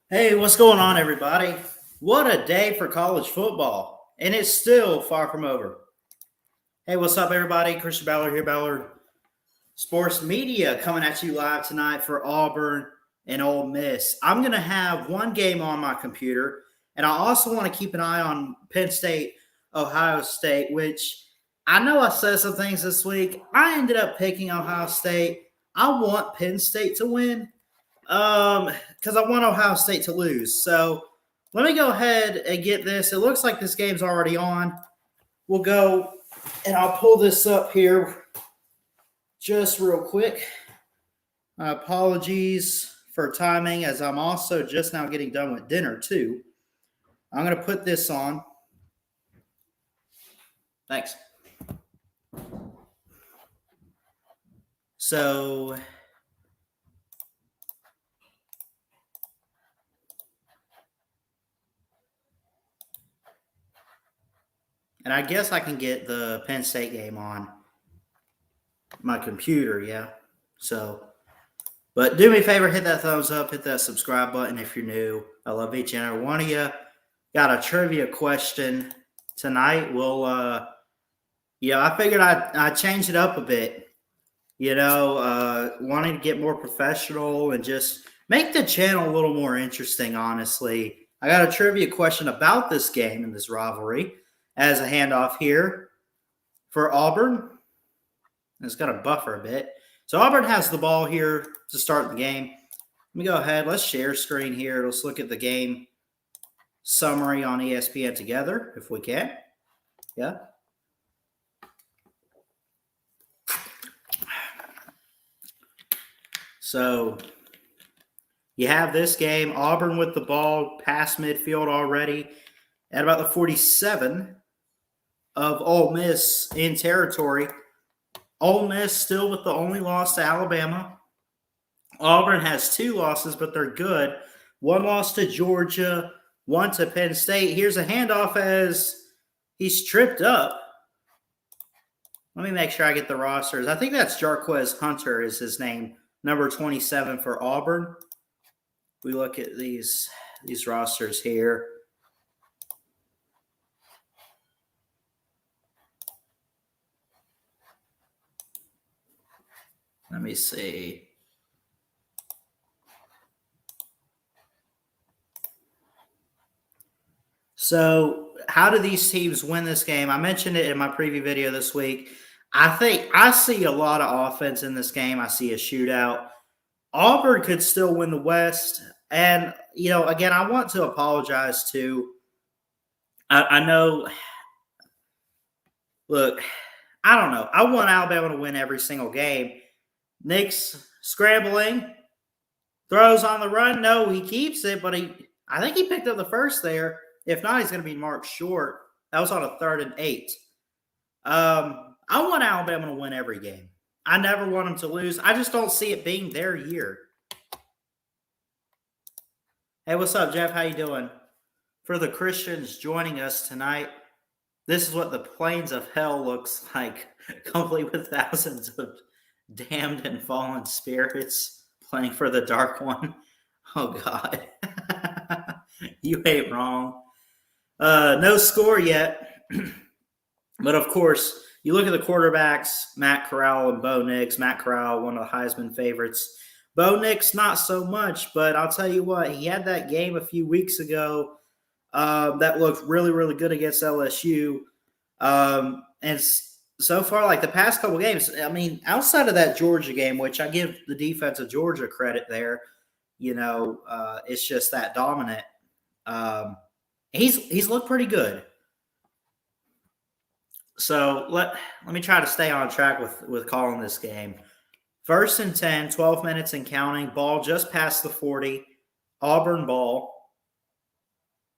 Hey, what's going on, everybody? What a day for college football, and it's still far from over. Hey, what's up, everybody? Christian Ballard here, Ballard Sports Media, coming at you live tonight for Auburn and Ole Miss. I'm going to have one game on my computer, and I also want to keep an eye on Penn State, Ohio State, which I know I said some things this week. I ended up picking Ohio State. I want Penn State to win. Because I want Ohio State to lose. So let me go ahead and get this. It looks like this game's already on. We'll go, and I'll pull this up here just real quick. Apologies for timing, as I'm also just now getting done with dinner, too. I'm going to put this on. Thanks. So and I guess I can get the Penn State game on my computer, yeah. So, but do me a favor, hit that thumbs up, hit that subscribe button if you're new. I love each and every one of you. Got a trivia question tonight. I figured I'd change it up a bit. Wanting to get more professional and just make the channel a little more interesting, honestly. I got a trivia question about this game and this rivalry as a handoff here for Auburn. It's got to buffer a bit. So Auburn has the ball here to start the game. Let me go ahead. Let's share screen here. Let's look at the game summary on ESPN together, if we can. Yeah. So you have this game. Auburn with the ball past midfield already at about the 47 of Ole Miss in territory. Ole Miss still with the only loss to Alabama. Auburn has 2 losses, but they're good. 1 loss to Georgia, 1 to Penn State. Here's a handoff as he's tripped up. Let me make sure I get the rosters. I think that's Jarquez Hunter is his name, number 27 for Auburn. We look at these rosters here. Let me see. So how do these teams win this game? I mentioned it in my preview video this week. I think I see a lot of offense in this game. I see a shootout. Auburn could still win the West. And, again, I want to apologize to – I know – look, I don't know. I want Alabama to win every single game. Nick's scrambling, throws on the run. No, he keeps it, but I think he picked up the first there. If not, he's going to be marked short. That was on a 3rd and 8. I want Alabama to win every game. I never want them to lose. I just don't see it being their year. Hey, what's up, Jeff? How you doing? For the Christians joining us tonight, this is what the plains of hell looks like, complete with thousands of damned and fallen spirits playing for the Dark One. Oh, God. You ain't wrong. No score yet. But, of course, you look at the quarterbacks, Matt Corral and Bo Nix. Matt Corral, one of the Heisman favorites. Bo Nix, not so much, but I'll tell you what, he had that game a few weeks ago that looked really, really good against LSU. And so far, like the past couple games, I mean, outside of that Georgia game, which I give the defense of Georgia credit there, it's just that dominant. He's looked pretty good. So let me try to stay on track with calling this game. 1st and 10, 12 minutes and counting. Ball just past the 40. Auburn ball.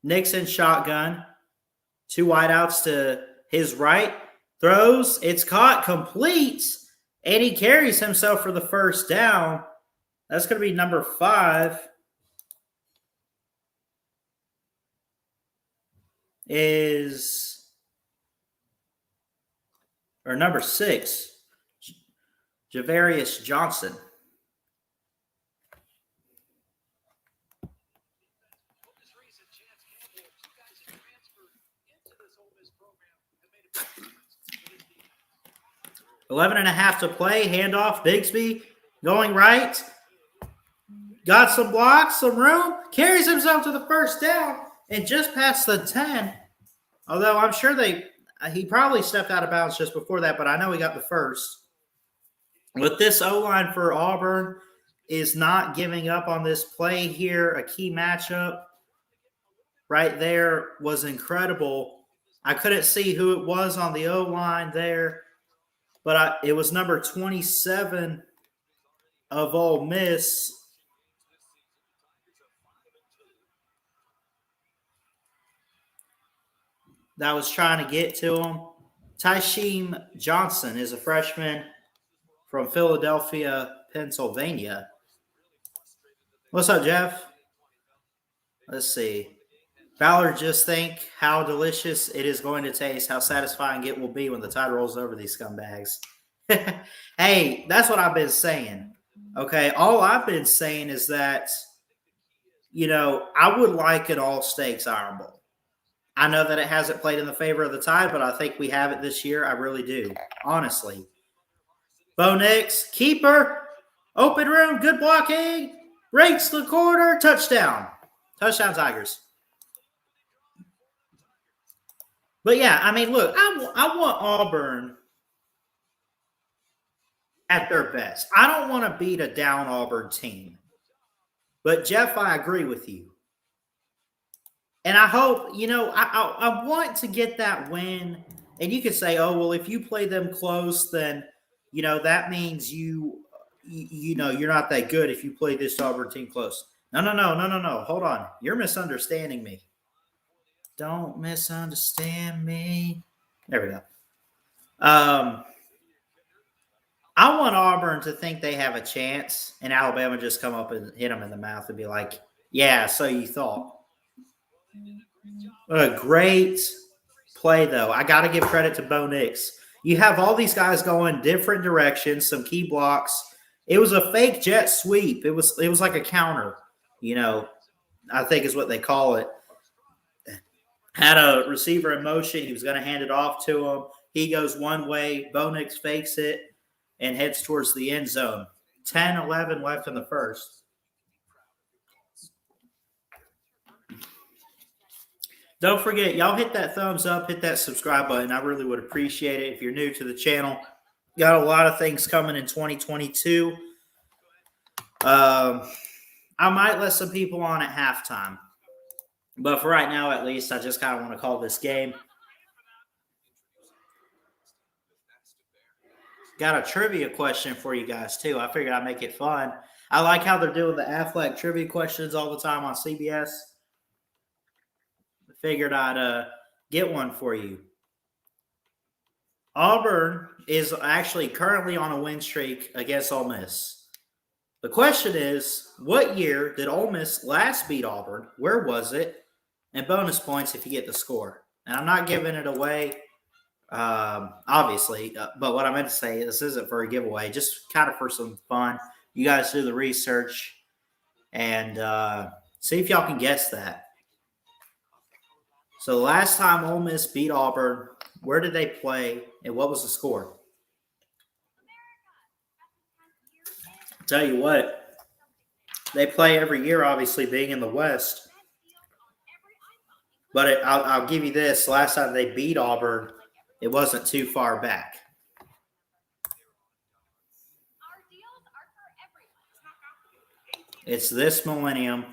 Nixon shotgun. 2 wideouts to his right. Throws. It's caught. Completes. And he carries himself for the first down. That's going to be number 5. Number 6. Javarius Johnson. 11.5 to play. Handoff. Bigsby going right. Got some blocks, some room. Carries himself to the first down and just past the 10. Although I'm sure he probably stepped out of bounds just before that, but I know he got the first. With this O-line for Auburn is not giving up on this play here. A key matchup right there was incredible. I couldn't see who it was on the O-line there, but it was number 27 of Ole Miss. That was trying to get to him. Tysheem Johnson is a freshman from Philadelphia, Pennsylvania. What's up, Jeff? Let's see. Ballard, just think how delicious it is going to taste, how satisfying it will be when the tide rolls over these scumbags. Hey, that's what I've been saying. Okay, all I've been saying is that, I would like an all-stakes Iron Bowl. I know that it hasn't played in the favor of the Tide, but I think we have it this year. I really do, honestly. Bo Nix, keeper, open room, good blocking, breaks the corner, touchdown. Touchdown Tigers. But yeah, I mean, look, I want Auburn at their best. I don't want to beat a down Auburn team. But Jeff, I agree with you. And I hope, I want to get that win. And you could say, oh, well, if you play them close, then, that means you're not that good if you play this Auburn team close. No. Hold on. You're misunderstanding me. Don't misunderstand me. There we go. I want Auburn to think they have a chance, and Alabama just come up and hit them in the mouth and be like, yeah, so you thought. What a great play, though. I got to give credit to Bo Nix. You have all these guys going different directions, some key blocks. It was a fake jet sweep. It was like a counter, I think is what they call it. Had a receiver in motion. He was going to hand it off to him. He goes one way. Bo Nix fakes it and heads towards the end zone. 10-11 left in the first. Don't forget, y'all hit that thumbs up, hit that subscribe button. I really would appreciate it if you're new to the channel. Got a lot of things coming in 2022. I might let some people on at halftime. But for right now, at least, I just kind of want to call this game. Got a trivia question for you guys, too. I figured I'd make it fun. I like how they're doing the Affleck trivia questions all the time on CBS. Figured I'd get one for you. Auburn is actually currently on a win streak against Ole Miss. The question is, what year did Ole Miss last beat Auburn? Where was it? And bonus points if you get the score. And I'm not giving it away, obviously. But what I meant to say, this isn't for a giveaway, just kind of for some fun. You guys do the research and see if y'all can guess that. So last time Ole Miss beat Auburn, where did they play and what was the score? I'll tell you what, they play every year, obviously being in the West. But I'll give you this. Last time they beat Auburn, it wasn't too far back. It's this millennium.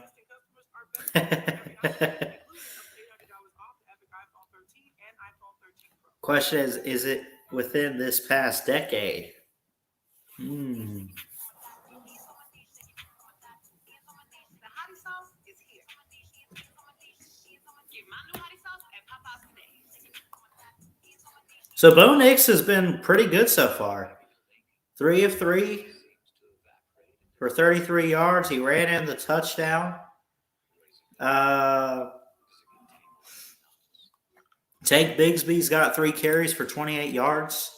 Question is it within this past decade? So Bo Nix has been pretty good so far. 3 of 3 for 33 yards. He ran in the touchdown. Tank Bigsby's got 3 carries for 28 yards.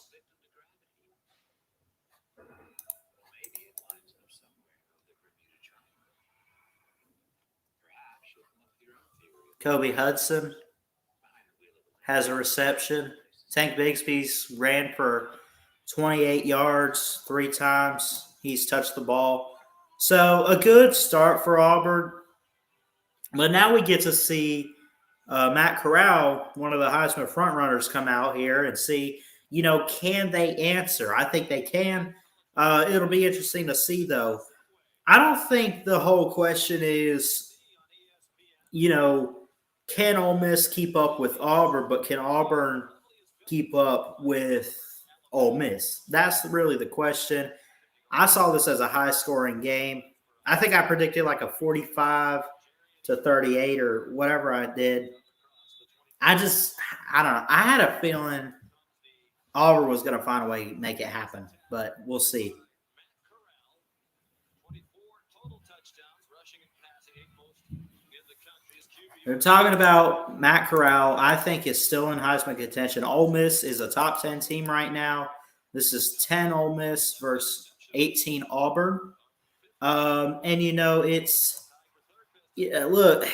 Kobe Hudson has a reception. Tank Bigsby's ran for 28 yards 3 times. He's touched the ball. So a good start for Auburn. But now we get to see Matt Corral, one of the Heisman frontrunners, come out here and see, can they answer? I think they can. It'll be interesting to see, though. I don't think the whole question is, can Ole Miss keep up with Auburn, but can Auburn keep up with Ole Miss? That's really the question. I saw this as a high-scoring game. I think I predicted like a 45 to 38 or whatever I did. I don't know. I had a feeling Auburn was going to find a way to make it happen, but we'll see. They're talking about Matt Corral. I think is still in Heisman contention. Ole Miss is a top 10 team right now. This is 10 Ole Miss versus 18 Auburn. Look,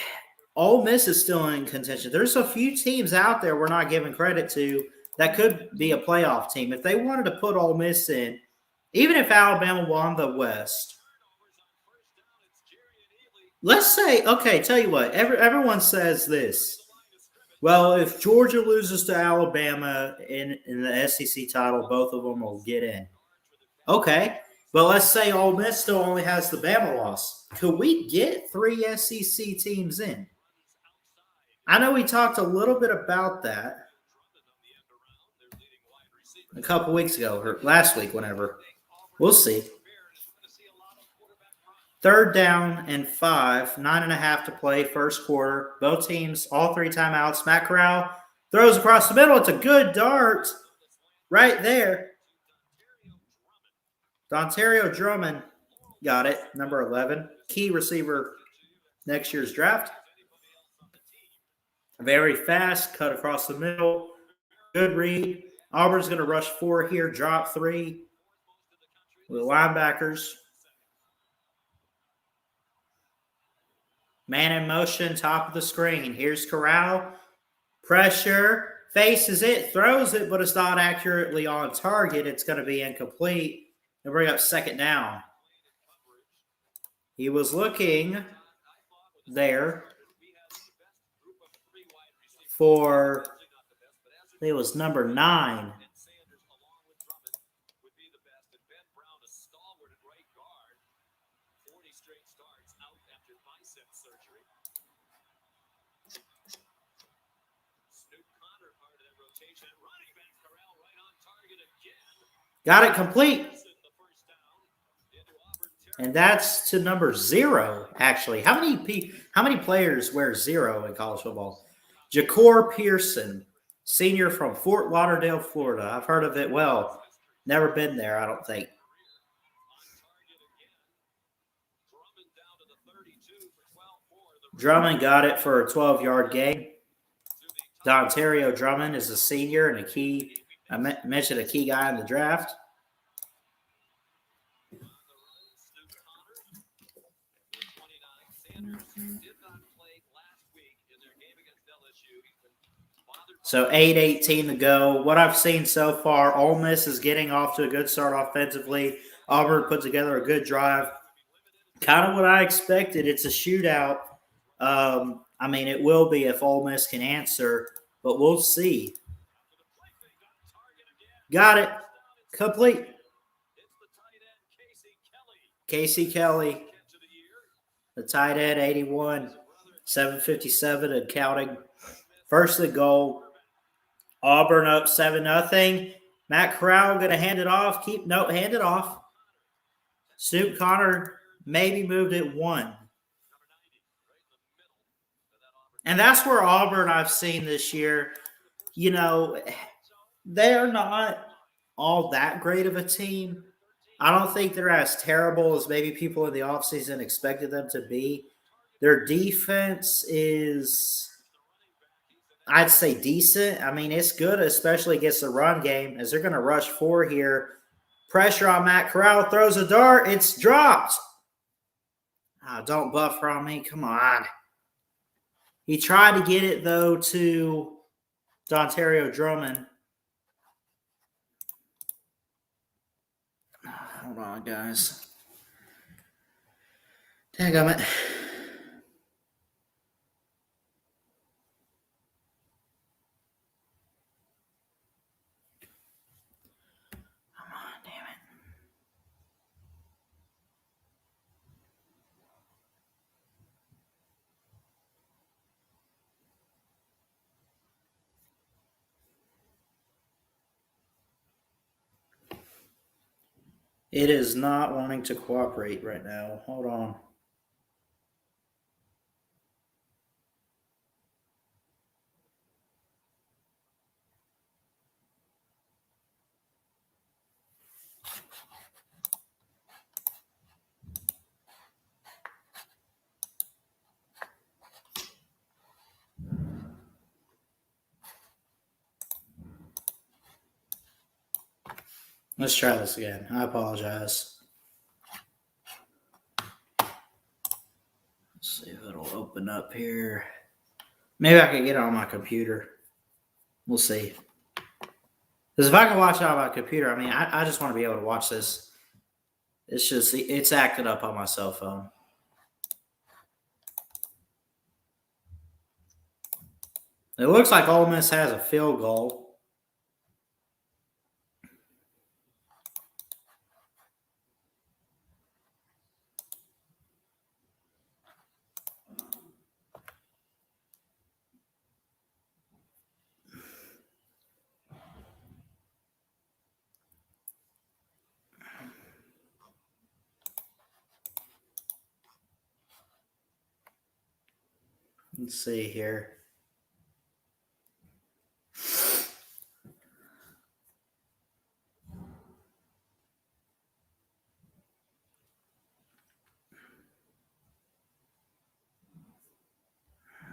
Ole Miss is still in contention. There's a few teams out there we're not giving credit to that could be a playoff team. If they wanted to put Ole Miss in, even if Alabama won the West, let's say, okay, tell you what, everyone says this. Well, if Georgia loses to Alabama in the SEC title, both of them will get in. Okay, but let's say Ole Miss still only has the Bama loss. Could we get 3 SEC teams in? I know we talked a little bit about that a couple weeks ago, or last week, whenever. We'll see. 3rd down and 5, 9.5 to play, first quarter. Both teams, all 3 timeouts. Matt Corral throws across the middle. It's a good dart right there. Dontario Drummond got it, number 11. Key receiver next year's draft. Very fast, cut across the middle. Good read. Auburn's going to rush 4 here, drop 3 with linebackers. Man in motion, top of the screen. Here's Corral. Pressure. Faces it, throws it, but it's not accurately on target. It's going to be incomplete. And bring up 2nd down. He was looking there for, I think it was number 9. Got it complete. And that's to number 0, actually. How many players wear 0 in college football? Ja'Cour Pearson, senior from Fort Lauderdale, Florida. I've heard of it well. Never been there, I don't think. Drummond got it for a 12-yard gain. Dontario Drummond is a senior and I mentioned a key guy in the draft. So 8:18 to go. What I've seen so far, Ole Miss is getting off to a good start offensively. Auburn put together a good drive. Kind of what I expected. It's a shootout. It will be if Ole Miss can answer, but we'll see. Got it. Complete. Casey Kelly, the tight end, 81, 757 and counting. First and goal. Auburn up 7-0. Matt Corral going to hand it off. Hand it off. Snoop Connor maybe moved it 1. And that's where Auburn I've seen this year, they're not all that great of a team. I don't think they're as terrible as maybe people in the offseason expected them to be. Their defense is, I'd say, decent. It's good, especially against the run game, as they're going to rush 4 here. Pressure on Matt Corral, throws a dart. It's dropped. Oh, don't buffer on me. Come on. He tried to get it, though, to Dontario Drummond. Hold on, guys. Daggum it. Come on, damn it. It is not wanting to cooperate right now. Hold on. Let's try this again. I apologize. Let's see if it'll open up here. Maybe I can get it on my computer. We'll see. Because if I can watch it on my computer, I mean, I just want to be able to watch this. It's just, it's acting up on my cell phone. It looks like Ole Miss has a field goal. Let's see here.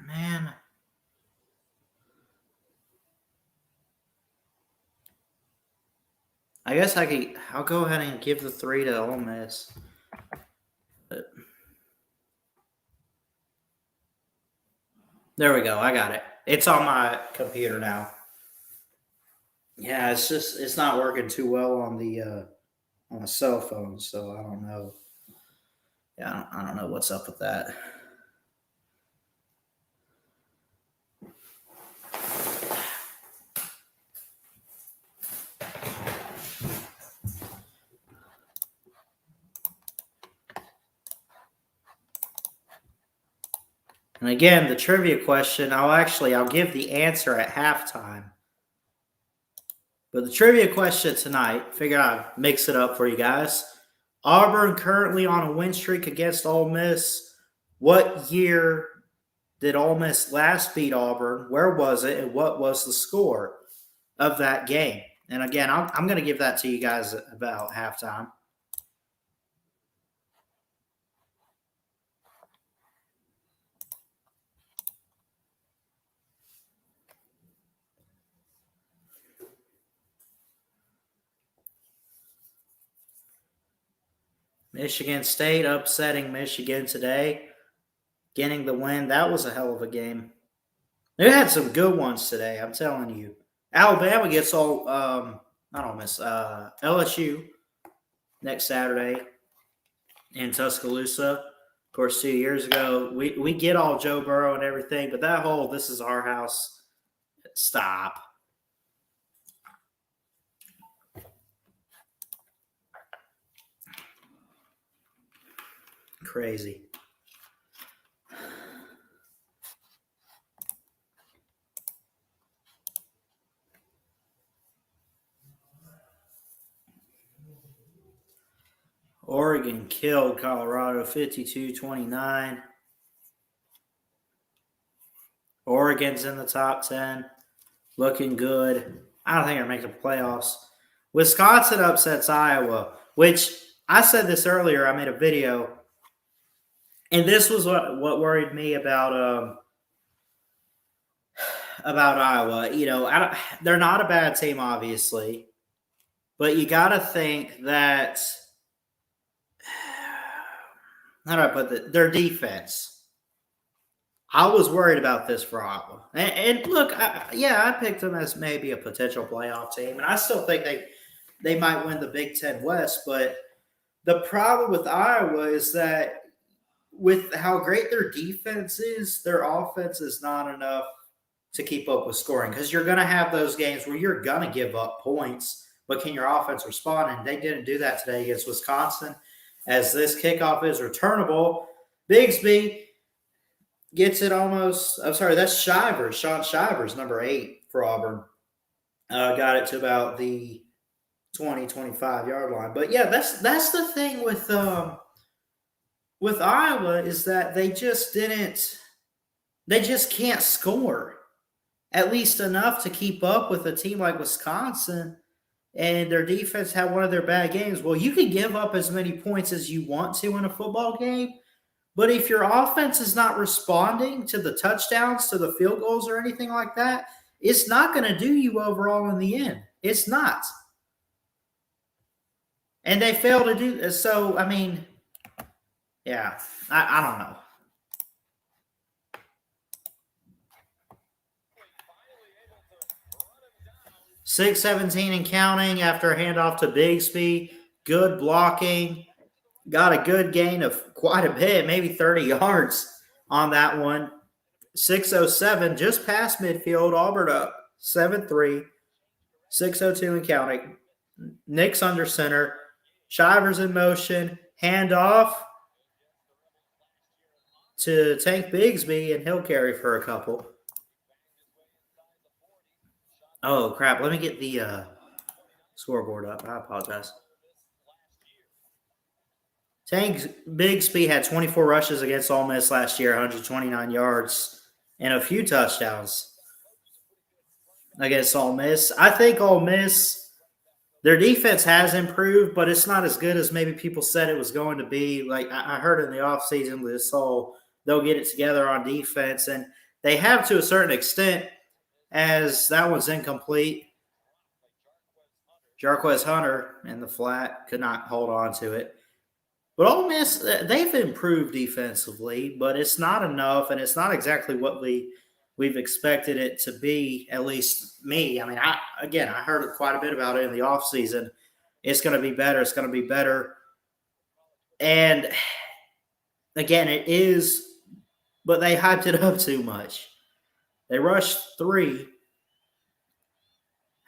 Man. I guess I'll go ahead and give the 3 to Ole Miss. There we go. I got it. It's on my computer now. Yeah, it's not working too well on the cell phone, so I don't know. Yeah, I don't know what's up with that. And again, the trivia question, I'll give the answer at halftime. But the trivia question tonight, figured I'd mix it up for you guys. Auburn currently on a win streak against Ole Miss. What year did Ole Miss last beat Auburn? Where was it? And what was the score of that game? And again, I'm going to give that to you guys about halftime. Michigan State upsetting Michigan today, getting the win. That was a hell of a game. They had some good ones today, I'm telling you. Alabama gets LSU next Saturday in Tuscaloosa. Of course, 2 years ago, we get all Joe Burrow and everything, but that whole "this is our house," stop. Crazy. Oregon killed Colorado 52-29. Oregon's in the top 10. Looking good. I don't think they're making the playoffs. Wisconsin upsets Iowa, which I said this earlier. I made a video. And this was what worried me about Iowa. You know, they're not a bad team, obviously. But you got to think that, how do I put that? Their defense. I was worried about this for Iowa. And look, I picked them as maybe a potential playoff team. And I still think they might win the Big Ten West. But The problem with Iowa is that with how great their defense is, their offense is not enough to keep up with scoring, because you're going to have those games where you're going to give up points, but can your offense respond? And they didn't do that today against Wisconsin. As this kickoff is returnable, Bigsby gets it almost. I'm sorry, that's Shivers. Sean Shivers, number 8 for Auburn. Got it to about the 20, 25-yard line. But yeah, that's the thing with Iowa, is that they just can't score at least enough to keep up with a team like Wisconsin, and their defense had one of their bad games. Well, you can give up as many points as you want to in a football game, but if your offense is not responding to the touchdowns, to the field goals, or anything like that, it's not going to do you overall in the end. It's not. And they fail to do this. So, I mean, yeah, I don't know. .617 and counting after a handoff to Bigsby. Good blocking. Got a good gain of quite a bit, maybe 30 yards on that one. 6:07, just past midfield. Auburn up 7-3. 6:02 and counting. Nick's under center. Shivers in motion. Handoff to Tank Bigsby, and he'll carry for a couple. Oh, crap. Let me get the scoreboard up. I apologize. Tank Bigsby had 24 rushes against Ole Miss last year, 129 yards, and a few touchdowns against Ole Miss. I think Ole Miss, their defense has improved, but it's not as good as maybe people said it was going to be. Like I heard in the offseason, this whole they'll get it together on defense, and they have to a certain extent, as that one's incomplete. Jarquez Hunter in the flat could not hold on to it. But Ole Miss, they've improved defensively, but it's not enough, and it's not exactly what we've expected it to be, at least me. I mean, I heard quite a bit about it in the offseason. It's going to be better. It's going to be better. And, again, it is, but they hyped it up too much. They rushed 3,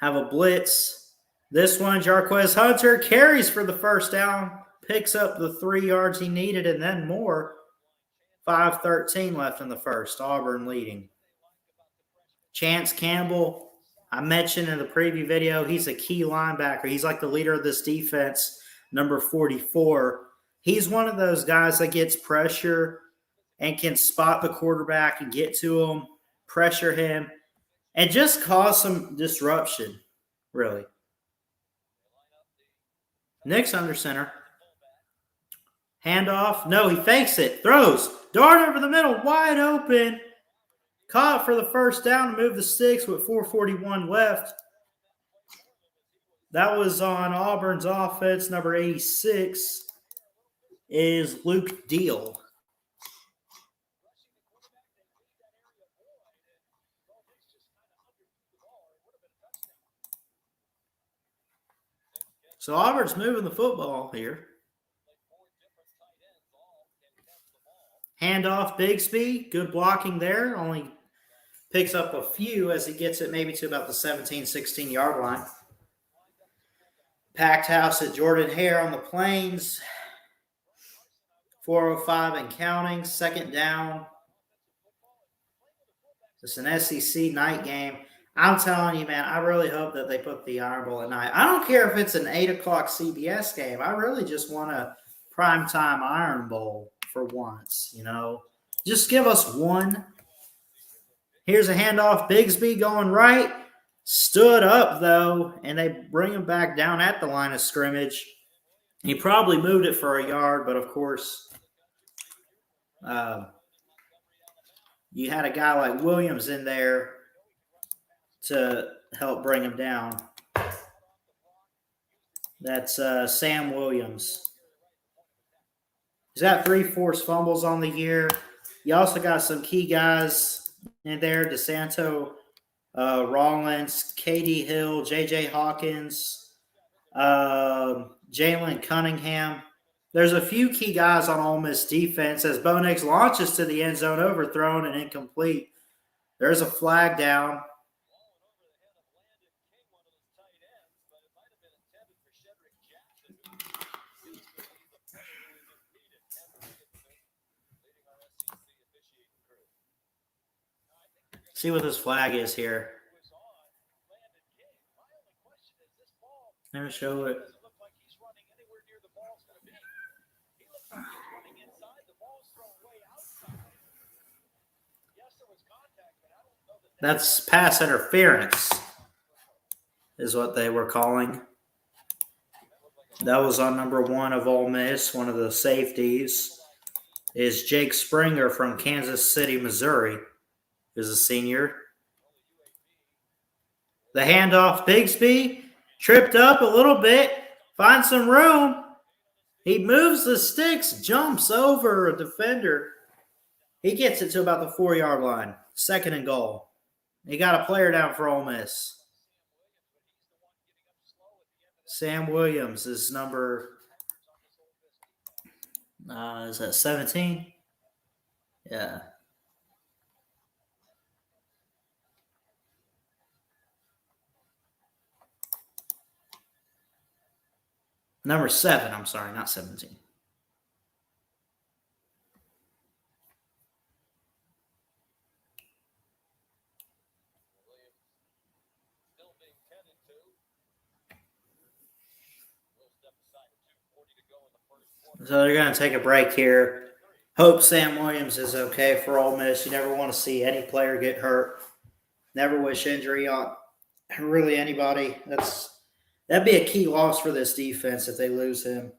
have a blitz. This one, Jarquez Hunter carries for the first down, picks up the 3 yards he needed and then more. 5:13 left in the first. Auburn leading. Chance Campbell, I mentioned in the preview video, he's a key linebacker. He's like the leader of this defense, number 44. He's one of those guys that gets pressure and can spot the quarterback and get to him, pressure him, and just cause some disruption, really. Nick's under center. Handoff. No, he fakes it. Throws. Dart over the middle. Wide open. Caught for the first down to move the sticks with 4:41 left. That was on Auburn's offense. Number 86 is Luke Deal. So Auburn's moving the football here. Handoff Bigsby. Good blocking there. Only picks up a few as he gets it maybe to about the 17, 16-yard line. Packed house at Jordan Hare on the Plains. 4:05 and counting. Second down. It's an SEC night game. I'm telling you, man, I really hope that they put the Iron Bowl at night. I don't care if it's an 8 o'clock CBS game. I really just want a primetime Iron Bowl for once, you know. Just give us one. Here's a handoff. Bigsby going right. Stood up, though, and they bring him back down at the line of scrimmage. He probably moved it for a yard, but, of course, you had a guy like Williams in there to help bring him down. That's Sam Williams. He's got 3 forced fumbles on the year. You also got some key guys in there: DeSanto Rollins, Katie Hill, J.J. Hawkins, Jalen Cunningham. There's a few key guys on Ole Miss defense as Bo Nix launches to the end zone, overthrown and incomplete. There's a flag down. See what this flag is here. Never show it. That's pass interference, is what they were calling. That was on number 1 of Ole Miss. One of the safeties is Jake Springer from Kansas City, Missouri, who's a senior. The handoff, Bigsby tripped up a little bit, finds some room. He moves the sticks, jumps over a defender. He gets it to about the 4-yard line. 2nd and goal. He got a player down for Ole Miss. Sam Williams is number, is that 17? Yeah. Number 7, I'm sorry, not 17. So they're going to take a break here. Hope Sam Williams is okay for Ole Miss. You never want to see any player get hurt. Never wish injury on really anybody. That'd be a key loss for this defense if they lose him.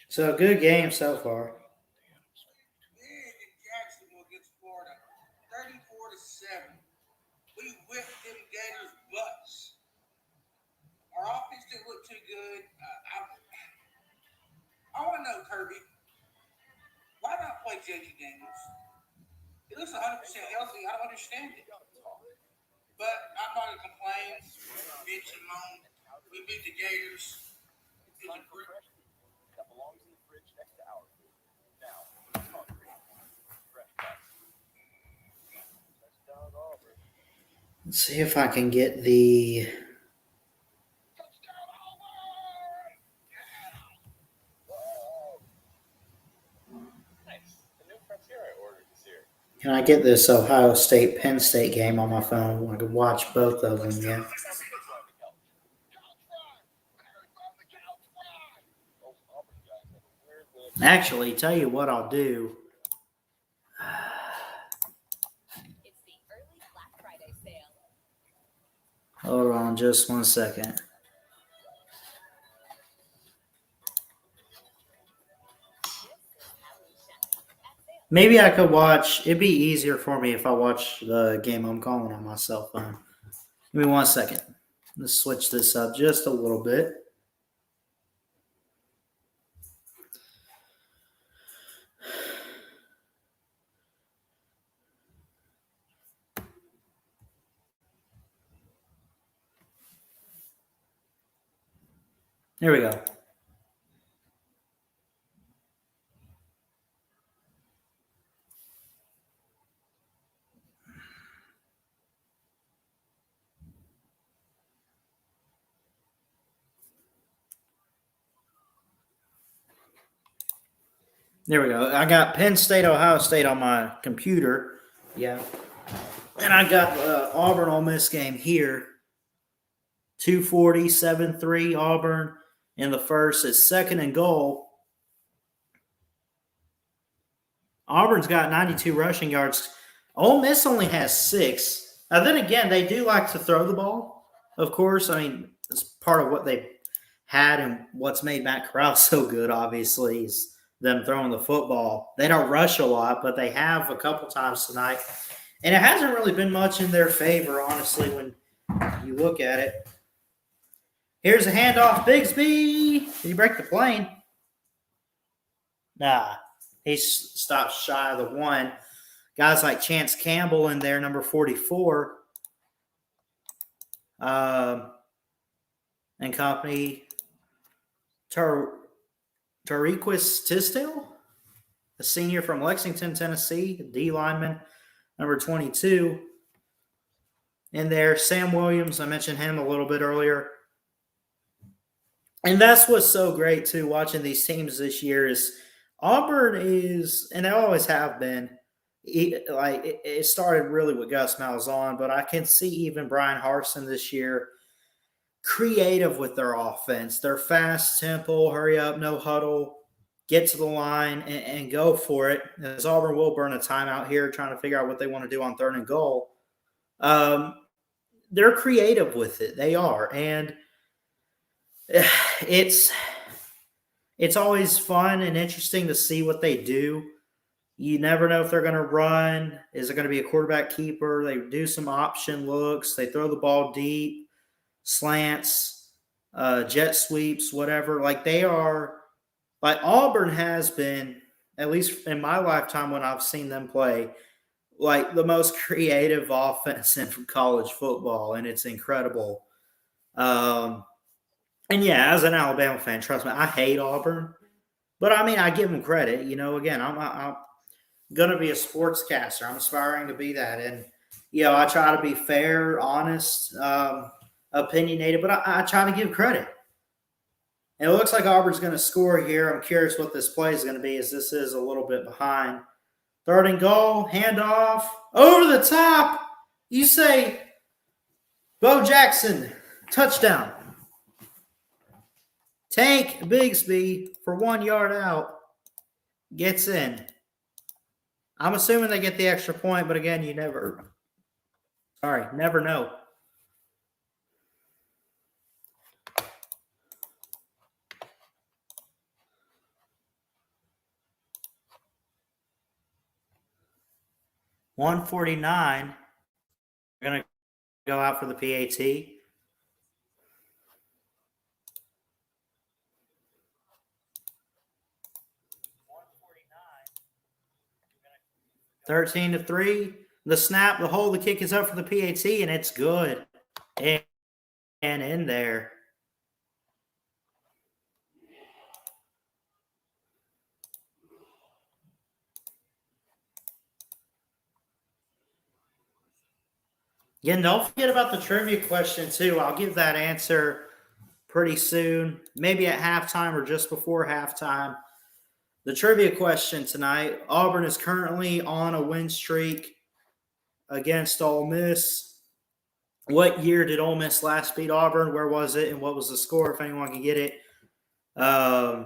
So a good game so far. Jacksonville against Florida, 34-7. We whipped them Gators' butts. Our offense didn't look too good. I want to know, Kirby, why not play JD Daniels? He looks 100% healthy. I don't understand it. But I'm not going to complain. Bitch and moan. We beat the Gators. That belongs in the fridge next to our food. Now, when it's hungry, fresh cut. Touchdown Auburn. Let's see if I can get the. Touchdown Auburn! Nice. The new frontier I ordered this year. Can I get this Ohio State Penn State game on my phone? I could watch both of them again. Actually, tell you what I'll do. It's the early Black Friday sale. Hold on just 1 second. Maybe I could watch. It'd be easier for me if I watch the game I'm calling on my cell phone. Give me 1 second. Let's switch this up just a little bit. There we go. There we go. I got Penn State, Ohio State on my computer. Yeah. And I got Auburn Ole Miss game here. 240, 7-3 Auburn in the first. It's 2nd and goal. Auburn's got 92 rushing yards. Ole Miss only has 6. Then again, they do like to throw the ball, of course. I mean, it's part of what they had and what's made Matt Corral so good, obviously, is them throwing the football. They don't rush a lot, but they have a couple times tonight. And it hasn't really been much in their favor, honestly, when you look at it. Here's a handoff, Bigsby. Did he break the plane? Nah, he stopped shy of the one. Guys like Chance Campbell in there, number 44, and company. Tariquis Tisdale, a senior from Lexington, Tennessee, D lineman, number 22. In there, Sam Williams, I mentioned him a little bit earlier. And that's what's so great, too, watching these teams this year is Auburn is, and they always have been, it started really with Gus Malzahn, but I can see even Brian Harsin this year creative with their offense. They're fast tempo, hurry up, no huddle, get to the line and go for it. As Auburn will burn a timeout here trying to figure out what they want to do on 3rd and goal. They're creative with it. They are. And it's always fun and interesting to see what they do. You never know if they're going to run. Is it going to be a quarterback keeper? They do some option looks. They throw the ball deep. Slants, jet sweeps, whatever. Like they are, like Auburn has been, at least in my lifetime when I've seen them play, like the most creative offense in college football, and it's incredible. And yeah, as an Alabama fan, trust me, I hate Auburn, but I mean, I give them credit. You know, again, I'm going to be a sportscaster. I'm aspiring to be that, and I try to be fair, honest. Opinionated, but I try to give credit. And it looks like Auburn's going to score here. I'm curious what this play is going to be as this is a little bit behind. 3rd and goal, handoff, over the top. You say, Bo Jackson, touchdown. Tank Bigsby for 1 yard out. Gets in. I'm assuming they get the extra point, but again, you never know. $149. We're going to go out for the PAT. $13-3. The snap, the hold, the kick is up for the PAT, and it's good. And in there. Again, don't forget about the trivia question, too. I'll give that answer pretty soon, maybe at halftime or just before halftime. The trivia question tonight, Auburn is currently on a win streak against Ole Miss. What year did Ole Miss last beat Auburn? Where was it? And what was the score, if anyone can get it? Then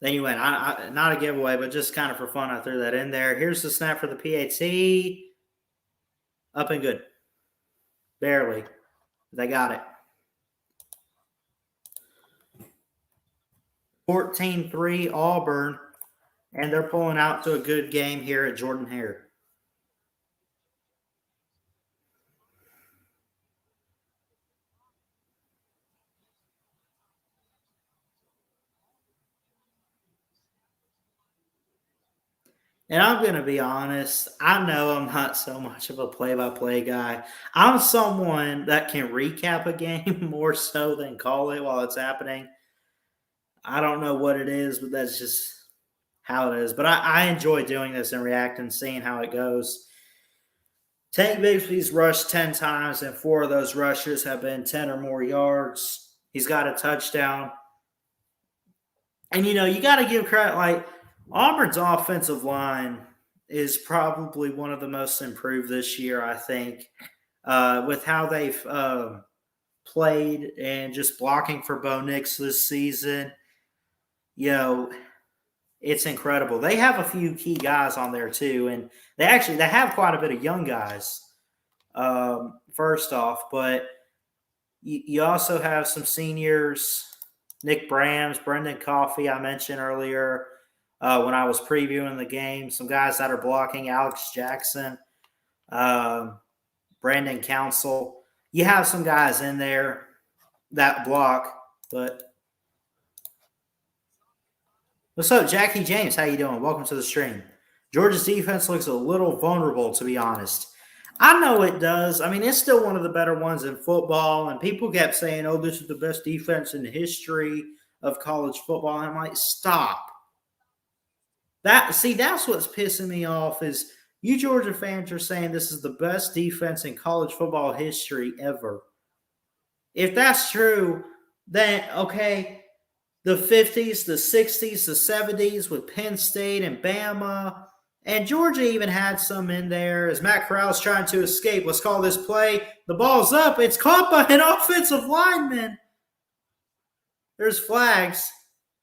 you win. Not a giveaway, but just kind of for fun, I threw that in there. Here's the snap for the PAT. Up and good. Barely. They got it. 14-3 Auburn, and they're pulling out to a good game here at Jordan-Hare. And I'm going to be honest, I know I'm not so much of a play-by-play guy. I'm someone that can recap a game more so than call it while it's happening. I don't know what it is, but that's just how it is. But I enjoy doing this and reacting, seeing how it goes. Tank Bigsby's rushed 10 times, and 4 of those rushes have been 10 or more yards. He's got a touchdown. And, you got to give credit. Like, Auburn's offensive line is probably one of the most improved this year, I think, with how they've played and just blocking for Bo Nix this season. It's incredible. They have a few key guys on there too, and they have quite a bit of young guys, first off, but you also have some seniors, Nick Brams, Brendan Coffey I mentioned earlier, when I was previewing the game. Some guys that are blocking: Alex Jackson, Brandon Council. You have some guys in there that block, but what's up, Jackie James? How you doing? Welcome to the stream. Georgia's defense looks a little vulnerable, to be honest. I know it does. I mean, it's still one of the better ones in football, and people kept saying, oh, this is the best defense in the history of college football. And I'm like, stop. That's what's pissing me off is you Georgia fans are saying this is the best defense in college football history ever. If that's true, then, okay, the 50s, the 60s, the 70s with Penn State and Bama, and Georgia even had some in there as Matt Corral's trying to escape. Let's call this play. The ball's up. It's caught by an offensive lineman. There's flags.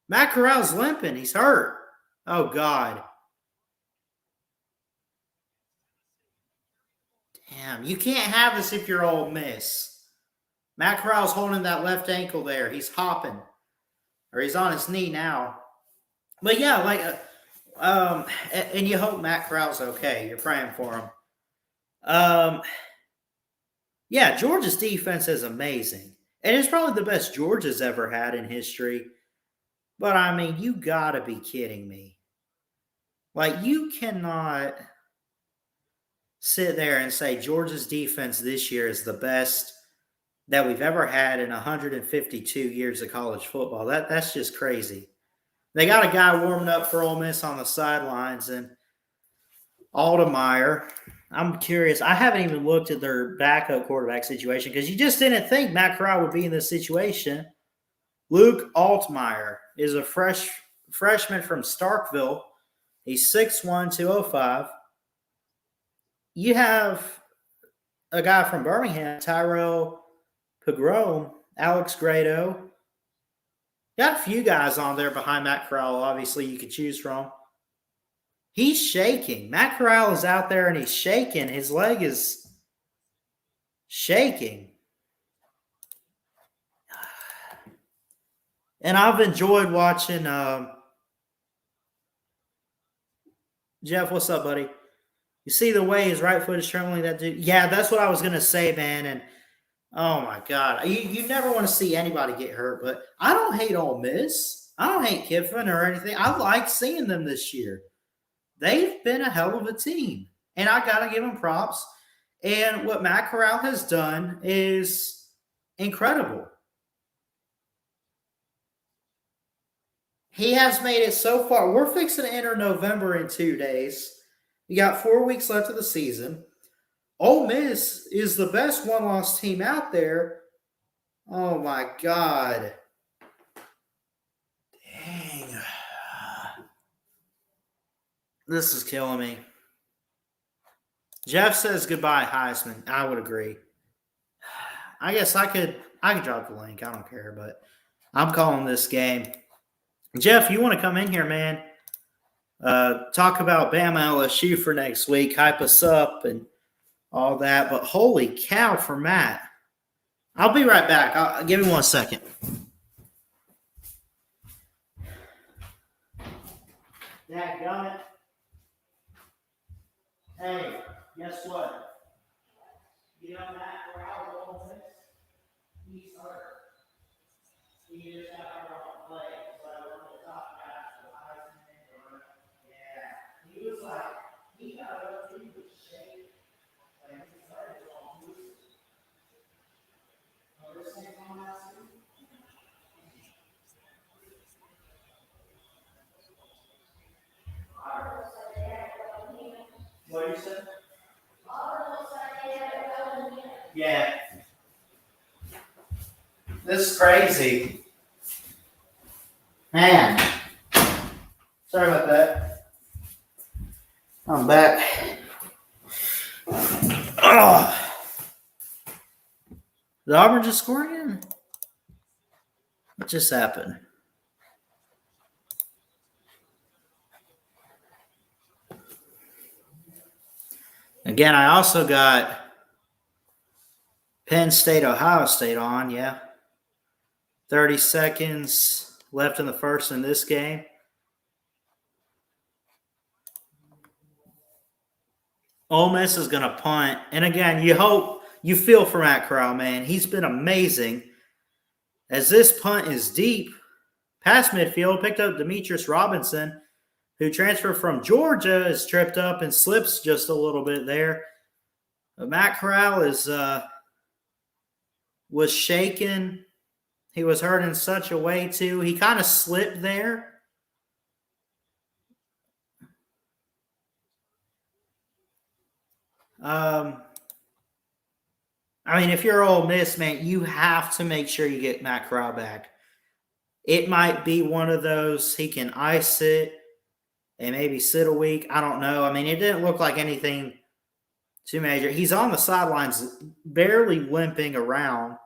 Matt Corral's limping. He's hurt. Oh, God. Damn, you can't have this if you're Ole Miss. Matt Corral's holding that left ankle there. He's hopping. Or he's on his knee now. But, yeah, and you hope Matt Corral's okay. You're praying for him. Yeah, Georgia's defense is amazing. And it's probably the best Georgia's ever had in history. But, I mean, you got to be kidding me. Like, you cannot sit there and say Georgia's defense this year is the best that we've ever had in 152 years of college football. That's just crazy. They got a guy warming up for Ole Miss on the sidelines, and Aldemeyer. I'm curious. I haven't even looked at their backup quarterback situation because you just didn't think Matt Corral would be in this situation. Luke Altmaier is a freshman from Starkville. He's 6'1", 205. You have a guy from Birmingham, Tyrell Pagrom, Alex Grado. Got a few guys on there behind Matt Corral, obviously, you could choose from. He's shaking. Matt Corral is out there and he's shaking. His leg is shaking. And I've enjoyed watching Jeff, what's up, buddy? You see the way his right foot is trembling, that dude? Yeah, that's what I was going to say, man. And, oh, my God. You never want to see anybody get hurt, but I don't hate Ole Miss. I don't hate Kiffin or anything. I like seeing them this year. They've been a hell of a team, and I got to give them props. And what Matt Corral has done is incredible. He has made it so far. We're fixing to enter November in 2 days. You got 4 weeks left of the season. Ole Miss is the best one-loss team out there. Oh, my God. Dang. This is killing me. Jeff says goodbye, Heisman. I would agree. I guess I could drop the link. I don't care, but I'm calling this game. Jeff, you want to come in here, man? Talk about Bama LSU for next week, hype us up and all that. But holy cow for Matt. I'll be right back. Give me 1 second. Dadgummit. Hey, guess what? You know Matt Corral will miss. He's hurt. He just got hurt on the play. So one of the top guys for Heisman. Yeah. He was like, he got up, he was shaking. Like he started on loose. Oh, this thing on that too? What you said? Yeah. This is crazy. Man. Sorry about that. I'm back. Oh. Did Auburn just score again? What just happened? Again, I also got Penn State, Ohio State on, yeah. 30 seconds left in the first in this game. Ole Miss is going to punt. And again, you feel for Matt Corral, man. He's been amazing. As this punt is deep past midfield, picked up Demetrius Robinson, who transferred from Georgia, is tripped up and slips just a little bit there. But Matt Corral was shaken. He was hurt in such a way, too. He kind of slipped there. I mean, if you're Ole Miss, man, you have to make sure you get Matt Corral back. It might be one of those he can ice it and maybe sit a week. I don't know. I mean, it didn't look like anything too major. He's on the sidelines, barely limping around.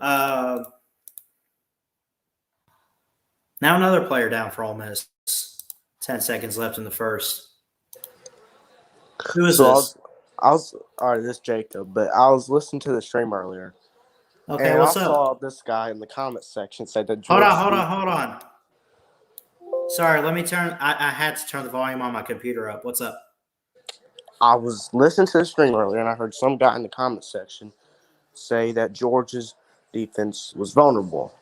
Now another player down for Ole Miss. 10 seconds left in the first. Who is this? I was all right. This is Jacob, but I was listening to the stream earlier. Okay, and what's I up? saw this guy in the comment section say that. Hold on. Sorry, let me turn. I had to turn the volume on my computer up. What's up? I was listening to the stream earlier, and I heard some guy in the comment section say that Georgia's defense was vulnerable,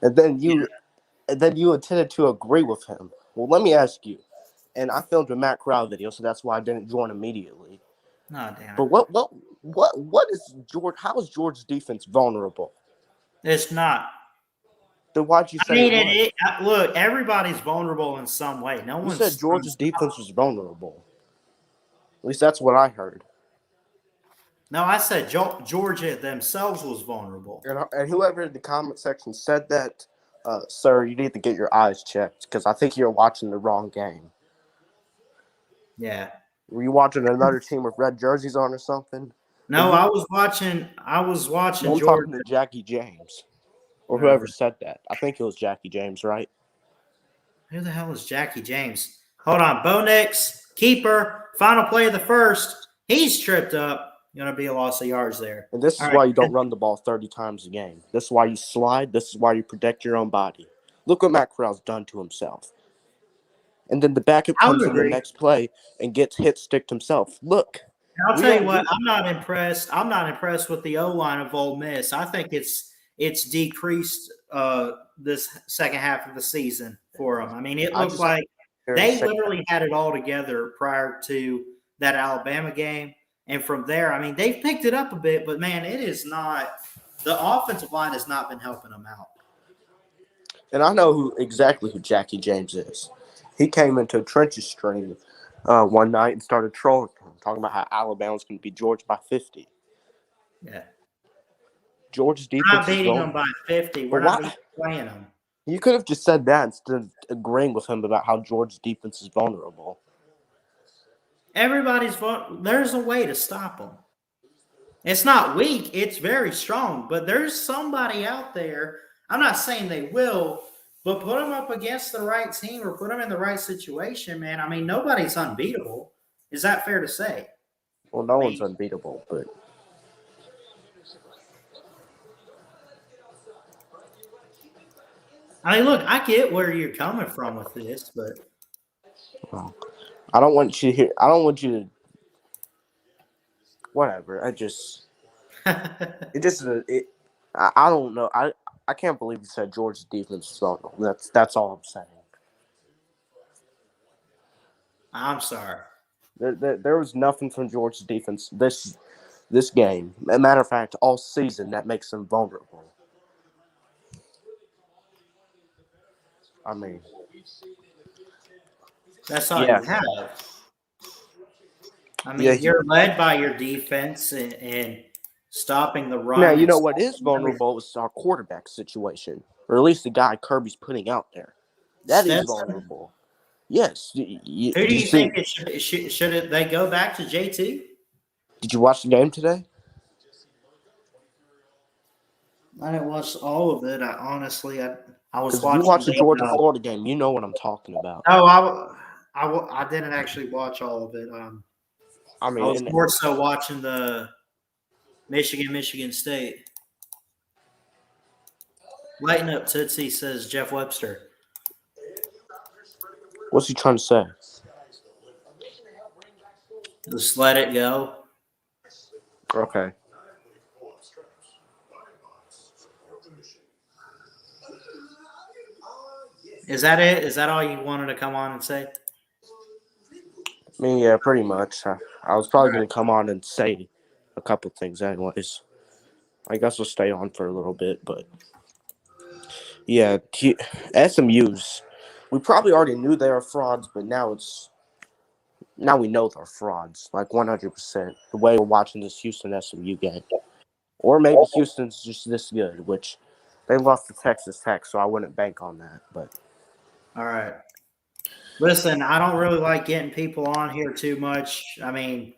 and then you intended to agree with him. Well, let me ask you. And I filmed a Matt Corral video, so that's why I didn't join immediately. Oh, damn. But what is George? How is Georgia's defense vulnerable? It's not. Then why'd you say it was? Look, everybody's vulnerable in some way. No You one's said Georgia's defense was vulnerable. At least that's what I heard. No, I said Georgia themselves was vulnerable. And whoever in the comment section said that, sir, you need to get your eyes checked because I think you're watching the wrong game. Yeah. Were you watching another team with red jerseys on or something? No, I was watching I'm Georgia. talking to Jackie James. Or whoever said that. I think it was Jackie James, right? Who the hell is Jackie James? Hold on. Bo Nix, keeper, final play of the first. He's tripped up. Going to be a loss of yards there. And this is why you don't run the ball 30 times a game. This is why you slide. This is why you protect your own body. Look what Matt Corral's done to himself. And then the backup comes in the next play and gets hit sticked himself. Look. I'll tell you what, I'm not impressed. I'm not impressed with the O-line of Ole Miss. I think it's decreased this second half of the season for them. I mean, it looked like they literally had it all together prior to that Alabama game. And from there, I mean, they've picked it up a bit, but, man, it is not – the offensive line has not been helping them out. And I know exactly who Jackie James is. He came into a trenches stream one night and started trolling him, talking about how Alabama's going to beat Georgia by 50. Yeah. Georgia's defense We're not beating them by 50. We're not playing them. You could have just said that instead of agreeing with him about how Georgia's defense is vulnerable. There's a way to stop them. It's not weak. It's very strong. But there's somebody out there. I'm not saying they will, but put them up against the right team or put them in the right situation, man. I mean, nobody's unbeatable. Is that fair to say? Well, no one's unbeatable, but I mean, look, I get where you're coming from with this, but I don't want you to hear. I don't want you to. Whatever. I don't know. I can't believe you said Georgia's defense is vulnerable. That's all I'm saying. I'm sorry. There was nothing from Georgia's defense this game. As a matter of fact, all season that makes them vulnerable. I mean, that's all you have. I mean, you're led by your defense and stopping the run. Now, you know what is vulnerable is our quarterback situation, or at least the guy Kirby's putting out there. That is vulnerable. Yes. Who do you think should they go back to JT? Did you watch the game today? I didn't watch all of it. I was watching. If you watched the Georgia-Florida game, you know what I'm talking about. Oh, I didn't actually watch all of it. I was more so watching the Michigan State. Lighten up, Tootsie, says Jeff Webster. What's he trying to say? Just let it go. Okay. Is that it? Is that all you wanted to come on and say? I mean, yeah, pretty much. I was probably going to come on and say a couple things anyways. I guess we'll stay on for a little bit, but yeah, SMU's. We probably already knew they were frauds, but now we know they're frauds, like 100%. The way we're watching this Houston SMU game, or maybe Houston's just this good, which they lost to Texas Tech, so I wouldn't bank on that. But All right. Listen, I don't really like getting people on here too much. I mean,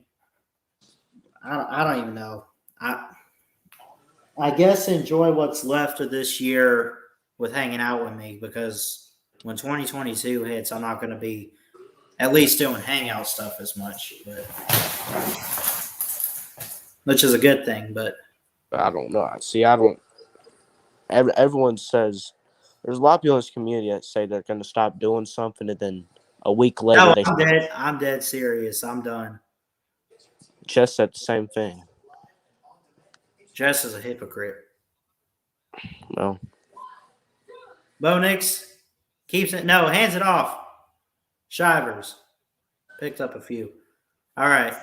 I don't even know. I guess enjoy what's left of this year with hanging out with me, because when 2022 hits, I'm not going to be at least doing hangout stuff as much, which is a good thing. But I don't know. See, I don't. Everyone says there's a lot of people in this community that say they're going to stop doing something, and then a week later no, they I'm dead serious. I'm done. just said the same thing. Jess is a hypocrite. No. Bo Nix keeps it. No, hands it off. Shivers picked up a few. All right.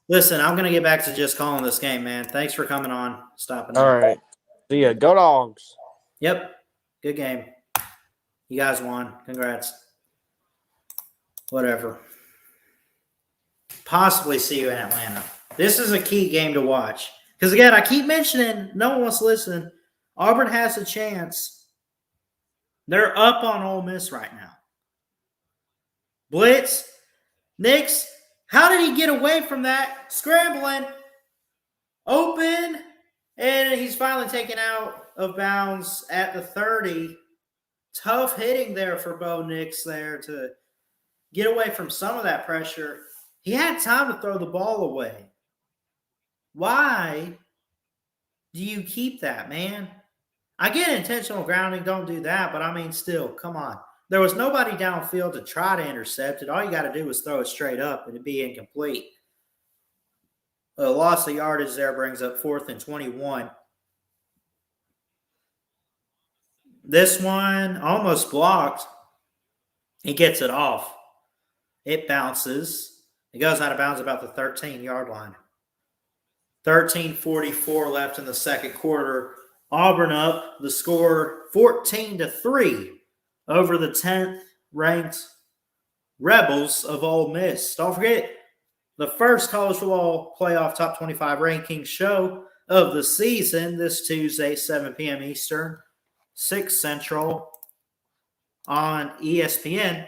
Listen, I'm going to get back to just calling this game, man. Thanks for coming on. Stopping All in. right. See ya. Go Dogs. Yep. Good game. You guys won. Congrats. Whatever. Possibly see you in Atlanta. This is a key game to watch. Because, again, I keep mentioning, no one wants to listen. Auburn has a chance. They're up on Ole Miss right now. Blitz. Nix. How did he get away from that? Scrambling. Open. And he's finally taken out of bounds at the 30. Tough hitting there for Bo Nix there to get away from some of that pressure. He had time to throw the ball away. Why do you keep that, man? I get intentional grounding, don't do that, but I mean, still, come on. There was nobody downfield to try to intercept it. All you got to do is throw it straight up and it'd be incomplete. A loss of yardage there brings up 4th and 21. This one almost blocked. He gets it off. It bounces. It goes out of bounds about the 13-yard line. 13:44 left in the second quarter. Auburn up the score 14-3 over the 10th ranked Rebels of Ole Miss. Don't forget, the first college football playoff top 25 rankings show of the season this Tuesday, 7 p.m. Eastern, 6 Central on ESPN.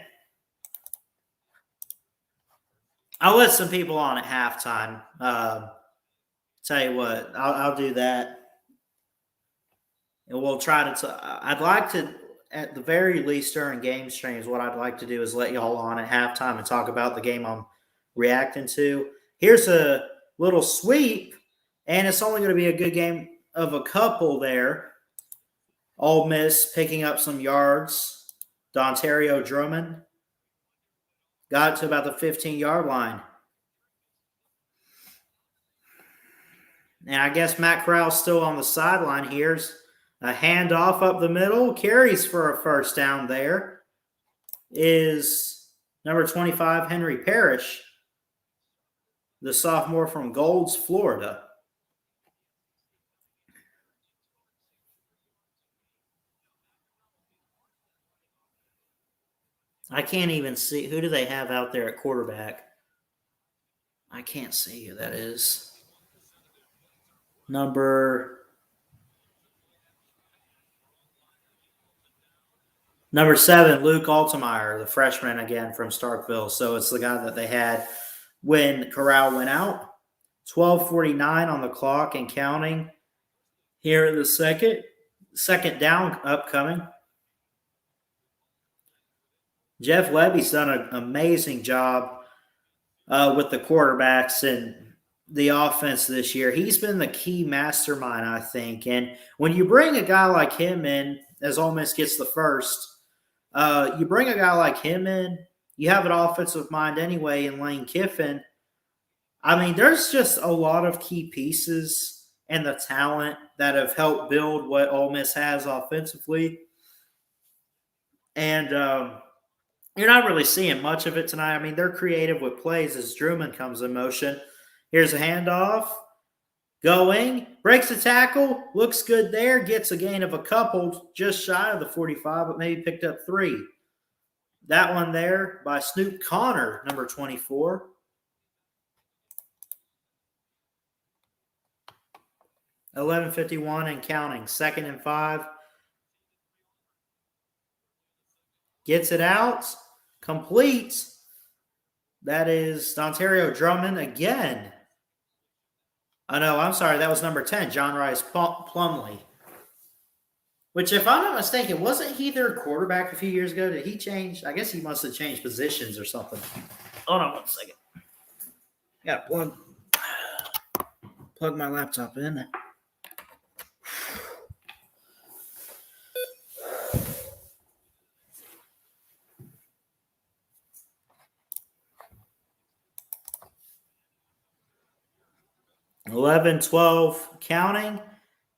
I'll let some people on at halftime. Tell you what, I'll do that. And we'll try to I'd like to, at the very least during game streams, what I'd like to do is let y'all on at halftime and talk about the game I'm reacting to. Here's a little sweep, and it's only going to be a good game of a couple there. Ole Miss picking up some yards. Dontario Drummond got it to about the 15-yard line. And I guess Matt Corral's still on the sideline. Here's a handoff up the middle. Carries for a first down there is number 25, Henry Parrish, the sophomore from Golds, Florida. I can't even see. Who do they have out there at quarterback? I can't see who that is. Number 7, Luke Altemeyer, the freshman again from Starkville. So it's the guy that they had when Corral went out. 12:49 on the clock and counting here in the second down upcoming. Jeff Levy's done an amazing job with the quarterbacks and the offense this year. He's been the key mastermind, I think. And when you bring a guy like him in, as Ole Miss gets the first, you bring a guy like him in, You have an offensive mind anyway in Lane Kiffin. I mean, there's just a lot of key pieces and the talent that have helped build what Ole Miss has offensively. And you're not really seeing much of it tonight. I mean, they're creative with plays as Drummond comes in motion. Here's a handoff. Going. Breaks the tackle. Looks good there. Gets a gain of a couple. Just shy of the 45, but maybe picked up 3. That one there by Snoop Connor, number 24. $11:51 and counting. 2nd and 5. Gets it out. Complete. That is Dontario Drummond again. Oh, no, I'm sorry. That was number 10, John Rice Plumlee. Which, if I'm not mistaken, wasn't he their quarterback a few years ago? Did he change? I guess he must have changed positions or something. Hold on 1 second. Got to plug my laptop in. $11-12 counting.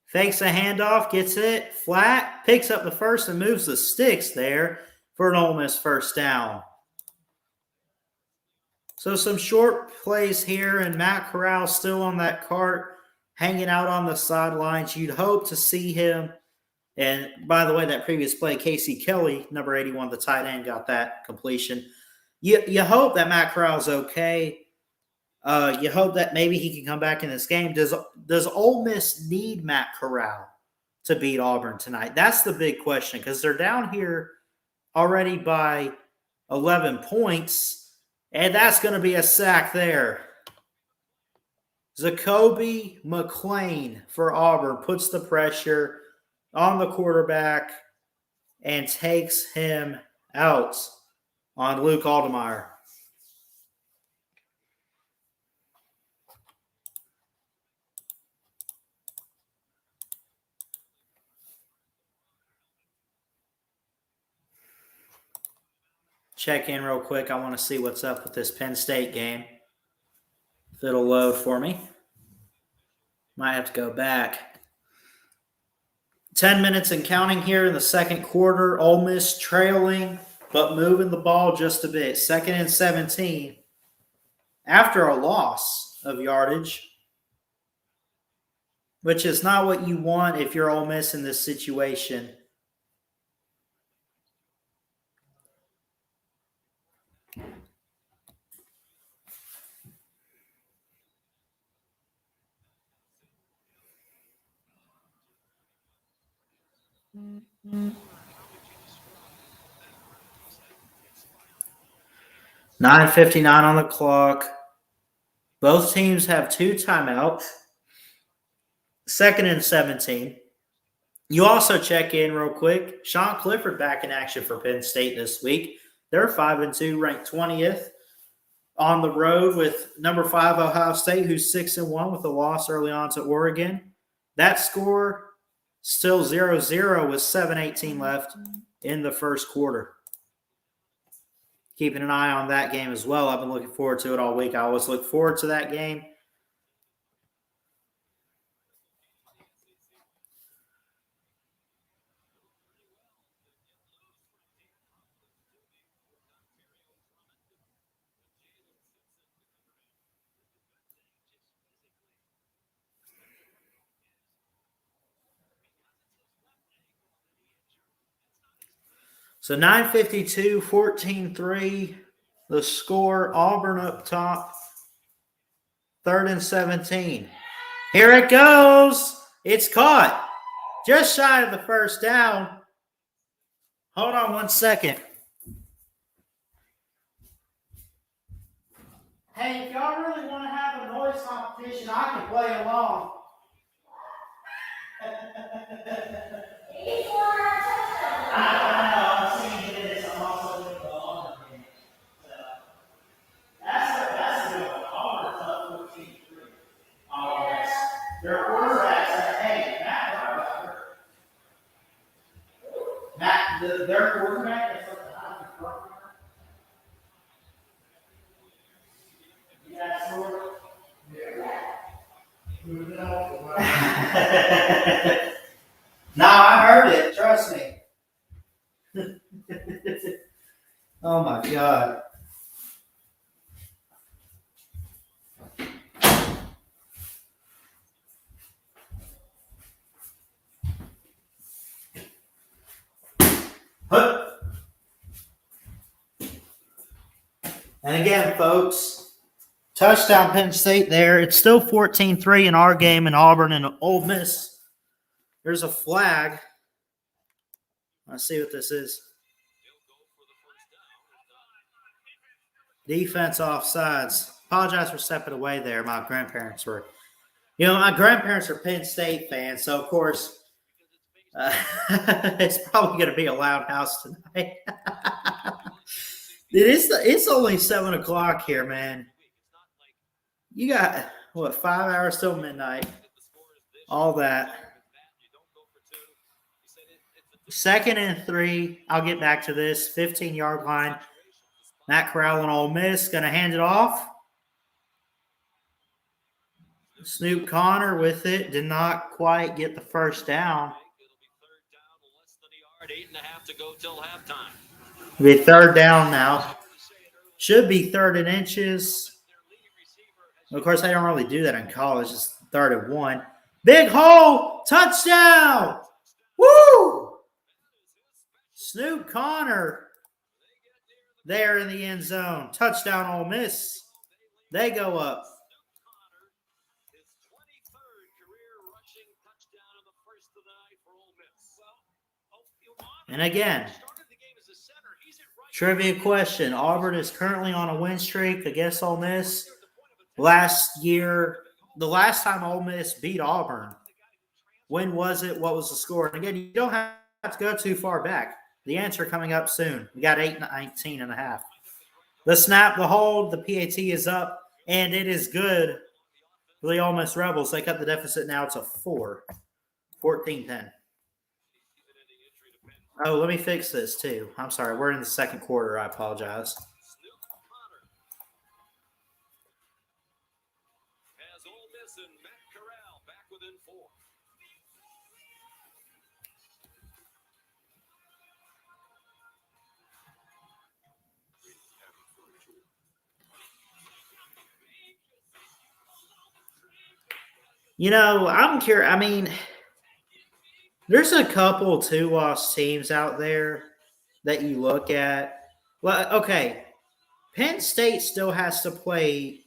Fakes a handoff, gets it flat, picks up the first and moves the sticks there for an Ole Miss first down. So some short plays here, and Matt Corral still on that cart, hanging out on the sidelines. You'd hope to see him. And by the way, that previous play, Casey Kelly, number 81, the tight end, got that completion. You hope that Matt Corral's okay. You hope that maybe he can come back in this game. Does Ole Miss need Matt Corral to beat Auburn tonight? That's the big question, because they're down here already by 11 points, and that's going to be a sack there. Zacoby McClain for Auburn puts the pressure on the quarterback and takes him out on Luke Aldemeyer. Check in real quick. I want to see what's up with this Penn State game. If it'll load for me. Might have to go back. 10 minutes and counting here in the second quarter. Ole Miss trailing, but moving the ball just a bit. 2nd and 17. After a loss of yardage, which is not what you want if you're Ole Miss in this situation. Mm-hmm. 9:59 on the clock. Both teams have 2 timeouts. 2nd and 17. You also check in real quick. Sean Clifford back in action for Penn State this week. They're 5-2, ranked 20th on the road with number 5 Ohio State, who's 6-1 with a loss early on to Oregon. That score still 0-0 with 7:18 left in the first quarter. Keeping an eye on that game as well. I've been looking forward to it all week. I always look forward to that game. So 9:52, 14-3, the score. Auburn up top, 3rd and 17. Here it goes. It's caught. Just shy of the first down. Hold on 1 second. Hey, if y'all really want to have a noise competition, I can play along. Their quarterback's at 8. Their quarterback is at the high. No, I heard it. Trust me. Oh my God. And again, folks, touchdown Penn State there. It's still 14-3 in our game in Auburn and Ole Miss. There's a flag. Let's see what this is. Defense offsides. Apologize for stepping away there. My grandparents were, my grandparents are Penn State fans, so of course, it's probably going to be a loud house tonight. It's only 7 o'clock here, man. You got, 5 hours till midnight. All that. 2nd and 3. I'll get back to this. 15-yard line. Matt Corral and Ole Miss going to hand it off. Snoop Connor with it. Did not quite get the first down. It'll be 3rd down now. Should be 3rd and inches. Of course, I don't really do that in college. It's 3rd and 1. Big hole. Touchdown. Woo! Snoop Connor there in the end zone. Touchdown, Ole Miss. They go up. And again, trivia question. Auburn is currently on a win streak against Ole Miss. Last year, the last time Ole Miss beat Auburn, when was it? What was the score? And again, you don't have to go too far back. The answer coming up soon. We got 8-19.5. The snap, the hold, the PAT is up, and it is good for the Ole Miss Rebels. They cut the deficit now to 4. 14-10. Oh, let me fix this too. I'm sorry. We're in the 2nd quarter. I apologize. I'm curious. I mean, there's a couple 2-loss teams out there that you look at. Well, okay, Penn State still has to play.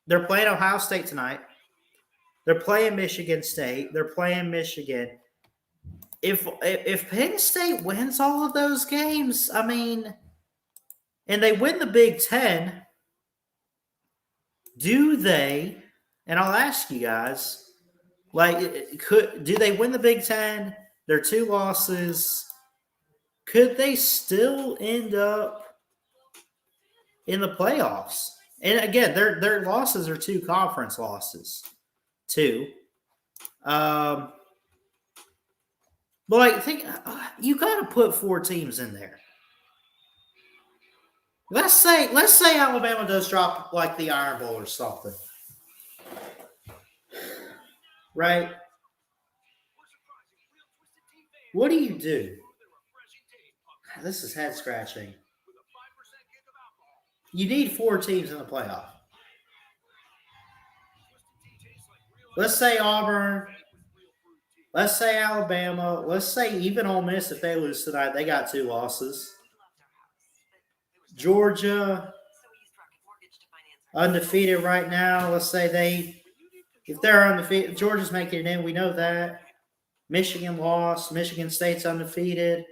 They're playing Ohio State tonight. They're playing Michigan State. They're playing Michigan. If Penn State wins all of those games, I mean, and they win the Big Ten, do they? And I'll ask you guys. Do they win the Big Ten? Their 2 losses. Could they still end up in the playoffs? And again, their losses are 2 conference losses, too. But think you got to put 4 teams in there. Let's say Alabama does drop the Iron Bowl or something. Right? What do you do? This is head scratching. You need 4 teams in the playoff. Let's say Auburn. Let's say Alabama. Let's say even Ole Miss, if they lose tonight, they got 2 losses. Georgia, undefeated right now. Let's say if they're undefeated, Georgia's making it in. We know that. Michigan lost. Michigan State's undefeated.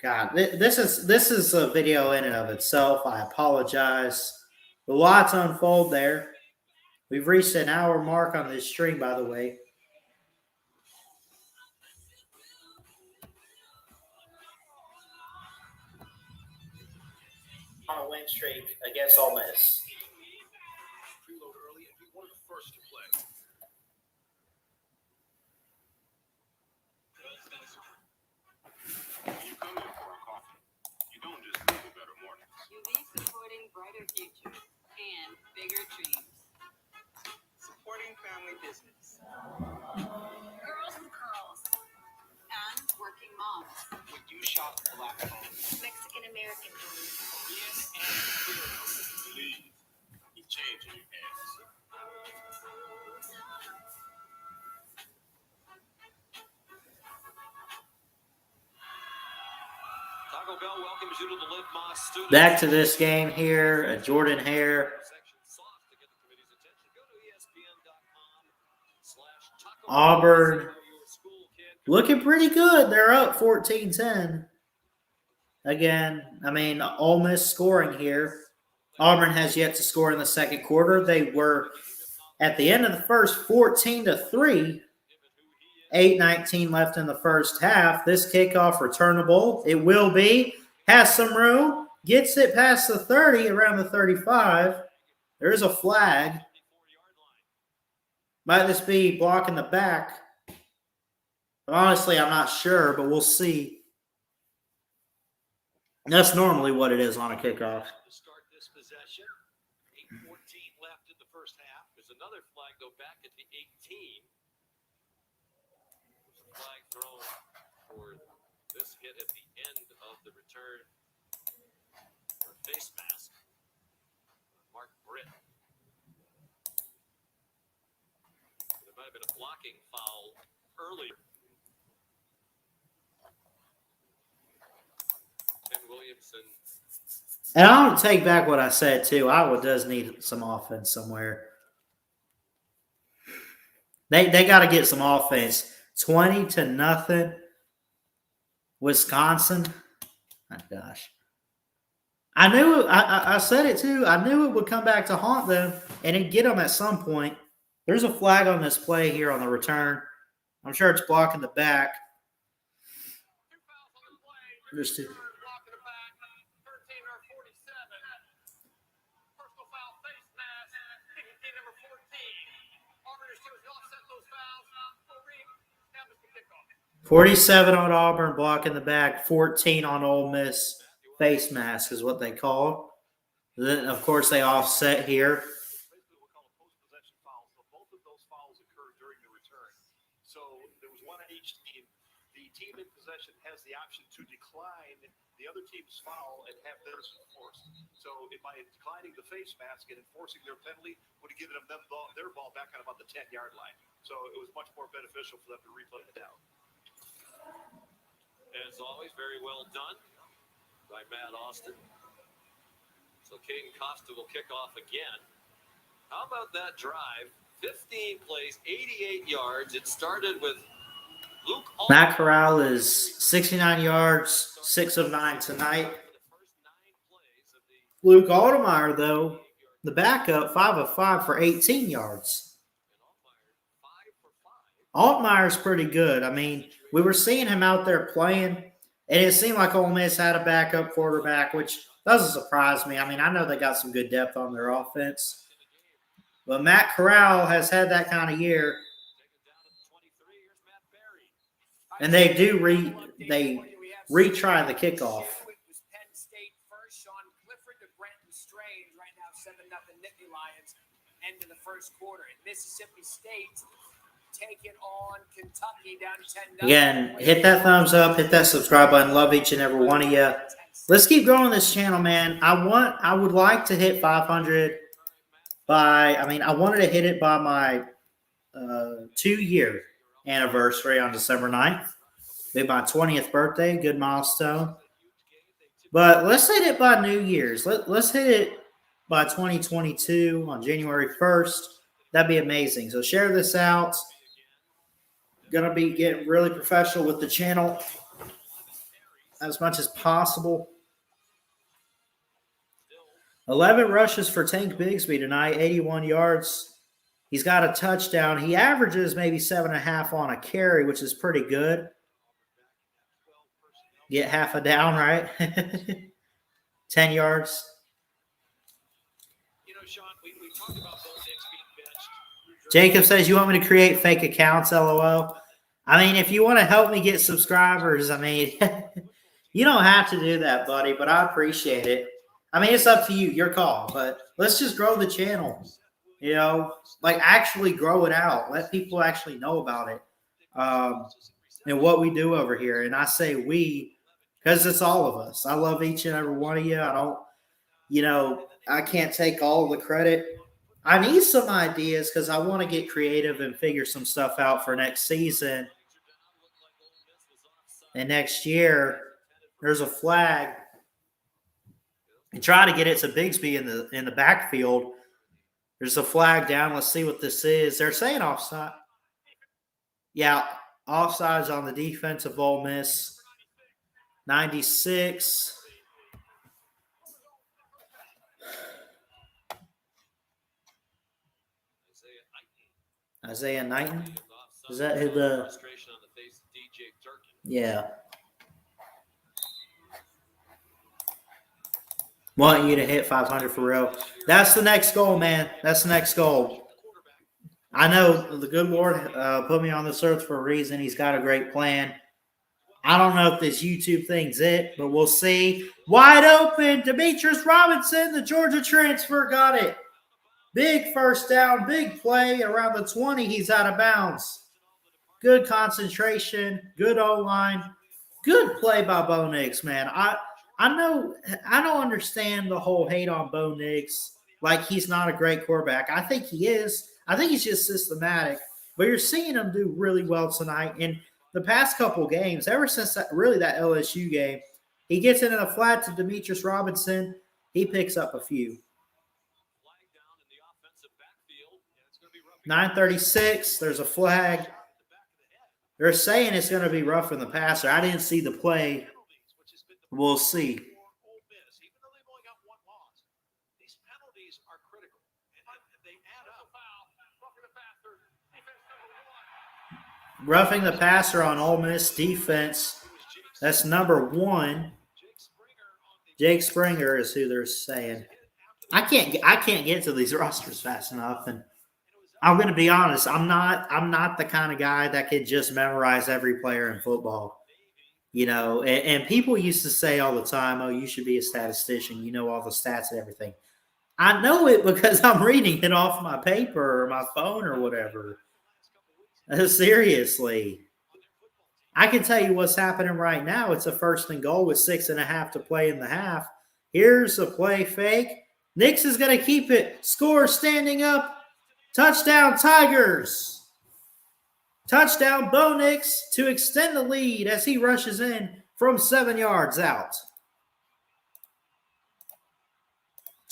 God, this is a video in and of itself. I apologize. A lot to unfold there. We've reached an hour mark on this stream, by the way. On a win streak against Ole Miss. Preload early and be one of the first to play. When you come in for a coffee, you don't just live a better morning. You leave supporting brighter futures and bigger dreams. Supporting family business. Girls and curls. And working moms. When you shop black owned, Mexican American owned. Korean and Filipino, please keep change in your hands. Taco Bell welcomes you to the Live Moss Studio. Back to this game here. Jordan Hare. Auburn looking pretty good. They're up 14-10. Again, I mean, Ole Miss scoring here. Auburn has yet to score in the second quarter. They were at the end of the first 14-3. 8:19 left in the first half. This kickoff returnable. It will be. Has some room. Gets it past the 30, around the 35. There's a flag. Might this be blocking the back? Honestly, I'm not sure, but we'll see. That's normally what it is on a kickoff. To start this possession, 8:14 left in the first half. There's another flag though back at the 18. There's a flag thrown for this hit at the end of the return for face mask. Mark Britt. There might have been a blocking foul earlier. Ken Williamson. And I don't take back what I said, too. Iowa does need some offense somewhere. They got to get some offense. 20-0. Wisconsin. My gosh. I said it, too. I knew it would come back to haunt them and it'd get them at some point. There's a flag on this play here on the return. I'm sure it's blocking the back. There's two. Personal foul, face mask, number 14. Auburn is to offset those fouls. 47 on Auburn, blocking the back. 14 on Ole Miss. Face mask is what they call. Then, of course, they offset here. Basically, we'll call a post-possession foul. So both of those fouls occurred during the return. So there was one on each team. The team in possession has the option to decline the other team's foul and have theirs enforced. So by declining the face mask and enforcing their penalty, would have given them their ball back on about the 10-yard line. So it was much more beneficial for them to replay it down. As always, very well done by Matt Austin. So Caden Costa will kick off again. How about that drive? 15 plays, 88 yards. It started with Luke Alden. Matt Corral is 69 yards, 6 of 9 tonight. Luke Aldemeyer, though, the backup, 5 of 5 for 18 yards. Altmeier's pretty good. I mean, we were seeing him out there playing, and it seemed like Ole Miss had a backup quarterback, which doesn't surprise me. I mean, I know they got some good depth on their offense. But Matt Corral has had that kind of year. And they do retry the kickoff. Penn State first, Sean Clifford to Brenton Strange. Right now, 7-0 Nittany Lions. End of the first quarter. And Mississippi State taking on Kentucky down 10-0. Again, hit that thumbs up, hit that subscribe button. Love each and every one of you. Let's keep growing this channel, man. I would like to hit 500 I wanted to hit it by my 2-year anniversary on December 9th. Be my 20th birthday, good milestone. But let's hit it by New Year's. Let's hit it by 2022 on January 1st. That'd be amazing. So share this out. Gonna be getting really professional with the channel as much as possible. 11 rushes for Tank Bigsby tonight, 81 yards. He's got a touchdown. He averages maybe 7.5 on a carry, which is pretty good. Get half a down, right? 10 yards. You know, Sean, we talked about Bo Nix being benched. Jacob says, you want me to create fake accounts, LOL? I mean, if you want to help me get subscribers, I mean, you don't have to do that, buddy, but I appreciate it. I mean, it's up to you, your call, but let's just grow the channel. You know, like actually grow it out. Let people actually know about it and what we do over here. And I say we because it's all of us. I love each and every one of you. I don't, I can't take all the credit. I need some ideas because I want to get creative and figure some stuff out for next season. And next year, there's a flag. And try to get it to Bigsby in the backfield. There's a flag down. Let's see what this is. They're saying offside. Yeah, offsides on the defense of Ole Miss. 96. Isaiah Knighton? Is that who the... Yeah. Want you to hit 500 for real. That's the next goal, man. That's the next goal. I know the good Lord put me on this earth for a reason. He's got a great plan. I don't know if this YouTube thing's it, but we'll see. Wide open. Demetrius Robinson, the Georgia transfer, got it. Big first down, big play. Around the 20, he's out of bounds. Good concentration, good O-line. Good play by Bo Nix, man. I know I don't understand the whole hate on Bo Nix. Like he's not a great quarterback. I think he is. I think he's just systematic. But you're seeing him do really well tonight. And the past couple games, ever since that LSU game, he gets into the flat to Demetrius Robinson. He picks up a few. 9:36. There's a flag. They're saying it's going to be rough in the passer. I didn't see the play. We'll see. Roughing the passer on Ole Miss defense. That's number 1. Jake Springer is who they're saying. I can't get to these rosters fast enough, and I'm going to be honest. I'm not the kind of guy that can just memorize every player in football. And people used to say all the time, oh, you should be a statistician. You know all the stats and everything. I know it because I'm reading it off my paper or my phone or whatever. Seriously. I can tell you what's happening right now. It's a 1st and goal with 6.5 to play in the half. Here's a play fake. Nix is going to keep it. Score standing up. Touchdown Tigers. Touchdown Bo Nix to extend the lead as he rushes in from 7 yards out.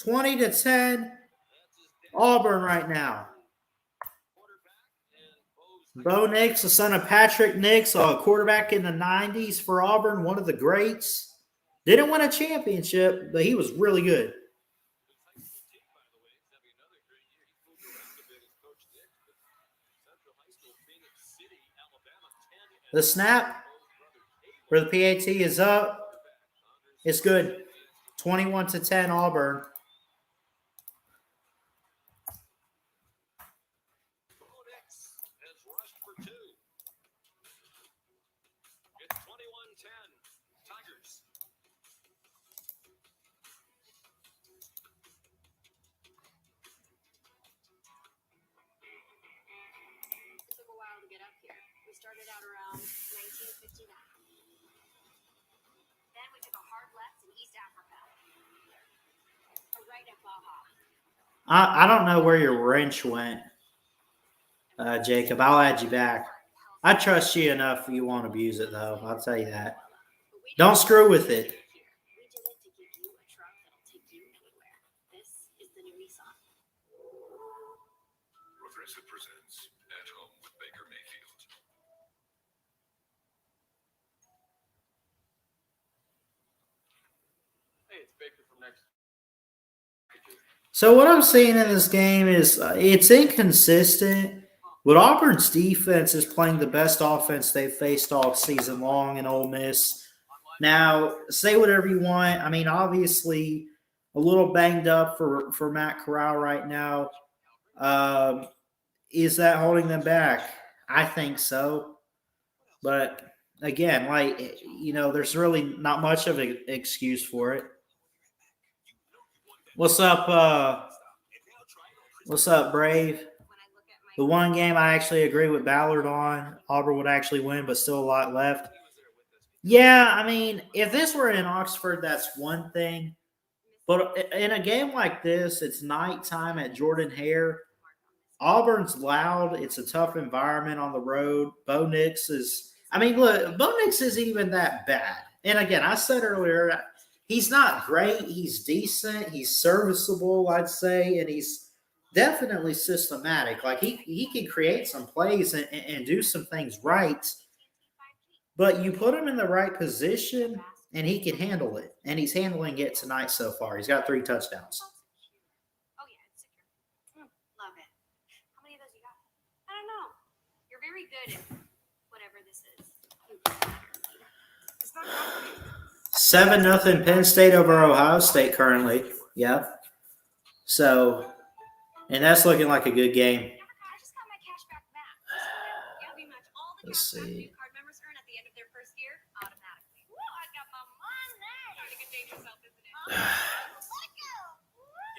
20-10, Auburn right now. Bo Nix, the son of Patrick Nix, a quarterback in the 90s for Auburn, one of the greats. Didn't win a championship, but he was really good. The snap for the PAT is up. It's good. 21-10 Auburn. Started out around 1959. Then we took a hard left in East Africa. Right at Baja. I don't know where your wrench went, Jacob. I'll add you back. I trust you enough you won't abuse it, though. I'll tell you that. Don't screw with it. We did it to give you a truck that'll take you anywhere. This is the new Nissan. Progressive presents At Home with Baker Mayfield. So what I'm seeing in this game is it's inconsistent. But Auburn's defense is playing the best offense they've faced all season long in Ole Miss. Now, say whatever you want. I mean, obviously, a little banged up for Matt Corral right now. Is that holding them back? I think so. But, again, there's really not much of an excuse for it. What's up, What's up, Brave? The one game I actually agree with Ballard on, Auburn would actually win, but still a lot left. Yeah, I mean, if this were in Oxford, that's one thing. But in a game like this, it's nighttime at Jordan Hare. Auburn's loud. It's a tough environment on the road. Bo Nix is – I mean, look, Bo Nix isn't even that bad. And again, I said earlier, he's not great. He's decent. He's serviceable, I'd say, and he's definitely systematic. Like, he can create some plays and do some things right. But you put him in the right position, and he can handle it. And he's handling it tonight so far. He's got 3 touchdowns. Oh, yeah, it's secure. Love it. How many of those you got? I don't know. You're very good at whatever this is. It's not complicated. 7-0 Penn State over Ohio State currently. Yeah. So, and that's looking like a good game. I just got my cash back. Yeah, we match all the Let's cash back see. new card members earn at the end of their first year automatically. Whoa, I got my money. Starting to date yourself, isn't it? Get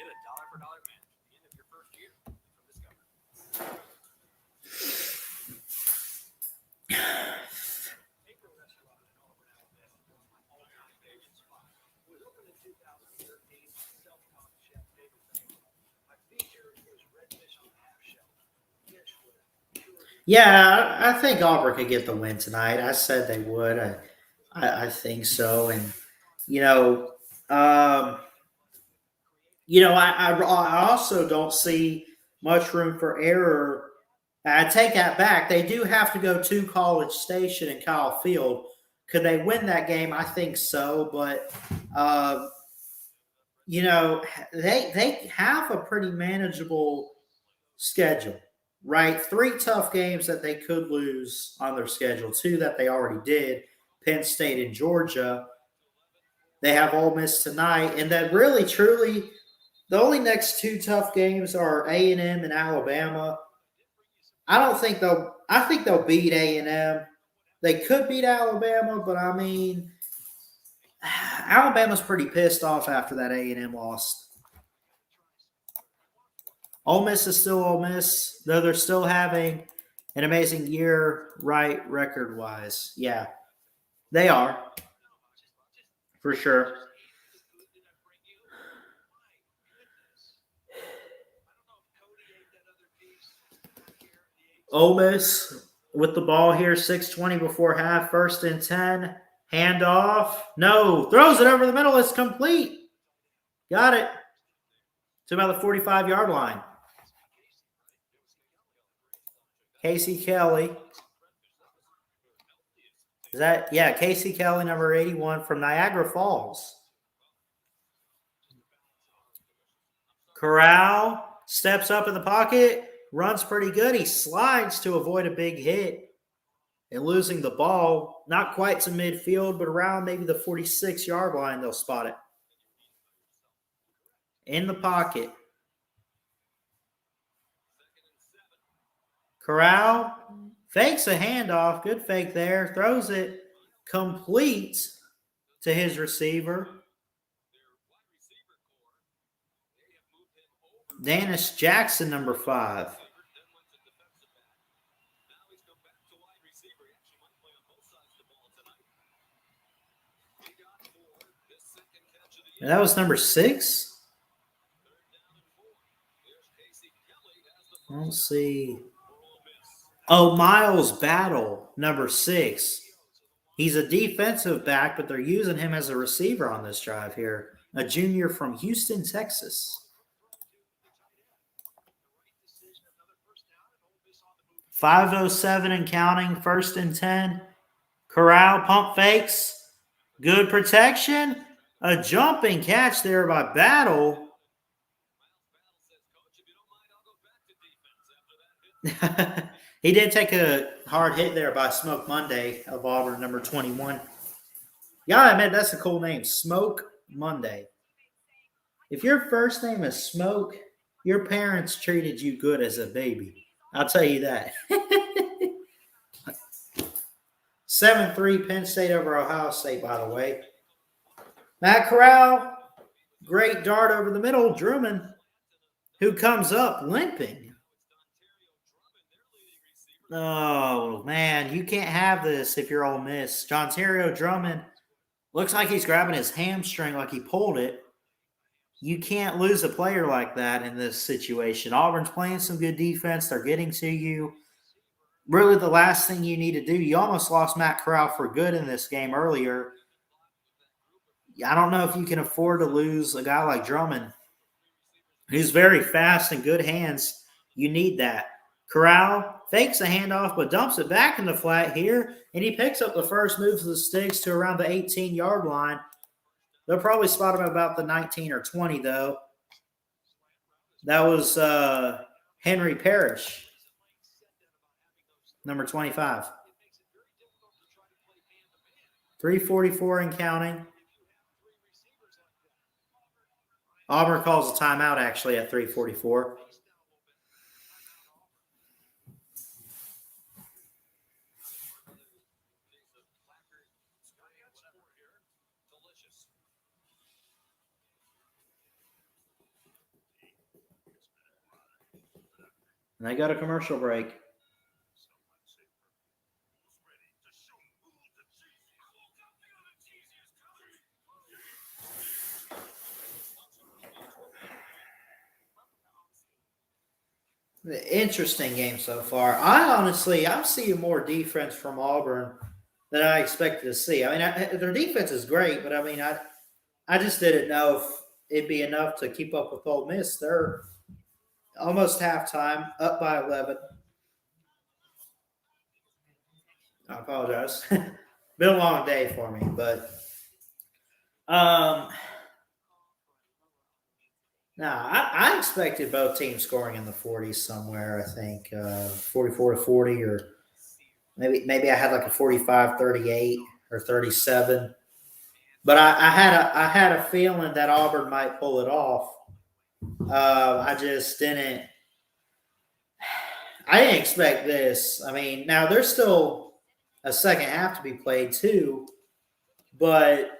a dollar for dollar match at the end of your first year from Discover. Paper restaurant in Auburn, Alabama, my all-time favorite spot. It was opened in 2013. Self-taught chef David Baker. My feature is red fish on half shell. Fish with Yeah, I think Auburn could get the win tonight. I said they would. I think so. And, I also don't see much room for error. I take that back. They do have to go to College Station and Kyle Field. Could they win that game? I think so. But, they have a pretty manageable schedule, right? 3 tough games that they could lose on their schedule. 2 that they already did, Penn State and Georgia. They have Ole Miss tonight. And then really, truly, the only next 2 tough games are A&M and Alabama. I think they'll beat A&M. They could beat Alabama, but I mean, Alabama's pretty pissed off after that A&M loss. Ole Miss is still Ole Miss, though they're still having an amazing year, right, record-wise. Yeah, they are, for sure. Ole Miss with the ball here, 6:20 before half, 1st and 10. Handoff. No, throws it over the middle. It's complete. Got it. To about the 45-yard line. Casey Kelly. Casey Kelly, number 81 from Niagara Falls. Corral steps up in the pocket. Runs pretty good. He slides to avoid a big hit and losing the ball. Not quite to midfield, but around maybe the 46-yard line, they'll spot it. In the pocket. Corral fakes a handoff. Good fake there. Throws it complete to his receiver. Dennis Jackson, number 5. And that was number 6? Let's see. Oh, Miles Battle, number 6. He's a defensive back, but they're using him as a receiver on this drive here. A junior from Houston, Texas. 5:07 and counting, 1st and 10. Corral pump fakes. Good protection. A jumping catch there by Battle. He did take a hard hit there by Smoke Monday of Auburn, number 21. Gotta admit, that's a cool name, Smoke Monday. If your first name is Smoke, your parents treated you good as a baby. I'll tell you that. 7-3 Penn State over Ohio State, by the way. Matt Corral, great dart over the middle. Drummond who comes up limping. Oh, man, you can't have this if you're Ole Miss. Jontario Drummond looks like he's grabbing his hamstring like he pulled it. You can't lose a player like that in this situation. Auburn's playing some good defense. They're getting to you. Really, the last thing you need to do, you almost lost Matt Corral for good in this game earlier. I don't know if you can afford to lose a guy like Drummond. He's very fast and good hands. You need that. Corral fakes a handoff but dumps it back in the flat here, and he picks up the first move of the Sticks to around the 18-yard line. They'll probably spot him about the 19 or 20, though. That was Henry Parrish, number 25. 3:44 and counting. Auburn calls a timeout, actually, at 3:44. And they go to commercial break. Interesting game so far. I'm seeing more defense from Auburn than I expected to see. I mean, their defense is great, but I mean, I just didn't know if it'd be enough to keep up with Ole Miss. They're almost halftime, up by 11. I apologize. Been a long day for me, but I expected both teams scoring in the 40s somewhere. I think 44-40, or maybe I had like a 45-38 or 37. But I had a feeling that Auburn might pull it off. I just didn't. I didn't expect this. I mean, now there's still a second half to be played too, but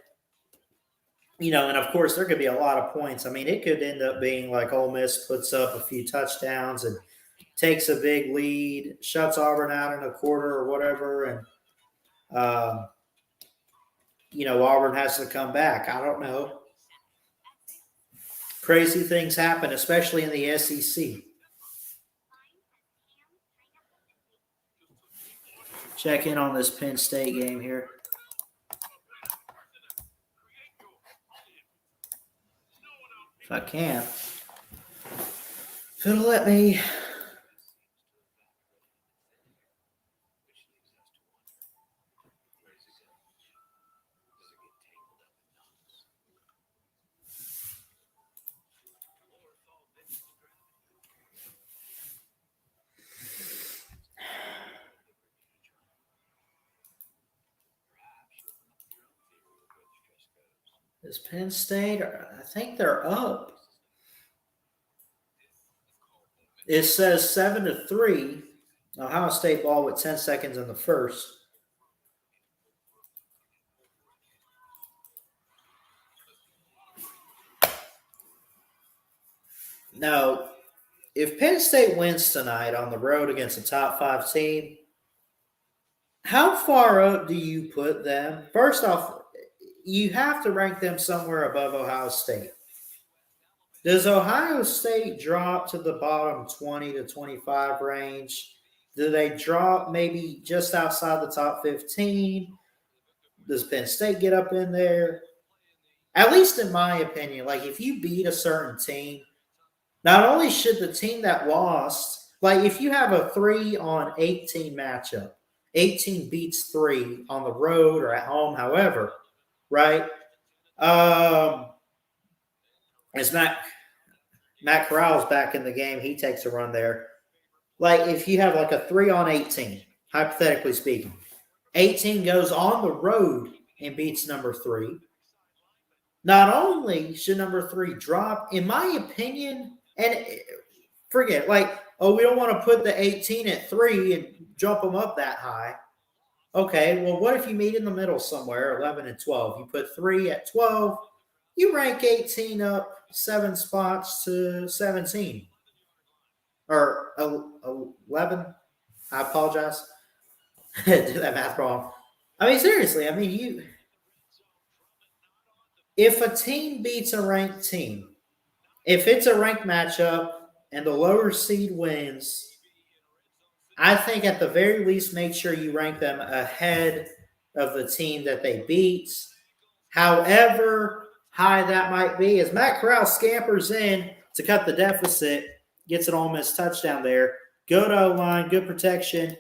and of course there could be a lot of points. I mean, it could end up being like Ole Miss puts up a few touchdowns and takes a big lead, shuts Auburn out in a quarter or whatever, and Auburn has to come back. I don't know. Crazy things happen, especially in the SEC. Check in on this Penn State game here. If I can. If it'll let me. Is Penn State? I think they're up. It says 7-3. Ohio State ball with 10 seconds in the first. Now, if Penn State wins tonight on the road against a top 5 team, how far up do you put them? First off, you have to rank them somewhere above Ohio State. Does Ohio State drop to the bottom 20 to 25 range? Do they drop maybe just outside the top 15? Does Penn State get up in there? At least in my opinion, like if you beat a certain team, not only should the team that lost, like if you have a 3-on-18 matchup, 18 beats 3 on the road or at home, however, right? As Matt Corral's back in the game, he takes a run there. Like if you have like a 3-on-18, hypothetically speaking, 18 goes on the road and beats number 3. Not only should number 3 drop, in my opinion, and forget, we don't want to put the 18 at 3 and jump them up that high. Okay, well, what if you meet in the middle somewhere, 11 and 12? You put 3 at 12. You rank 18 up 7 spots to 17. or 11. I apologize. Do that math wrong. I mean, seriously. I mean, if a team beats a ranked team, if it's a ranked matchup and the lower seed wins, I think at the very least make sure you rank them ahead of the team that they beat. However high that might be, as Matt Corral scampers in to cut the deficit, gets an Ole Miss touchdown there. Good O-line, good protection,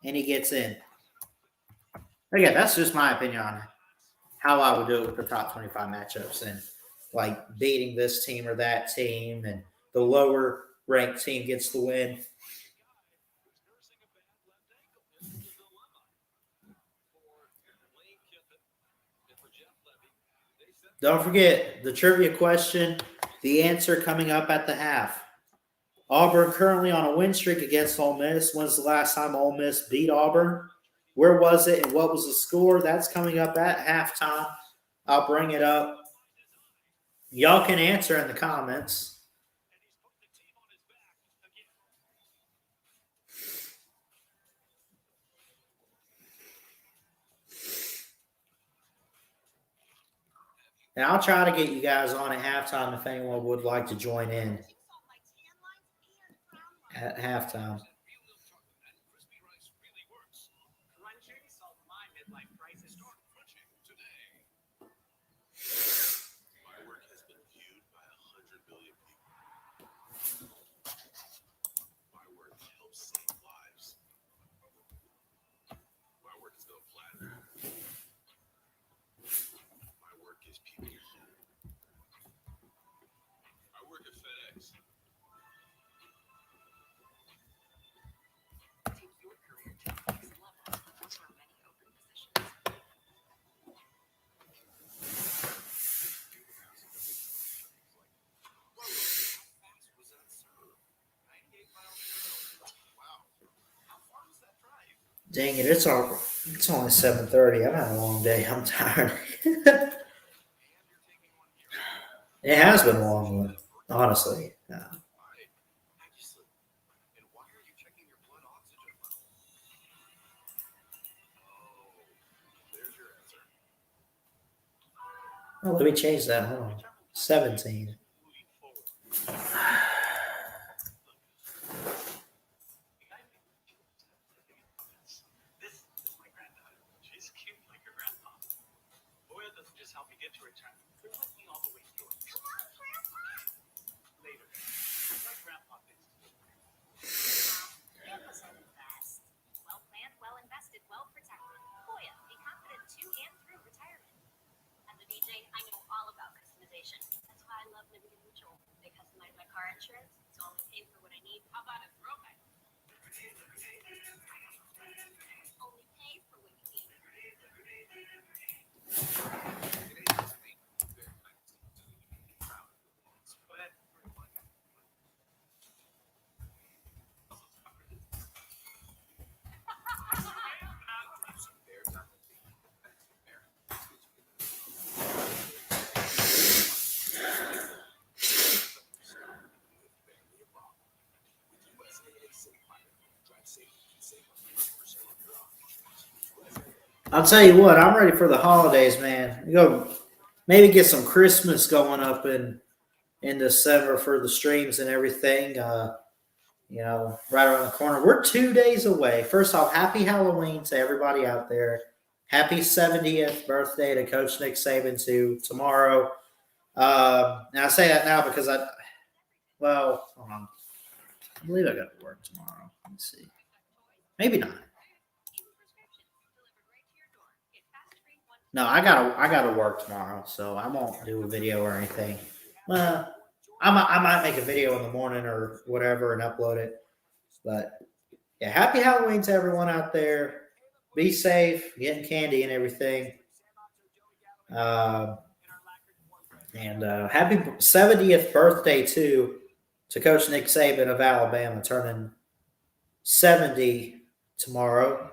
and he gets in. Again, that's just my opinion on how I would do it with the top 25 matchups and like beating this team or that team, and the lower ranked team gets the win. Don't forget the trivia question, the answer coming up at the half. Auburn currently on a win streak against Ole Miss. When's the last time Ole Miss beat Auburn? Where was it and what was the score? That's coming up at halftime. I'll bring it up. Y'all can answer in the comments. And I'll try to get you guys on at halftime if anyone would like to join in at halftime. Dang it, it's only 7:30. I've had a long day. I'm tired. It has been a long one, honestly. Oh, let me change that. Hold on. 17. I know all about customization. That's why I love Liberty Mutual. They customize my car insurance, so only pay for what I need. How about a throwback? Only pay for what you need. I'll tell you what, I'm ready for the holidays, man. Go maybe get some Christmas going up in December for the streams and everything. Right around the corner. We're 2 days away. First off, happy Halloween to everybody out there. Happy 70th birthday to Coach Nick Saban tomorrow. And I say that now because hold on. I believe I got to work tomorrow. Let me see. Maybe not. No, I gotta work tomorrow, so I won't do a video or anything. Well, I might make a video in the morning or whatever and upload it. But yeah, happy Halloween to everyone out there. Be safe, getting candy and everything. And happy 70th birthday to Coach Nick Saban of Alabama, turning 70 tomorrow.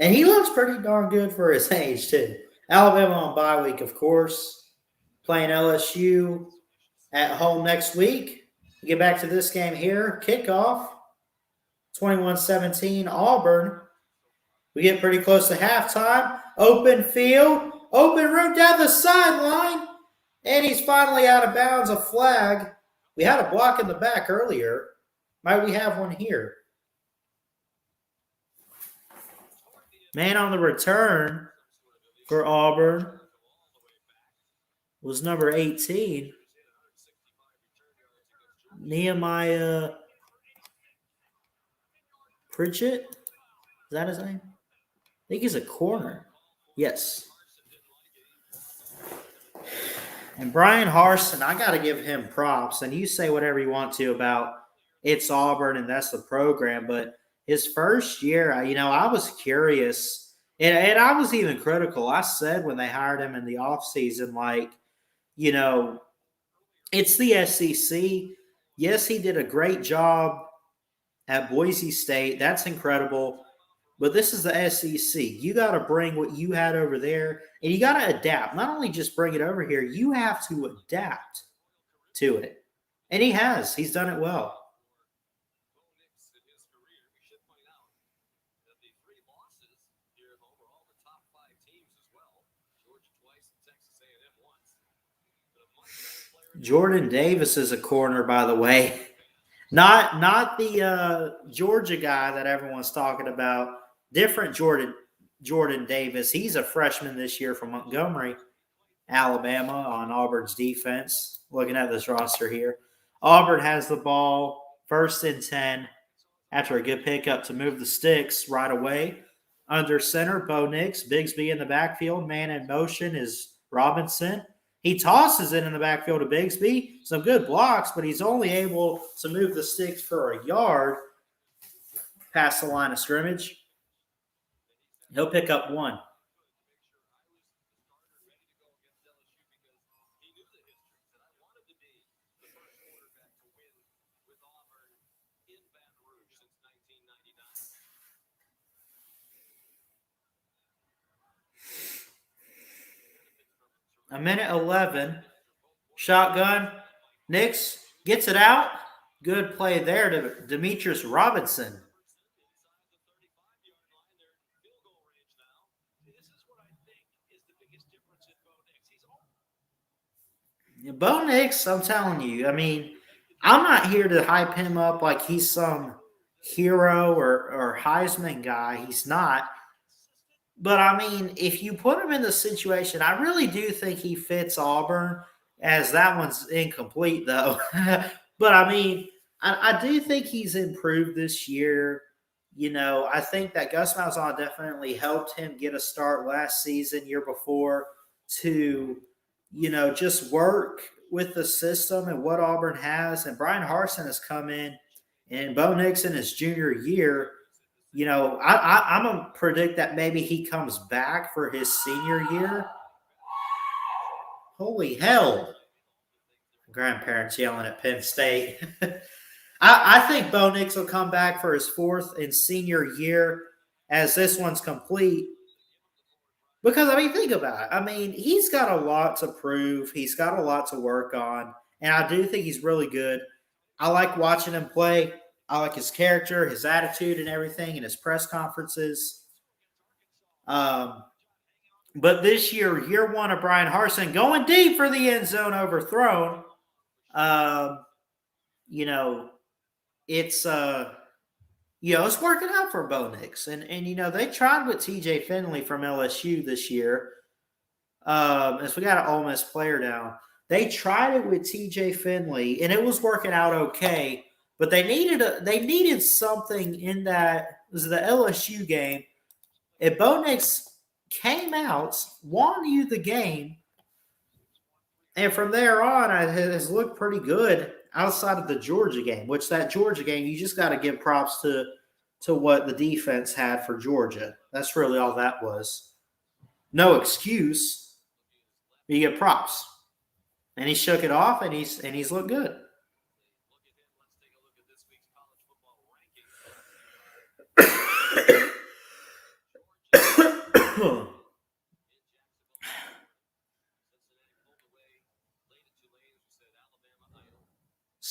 And he looks pretty darn good for his age, too. Alabama on bye week, of course. Playing LSU at home next week. Get back to this game here. Kickoff, 21-17, Auburn. We get pretty close to halftime. Open field. Open route down the sideline. And he's finally out of bounds. A flag. We had a block in the back earlier. Might we have one here? Man on the return for Auburn was number 18. Nehemiah Pritchett. Is that his name? I think he's a corner. Yes. And Brian Harsin, I got to give him props. And you say whatever you want to about it's Auburn and that's the program. But his first year, I was curious. And I was even critical. I said when they hired him in the offseason, it's the SEC. Yes, he did a great job at Boise State. That's incredible. But this is the SEC. You got to bring what you had over there, and you got to adapt. Not only just bring it over here, you have to adapt to it. And he has. He's done it well. Jordan Davis is a corner, by the way. Not the Georgia guy that everyone's talking about. Different Jordan Davis. He's a freshman this year from Montgomery, Alabama, on Auburn's defense. Looking at this roster here. Auburn has the ball, 1st and 10, after a good pickup to move the sticks right away. Under center, Bo Nix. Bigsby in the backfield. Man in motion is Robinson. He tosses it in the backfield to Bigsby. Some good blocks, but he's only able to move the sticks for a yard past the line of scrimmage. He'll pick up 1. A minute 11. Shotgun. Nix gets it out. Good play there to Demetrius Robinson. Bo Nix, I'm telling you, I'm not here to hype him up like he's some hero or Heisman guy. He's not. But, if you put him in the situation, I really do think he fits Auburn, as that one's incomplete, though. But, I do think he's improved this year. I think that Gus Malzahn definitely helped him get a start last season, year before, to, just work with the system and what Auburn has. And Brian Harsin has come in, and Bo Nix in his junior year. I'm going to predict that maybe he comes back for his senior year. Holy hell. Grandparents yelling at Penn State. I think Bo Nix will come back for his 4th and senior year as this one's complete. Because, think about it. He's got a lot to prove. He's got a lot to work on. And I do think he's really good. I like watching him play. I like his character, his attitude, and everything, and his press conferences. But this year 1 of Brian Harsin going deep for the end zone, overthrown. It's it's working out for Bo Nix, and they tried with TJ Finley from LSU this year. As we got an Ole Miss player down, they tried it with TJ Finley, and it was working out okay. But they needed something in that. It was the LSU game. And Bo Nix came out, won you the game, and from there on, it has looked pretty good outside of the Georgia game. Which that Georgia game, you just got to give props to what the defense had for Georgia. That's really all that was. No excuse. You get props, and he shook it off, and he's looked good.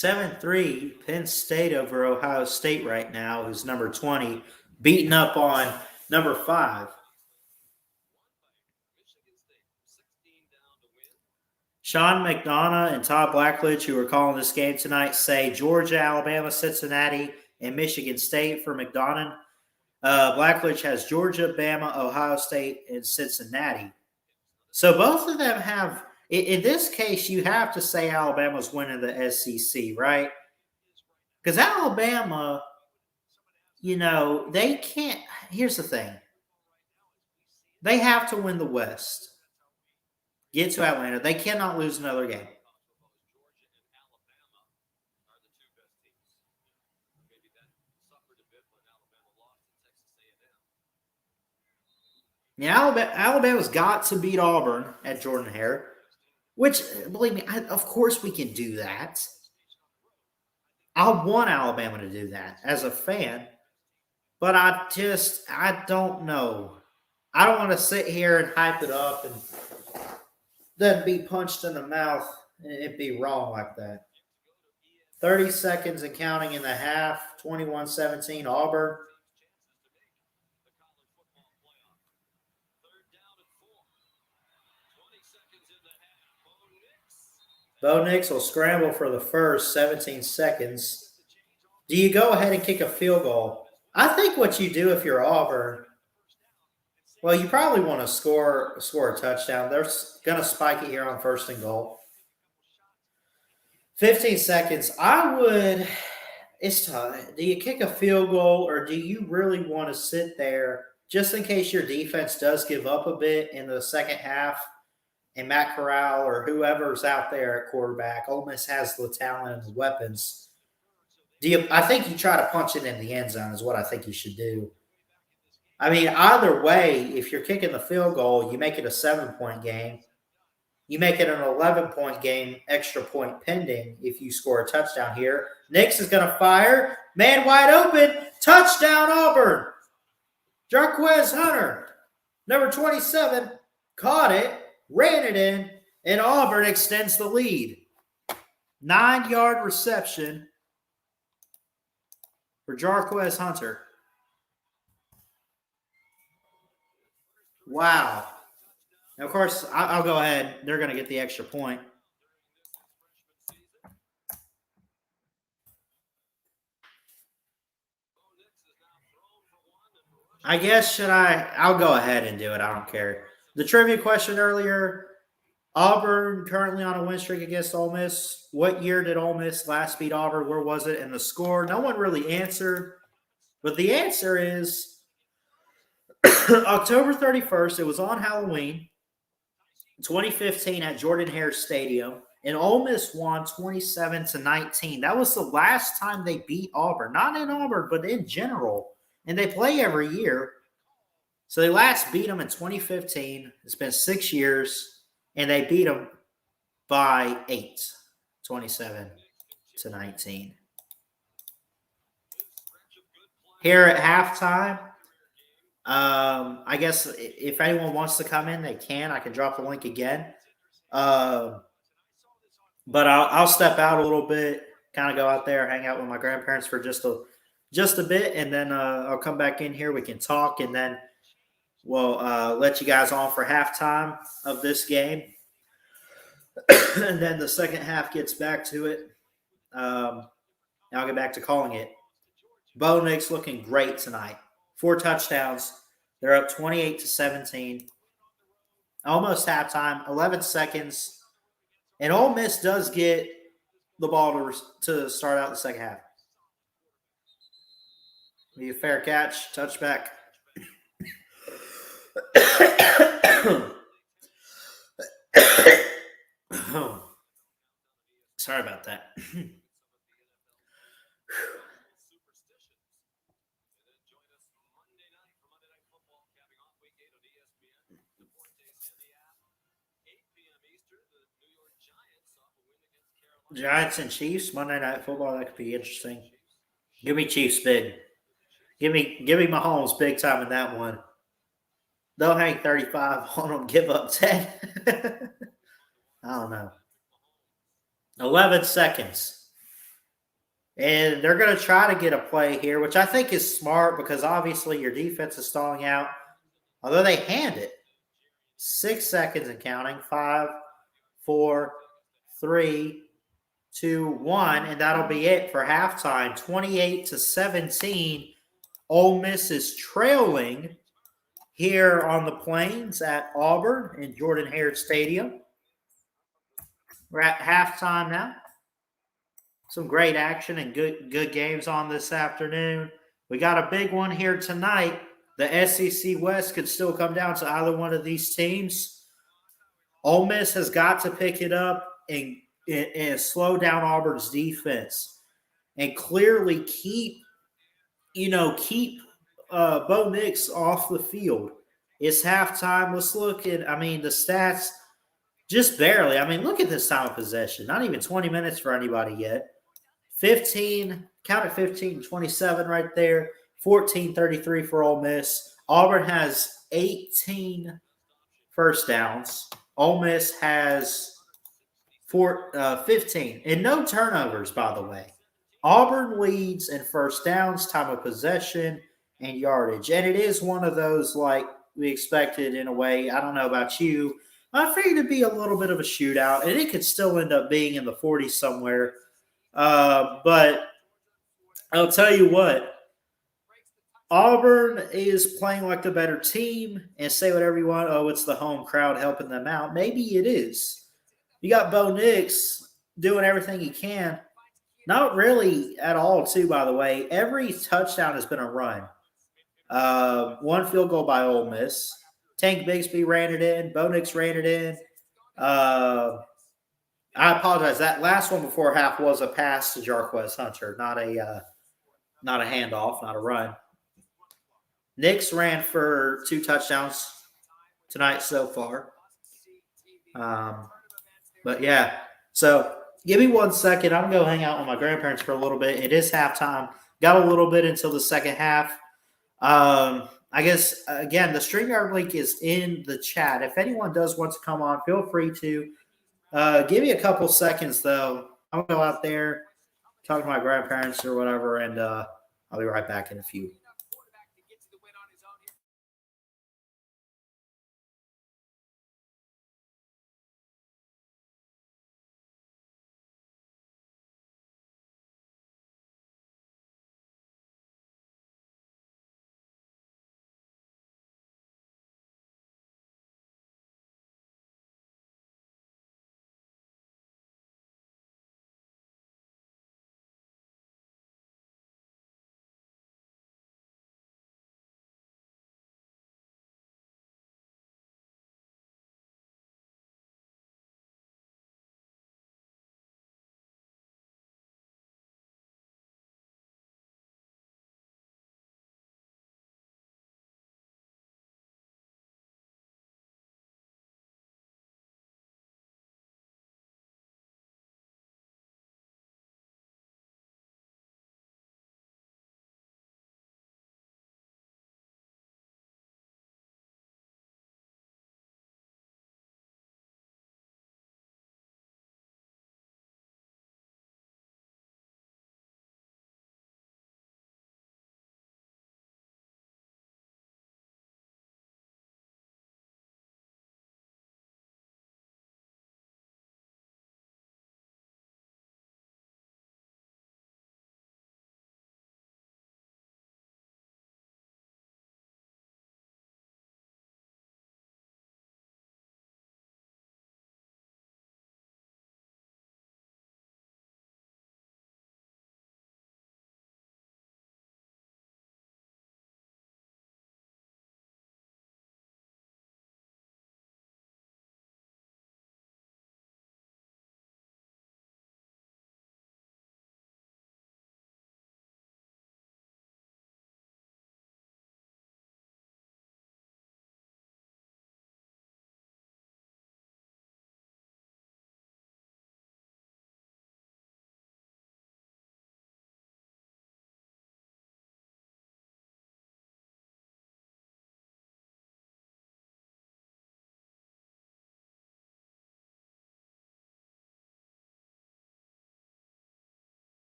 7-3 Penn State over Ohio State right now, who's number 20, beating up on number 5. Sean McDonough and Todd Blackledge, who are calling this game tonight, say Georgia, Alabama, Cincinnati, and Michigan State for McDonough. Blackledge has Georgia, Bama, Ohio State, and Cincinnati. So both of them have, in this case, you have to say Alabama's winning the SEC, right? Because Alabama, they can't. Here's the thing. They have to win the West. Get to Atlanta. They cannot lose another game. Yeah, Alabama's got to beat Auburn at Jordan-Hare, which, believe me, of course we can do that. I want Alabama to do that as a fan, but I don't know. I don't want to sit here and hype it up and then be punched in the mouth and it be wrong like that. 30 seconds and counting in the half, 21-17 Auburn. Bo Nix will scramble for the first 17 seconds. Do you go ahead and kick a field goal? I think what you do if you're Auburn, well, you probably want to score a touchdown. They're going to spike it here on 1st and goal. 15 seconds. It's tough. Do you kick a field goal or do you really want to sit there just in case your defense does give up a bit in the second half and Matt Corral or whoever's out there at quarterback? Ole Miss has the talent and the weapons. I think you try to punch it in the end zone is what I think you should do. I mean, either way, if you're kicking the field goal, you make it a 7-point game. You make it an 11-point game, extra point pending if you score a touchdown here. Nix is going to fire. Man wide open. Touchdown, Auburn. Jarquez Hunter, number 27, caught it, ran it in, and Auburn extends the lead. 9-yard reception for Jarquez Hunter. Wow. And of course, I'll go ahead. They're going to get the extra point. I guess, I'll go ahead and do it. I don't care. The trivia question earlier, Auburn currently on a win streak against Ole Miss. What year did Ole Miss last beat Auburn? Where was it? And the score? No one really answered. But the answer is October 31st. It was on Halloween, 2015 at Jordan-Hare Stadium. And Ole Miss won 27-19. That was the last time they beat Auburn. Not in Auburn, but in general. And they play every year. So they last beat them in 2015. It's been 6 years. And they beat them by 8, 27-19. Here at halftime, I guess if anyone wants to come in, they can. I can drop the link again. But I'll step out a little bit, kind of go out there, hang out with my grandparents for just a bit, and then I'll come back in here. We can talk, and then we'll let you guys on for halftime of this game. And then the second half gets back to it. I'll get back to calling it. Bo Nix looking great tonight. 4 touchdowns. They're up 28-17. Almost halftime. 11 seconds. And Ole Miss does get the ball to start out the second half. Be a fair catch. Touchback. Sorry about that. Giants and Chiefs, Monday Night Football, that could be interesting. Give me Chiefs big. Give me Mahomes big time in that one. They'll hang 35 on them, give up 10. I don't know. 11 seconds. And they're going to try to get a play here, which I think is smart because obviously your defense is stalling out. Although they hand it. 6 seconds and counting. 5, 4, 3, 2, 1. And that'll be it for halftime. 28-17. Ole Miss is trailing here on the Plains at Auburn in Jordan-Hare Stadium. We're at halftime now. Some great action and good games on this afternoon. We got a big one here tonight. The SEC West could still come down to either one of these teams. Ole Miss has got to pick it up and slow down Auburn's defense and clearly keep Bo Nix off the field. It's halftime. Let's look at, the stats just barely. Look at this time of possession. Not even 20 minutes for anybody yet. 15, count it 15-27 right there. 14-33 for Ole Miss. Auburn has 18 first downs. Ole Miss has 15. And no turnovers, by the way. Auburn leads in first downs, time of possession, and yardage. And it is one of those like we expected in a way. I don't know about you. I figured it'd be a little bit of a shootout, and it could still end up being in the 40s somewhere. But I'll tell you what, Auburn is playing like the better team, and say whatever you want. Oh, it's the home crowd helping them out. Maybe it is. You got Bo Nix doing everything he can. Not really at all, too, by the way. Every touchdown has been a run. One field goal by Ole Miss. Tank Bigsby ran it in. Bo Nix ran it in. I apologize. That last one before half was a pass to Jarquez Hunter, not a handoff, not a run. Nix ran for 2 touchdowns tonight so far. But yeah, so give me 1 second. I'm going to go hang out with my grandparents for a little bit. It is halftime. Got a little bit until the second half. I guess, again, the StreamYard link is in the chat. If anyone does want to come on, feel free to. Give me a couple seconds, though. I'll go out there, talk to my grandparents or whatever, and I'll be right back in a few.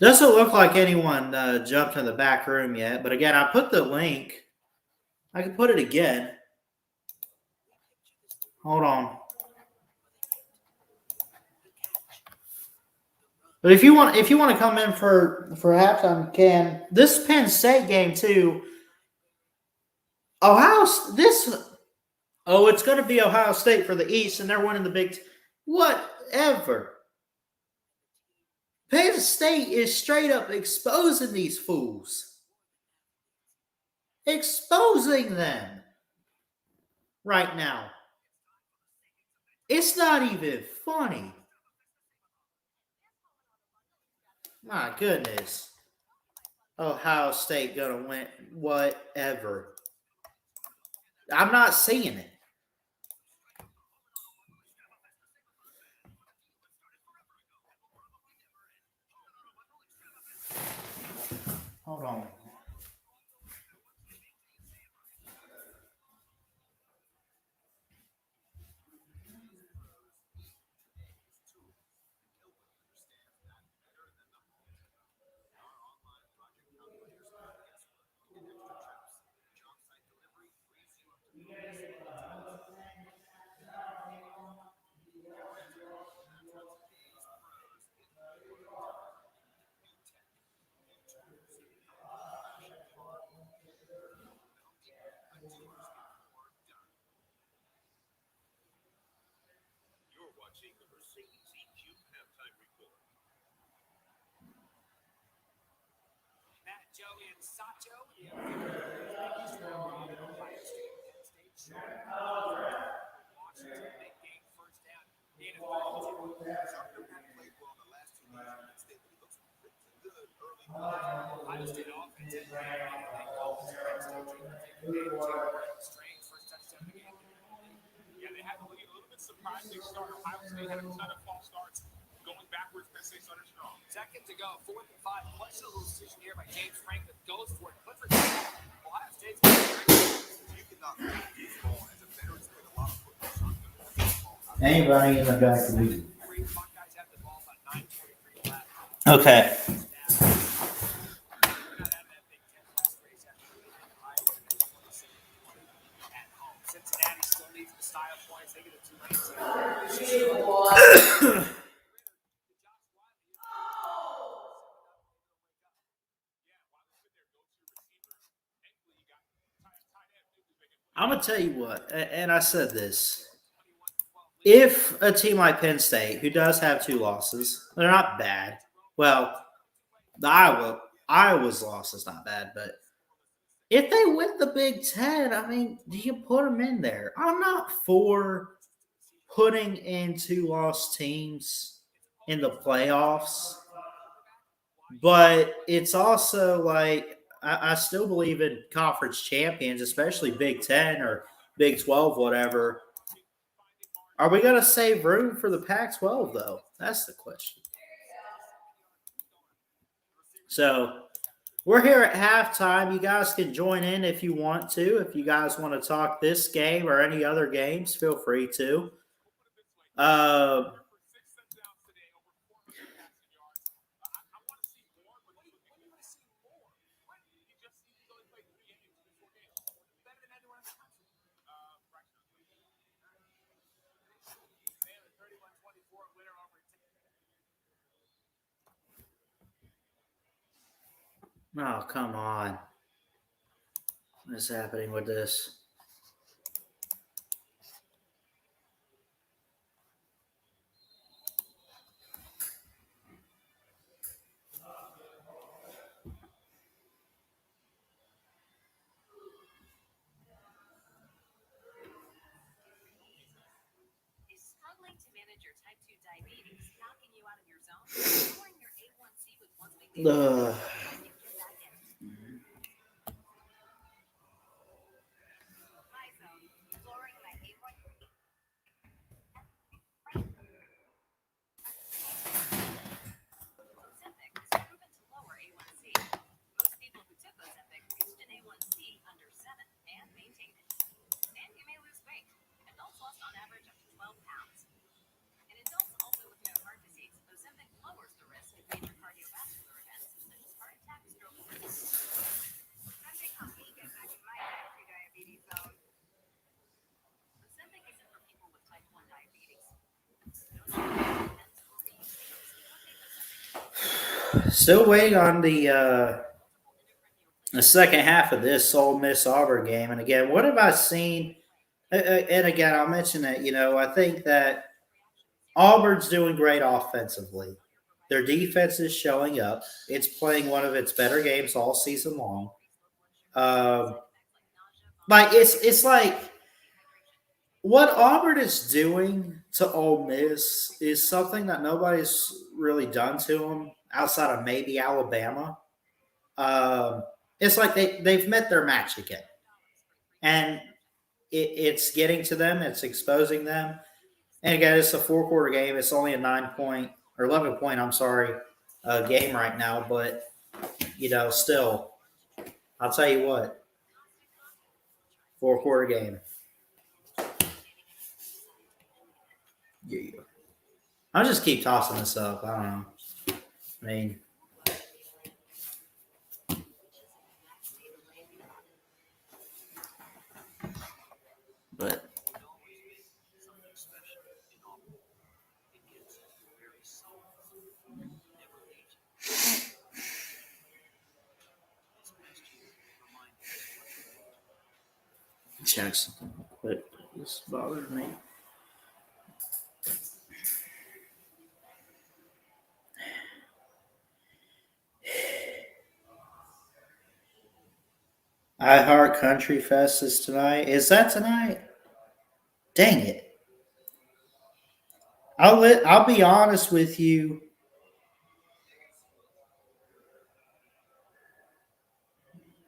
Doesn't look like anyone jumped in the back room yet, but again, I put the link. I can put it again. Hold on. But if you want to come in for halftime, you can. This Penn State game too. It's going to be Ohio State for the East, and they're winning the Big. Whatever. Penn State is straight up exposing these fools. Exposing them right now. It's not even funny. My goodness. Ohio State gonna win. Whatever. I'm not seeing it. Hold on. You're watching the Mercedes EQ halftime report. Matt, Joey, and Sacho, the Ohio State, Penn State, Washington, big game, first down, gain of 32. Sharper hadn't played well in the last 2 games in Penn State, but he looks pretty good early on. Ohio State offense is ready. They go to Penn State, take advantage. Strange first touchdown of the game. Yeah, they had a little bit surprising start. Ohio State had a ton of false starts going backwards. Penn State started strong. Seconds to go, 4th and 5. Questionable decision here by James Franklin. Goes for it. Clifford. Ohio State's going to You cannot beat this ball as a veteran played a lot of football shotgun. Anybody in the back of the Buckeyes have the ball about 9:43 left. Okay. Cincinnati still needs the style points. They get a 2-19. I'm going to tell you what, and I said this. If a team like Penn State, who does have 2 losses, they're not bad. Well, the Iowa's loss is not bad, but if they win the Big Ten, I mean, do you put them in there? I'm not for putting in 2-loss teams in the playoffs, but it's also like I still believe in conference champions, especially Big Ten or Big 12, whatever. Are we going to save room for the Pac-12, though? That's the question. So we're here at halftime. You guys can join in if you want to. If you guys want to talk this game or any other games, feel free to. Oh, come on. What is happening with this? Is struggling to manage your type 2 diabetes knocking you out of your zone? Lowering your A1C with once weekly Ugh. lowering my A1C. Ozempic is proven to lower A1C. Most people who took Ozempic reached an A1C under 7 and maintained it. And you may lose weight. Adults lost on average up to 12 pounds. In adults also with no heart disease, Still waiting on the second half of this Ole Miss Auburn game. And again, what have I seen? And again, I'll mention that, I think that Auburn's doing great offensively. Their defense is showing up. It's playing one of its better games all season long. Like it's like what Auburn is doing to Ole Miss is something that nobody's really done to them outside of maybe Alabama. Um, it's like they've met their match again, and it's getting to them. It's exposing them. And again, it's a 4-quarter game. It's only a 9-point or 11-point. I'm sorry, game right now. But still, I'll tell you what, 4-quarter game. Yeah. I'll just keep tossing this up. I don't know. I mean, but check something real quick. This bothers me. I Heart Country Fest is tonight. Is that tonight? Dang it. I'll be honest with you.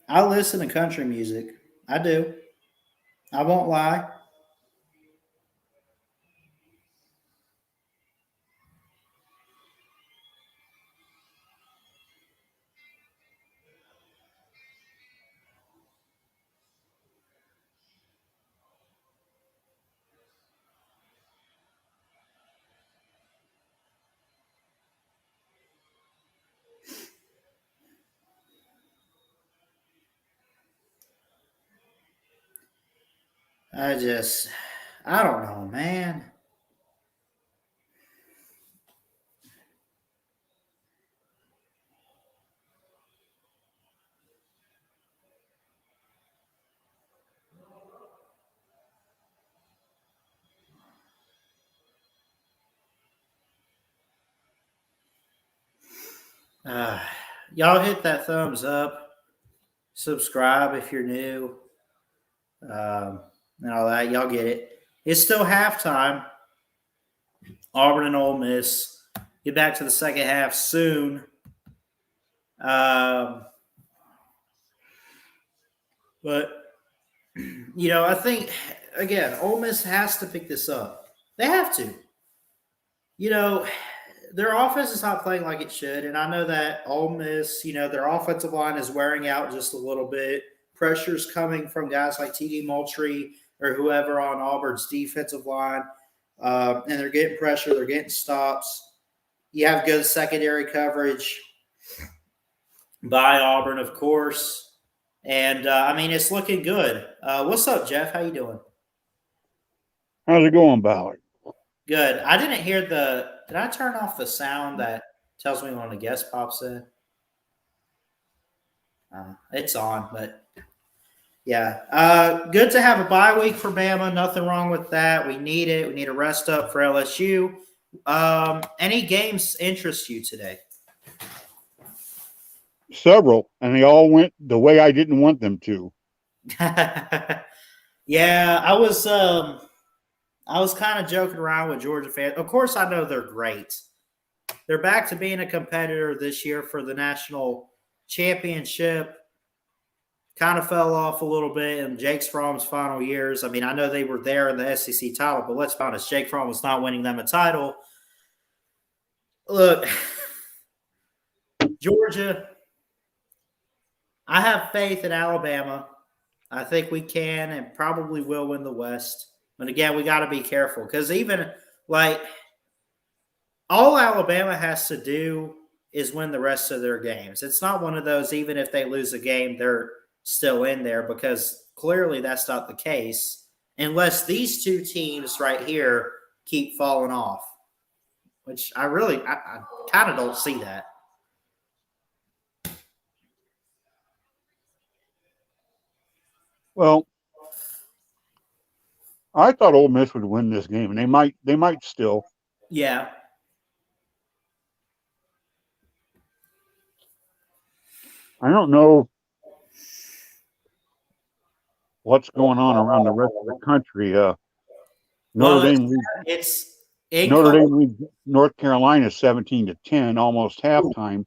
I listen to country music. I do. I won't lie. I don't know, man. Y'all hit that thumbs up. Subscribe if you're new. And all that. Y'all get it. It's still halftime. Auburn and Ole Miss. Get back to the second half soon. But I think again, Ole Miss has to pick this up. They have to. Their offense is not playing like it should, and I know that Ole Miss, their offensive line is wearing out just a little bit. Pressure's coming from guys like T.D. Moultrie or whoever on Auburn's defensive line, and they're getting pressure. They're getting stops. You have good secondary coverage by Auburn, of course, and it's looking good. What's up, Jeff? How you doing? How's it going, Ballard? Good. I didn't hear did I turn off the sound that tells me when the guest pops in? It's on, but yeah. Good to have a bye week for Bama. Nothing wrong with that. We need it. We need a rest up for LSU. Any games interest you today? Several, and they all went the way I didn't want them to. Yeah, I was kind of joking around with Georgia fans. Of course, I know they're great. They're back to being a competitor this year for the national championship. Kind of fell off a little bit in Jake Fromm's final years. I know they were there in the SEC title, but let's be honest, Jake Fromm was not winning them a title. Look, Georgia, I have faith in Alabama. I think we can and probably will win the West. But again, we got to be careful because even all Alabama has to do is win the rest of their games. It's not one of those, even if they lose a game, they're still in there because clearly that's not the case unless these two teams right here keep falling off, which I kind of don't see that. Well, I thought Ole Miss would win this game, and they might still. Yeah. I don't know what's going on around the rest of the country. Well, Notre Dame leads it's in Notre Col- Dame leads North Carolina 17-10, almost halftime.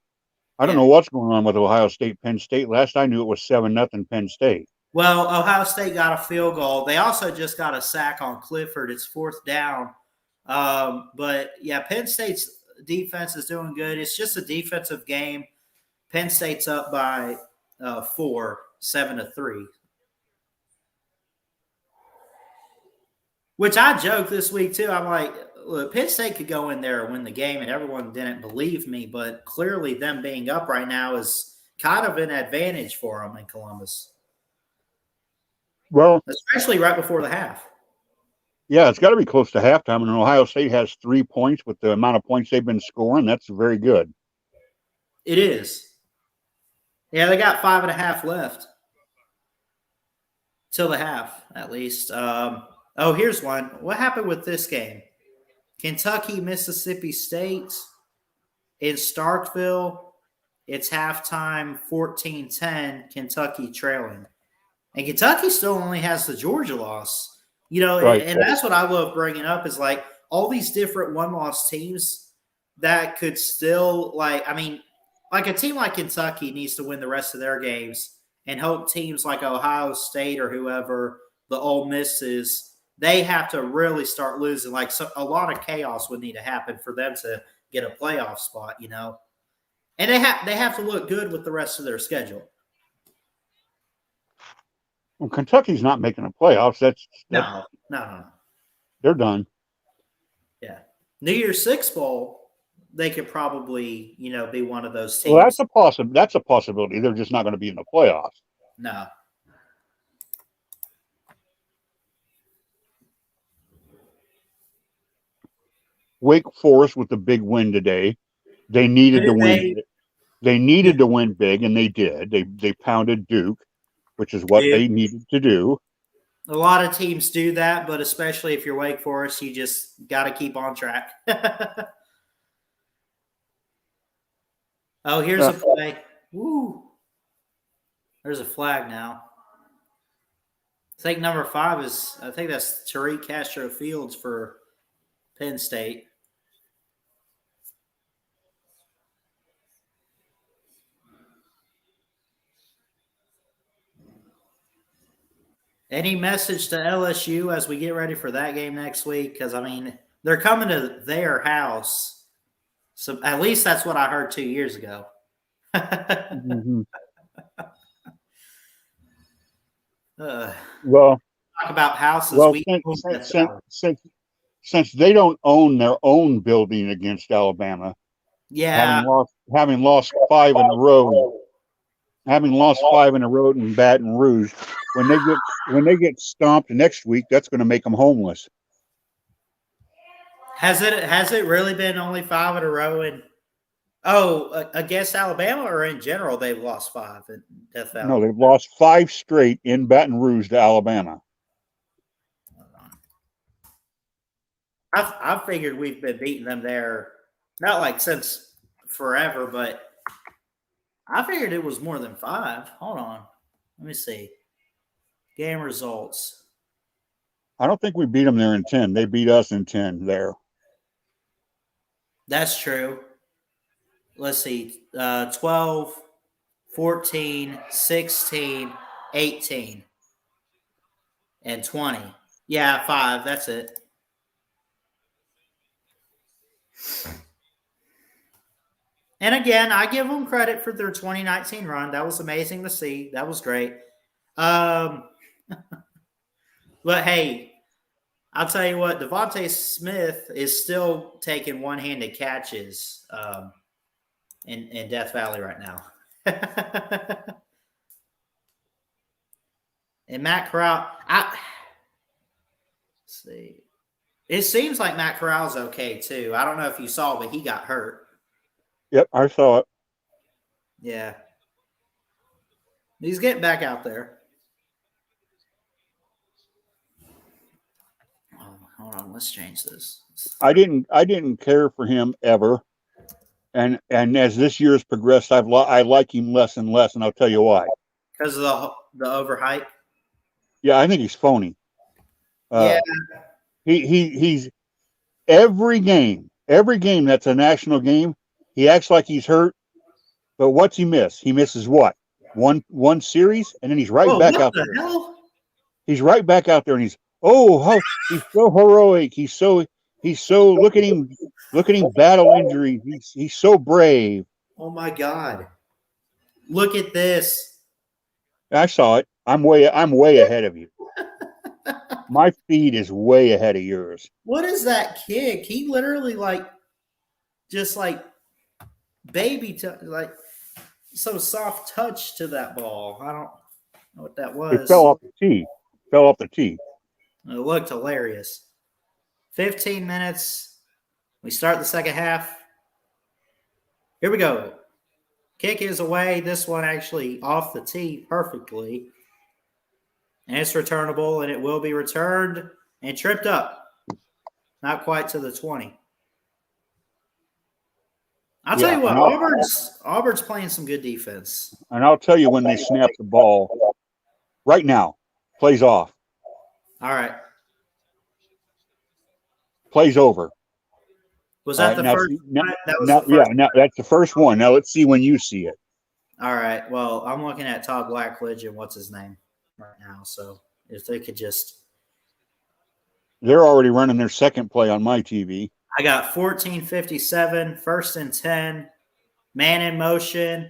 I don't Yeah. know what's going on with Ohio State, Penn State. Last I knew, it was 7-0 Penn State. Well, Ohio State got a field goal. They also just got a sack on Clifford. It's 4th down. But yeah, Penn State's defense is doing good. It's just a defensive game. Penn State's up by 4, 7-3. Which I joked this week too. I'm like, look, Penn State could go in there and win the game, and everyone didn't believe me. But clearly, them being up right now is kind of an advantage for them in Columbus, Well, especially right before the half. yeah, it's got to be close to halftime, and Ohio State has 3 points with the amount of points they've been scoring. That's very good. It is. Yeah, they got 5.5 left till the half, at least. Here's one. What happened with this game? Kentucky, Mississippi State in Starkville. It's halftime, 14-10, Kentucky trailing. And Kentucky still only has the Georgia loss. Right. And that's what I love bringing up is like all these different one-loss teams that could still like a team like Kentucky needs to win the rest of their games and hope teams like Ohio State or whoever, the Ole Misses, they have to really start losing. Like a lot of chaos would need to happen for them to get a playoff spot, And they have to look good with the rest of their schedule. Well, Kentucky's not making the playoffs. No. They're done. Yeah. New Year's Six Bowl, they could probably, be one of those teams. Well, that's a possibility. They're just not going to be in the playoffs. No. Wake Forest with the big win today. They needed to win. They needed to win big, and they did. They pounded Duke, which is what they needed to do. A lot of teams do that, but especially if you're Wake Forest, you just got to keep on track. Oh, here's a play. Woo. There's a flag now. I think number 5 I think that's Tariq Castro Fields for Penn State. Any message to LSU as we get ready for that game next week? Because, they're coming to their house. So at least that's what I heard 2 years ago. Mm-hmm. Talk about houses. Since they don't own their own building against Alabama, yeah, having lost 5 in a row in Baton Rouge, when they get stomped next week, that's going to make them homeless. Has it really been only 5 in a row? Against Alabama or in general, they've lost 5 in Death Valley? No, they've lost 5 straight in Baton Rouge to Alabama. I figured we've been beating them there, not like since forever, but I figured it was more than 5. Hold on. Let me see. Game results. I don't think we beat them there in 10. They beat us in 10 there. That's true. Let's see. 12, 14, 16, 18, and 20. Yeah, 5. That's it. And again, I give them credit for their 2019 run. That was amazing to see. That was great. But hey, I'll tell you what, Devontae Smith is still taking one-handed catches in Death Valley right now. And Matt Corral, let's see. It seems like Matt Corral's okay too. I don't know if you saw, but he got hurt. Yep, I saw it. Yeah. He's getting back out there. Hold on, let's change this. I didn't care for him ever, and as this year has progressed, I like him less and less, and I'll tell you why. Because of the overhype. Yeah, I think he's phony. Yeah. He's every game that's a national game, he acts like he's hurt. But what's he miss? He misses what? One series, and then he's right back out there. Hell? He's right back out there, and he's he's so heroic. He's so look at him battle injuries. He's so brave. Oh my God! Look at this. I saw it. I'm way ahead of you. My feed is way ahead of yours. What is that kick? He literally just baby so soft touch to that ball. I don't know what that was. It fell off the tee. It looked hilarious. 15 minutes. We start the second half. Here we go. Kick is away. This one actually off the tee perfectly. And it's returnable, and it will be returned and tripped up. Not quite to the 20. I'll tell you what, Auburn's playing some good defense. And I'll tell you when they snap the ball. Right now, plays off. All right. Plays over. Was that the first? Now that's the first one. Now let's see when you see it. All right. Well, I'm looking at Todd Blackledge and what's his name right now. So if they could just. They're already running their second play on my TV. I got 14:57, 1st and 10, man in motion,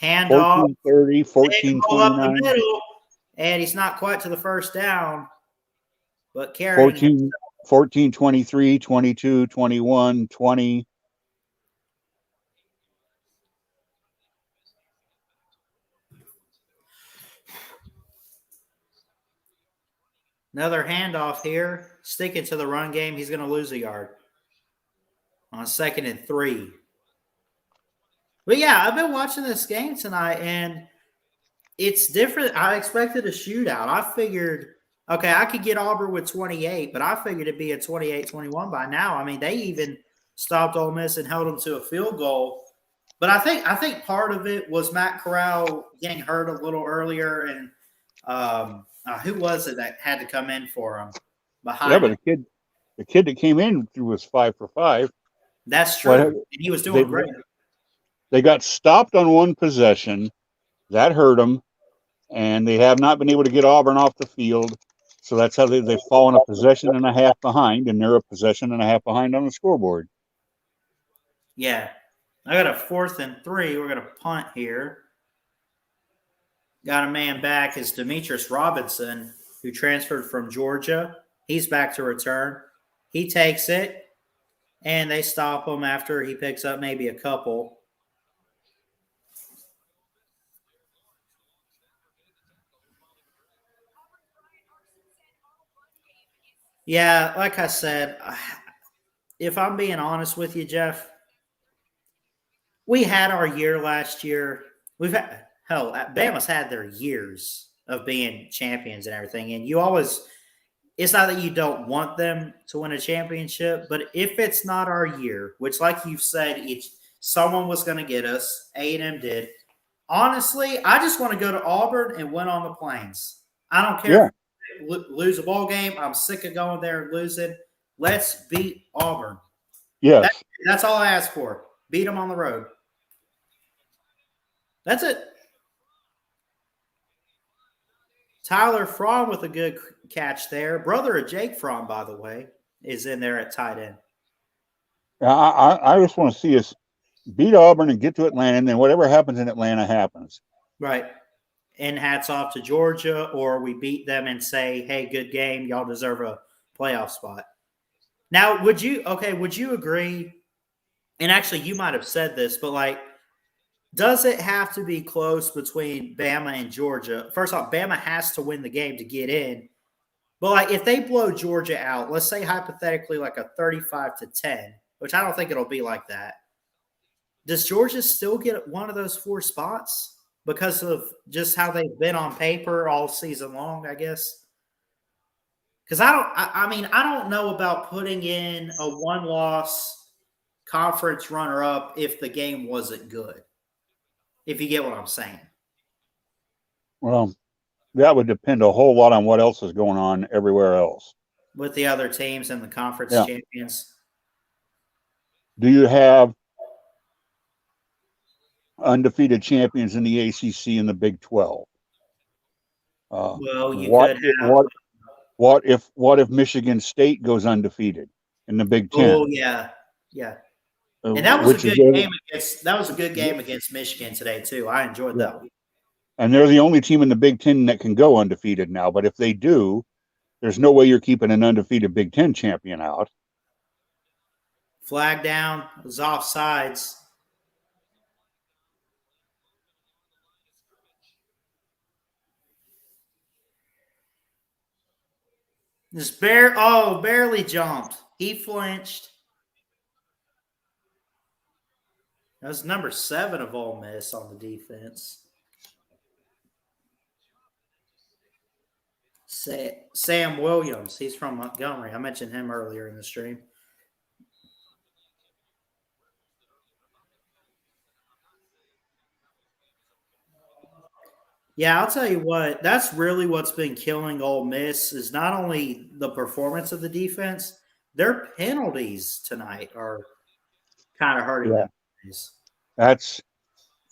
handoff, 14:30, 14:29, up the middle, and he's not quite to the first down, but carrying 14, 23, 22, 21, 20. Another handoff here, sticking to the run game. He's going to lose a yard on 2nd and 3. But yeah, I've been watching this game tonight, and it's different. I expected a shootout. I figured, okay, I could get Auburn with 28, but I figured it'd be a 28-21 by now. I mean, they even stopped Ole Miss and held them to a field goal. But I think part of it was Matt Corral getting hurt a little earlier, and who was it that had to come in for him? Behind but the kid that came in was 5 for 5. That's true. And he was doing great. They got stopped on one possession. That hurt them, and they have not been able to get Auburn off the field. So that's how they've fallen a possession and a half behind, and they're a possession and a half behind on the scoreboard. Yeah. I got a 4th and 3. We're going to punt here. Got a man back is Demetrius Robinson, who transferred from Georgia. He's back to return. He takes it, and they stop him after he picks up maybe a couple. Yeah, like I said, if I'm being honest with you, Jeff, we had our year last year. Bama's had their years of being champions and everything. And it's not that you don't want them to win a championship, but if it's not our year, which like you've said, someone was going to get us, A&M did. Honestly, I just want to go to Auburn and win on the Plains. I don't care if we lose a ball game. I'm sick of going there and losing. Let's beat Auburn. Yes. That's all I ask for. Beat them on the road. That's it. Tyler Fromm with a good catch there. Brother of Jake Fromm, by the way, is in there at tight end. I just want to see us beat Auburn and get to Atlanta, and then whatever happens in Atlanta happens. Right. And hats off to Georgia, or we beat them and say, hey, good game. Y'all deserve a playoff spot. Now, would you agree? And actually, you might have said this, but does it have to be close between Bama and Georgia? First off, Bama has to win the game to get in. But if they blow Georgia out, let's say hypothetically a 35-10, which I don't think it'll be like that. Does Georgia still get one of those 4 spots because of just how they've been on paper all season long, I guess? Because I don't know about putting in a one-loss conference runner-up if the game wasn't good. If you get what I'm saying. Well, that would depend a whole lot on what else is going on everywhere else. With the other teams and the conference Yeah. champions. Do you have undefeated champions in the ACC and the Big 12? Well, you could have. What if Michigan State goes undefeated in the Big 10? Oh yeah. And that was a good game against Michigan today too. I enjoyed that one. And they're the only team in the Big 10 that can go undefeated now. But if they do, there's no way you're keeping an undefeated Big 10 champion out. Flag down, it was offsides. Just barely jumped. He flinched. That was number 7 of Ole Miss on the defense. Sam Williams. He's from Montgomery. I mentioned him earlier in the stream. Yeah, I'll tell you what. That's really what's been killing Ole Miss is not only the performance of the defense, their penalties tonight are kind of hurting them. That's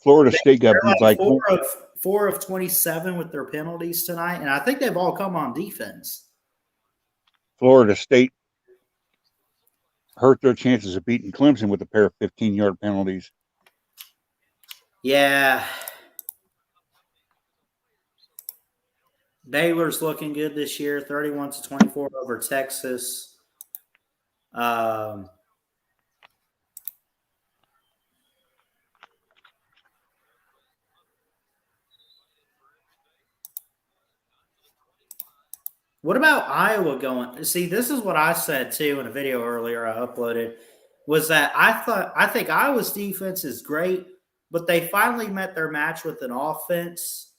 Florida State got beat like by 4 of 27 with their penalties tonight, and I think they've all come on defense. Florida State hurt their chances of beating Clemson with a pair of 15-yard penalties. Yeah. Baylor's looking good this year, 31-24 over Texas. What about Iowa going? See, this is what I said too in a video earlier I uploaded, was that I think Iowa's defense is great, but they finally met their match with an offense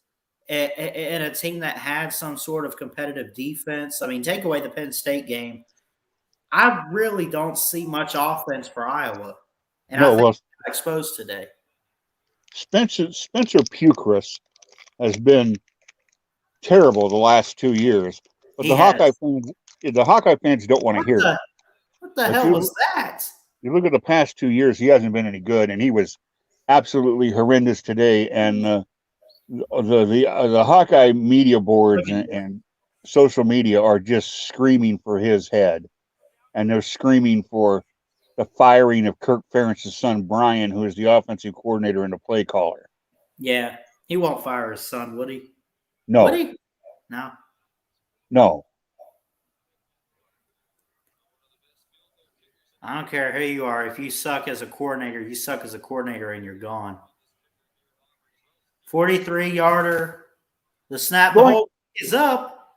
and a team that had some sort of competitive defense. I mean, take away the Penn State game. I really don't see much offense for Iowa. And I think they're exposed today. Spencer Puchris has been terrible the last 2 years. But the Hawkeye fans don't want to hear it. What the hell was that? You look at the past 2 years, he hasn't been any good, and he was absolutely horrendous today. And the Hawkeye media boards and social media are just screaming for his head, and they're screaming for the firing of Kirk Ferentz's son Brian, who is the offensive coordinator and the play caller. Yeah, he won't fire his son, would he? No. Would he? No. No. I don't care who you are. If you suck as a coordinator, you suck as a coordinator and you're gone. 43-yarder. The snap hole is up.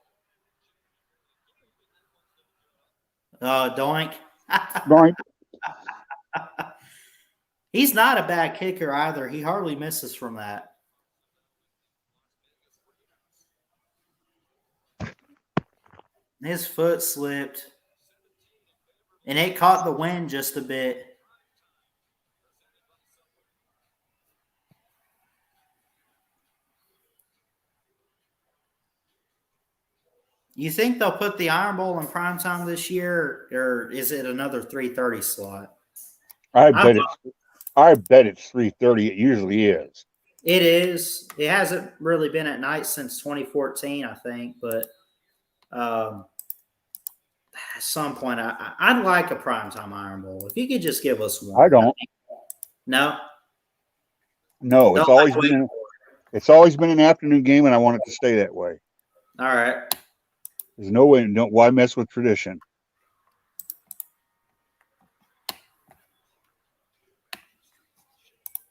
Doink. Doink. He's not a bad kicker either. He hardly misses from that. His foot slipped. And it caught the wind just a bit. You think they'll put the Iron Bowl in primetime this year, or is it another 3:30 slot? I bet it's 3:30. It usually is. It is. It hasn't really been at night since 2014, I think. But at some point, I'd like a primetime Iron Bowl. If you could just give us one. I don't. No? No, it's always been an afternoon game, and I want it to stay that way. All right. There's no way. Why mess with tradition?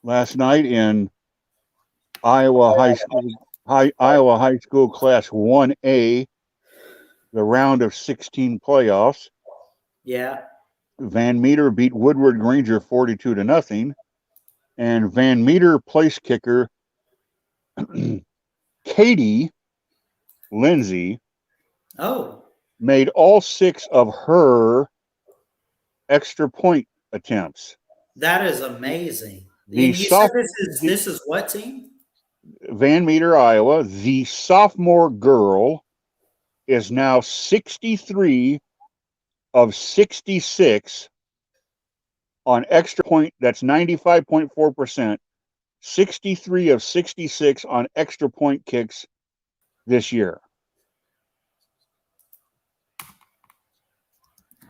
Last night in Iowa High School Class 1A, the round of 16 playoffs. Yeah. Van Meter beat Woodward Granger 42-0, and Van Meter place kicker Katie Lindsay made all 6 of her extra point attempts. That is amazing. The And you said the this is what team? Van Meter, Iowa. The sophomore girl is now 63 of 66 on extra point. That's 95.4%. 63 of 66 on extra point kicks this year.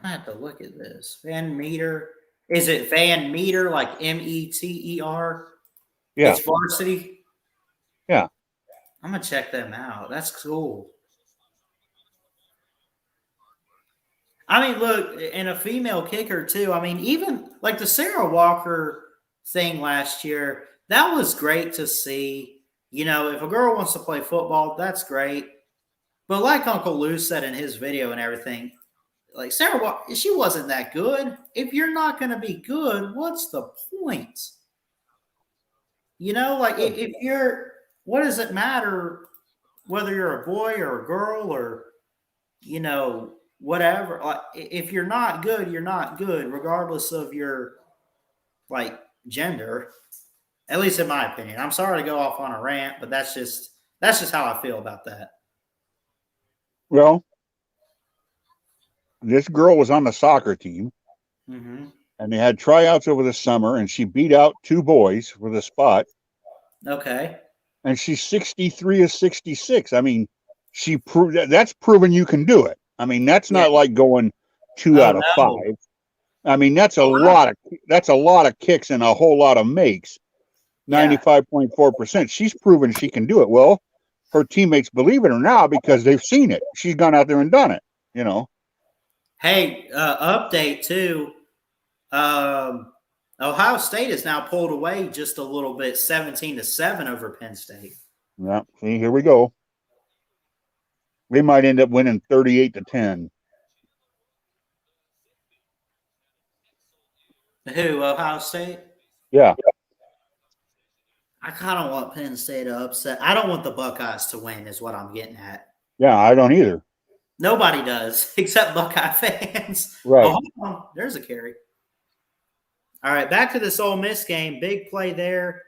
I have to look at this. Van Meter. Is it Van Meter, like Meter? Yeah. It's varsity? Yeah. I'm going to check them out. That's cool. I mean, look, and a female kicker, too. I mean, even like the Sarah Walker thing last year, that was great to see. You know, if a girl wants to play football, that's great. But like Uncle Lou said in his video and everything, like Sarah Walker, she wasn't that good. If you're not going to be good, what's the point? You know, like if you're, what does it matter whether you're a boy or a girl or, you know, whatever? Like, if you're not good, you're not good, regardless of your like gender. At least in my opinion. I'm sorry to go off on a rant, but that's just how I feel about that. Well, this girl was on the soccer team, and they had tryouts over the summer, and she beat out 2 boys for the spot. Okay. And she's 63 of 66. I mean, she proved that's proven you can do it. I mean, that's not like going 2 out of 5. I mean, that's a lot of kicks and a whole lot of makes. 95.4%. She's proven she can do it. Well, her teammates believe in her now because they've seen it. She's gone out there and done it, you know. Hey, update too. Ohio State is now pulled away just a little bit, 17-7 over Penn State. Yeah, see, here we go. We might end up winning 38-10. Who, Ohio State? Yeah. I kind of want Penn State to upset. I don't want the Buckeyes to win is what I'm getting at. Yeah, I don't either. Nobody does except Buckeye fans. Right. Oh, hold on. There's a carry. All right, back to this Ole Miss game. Big play there.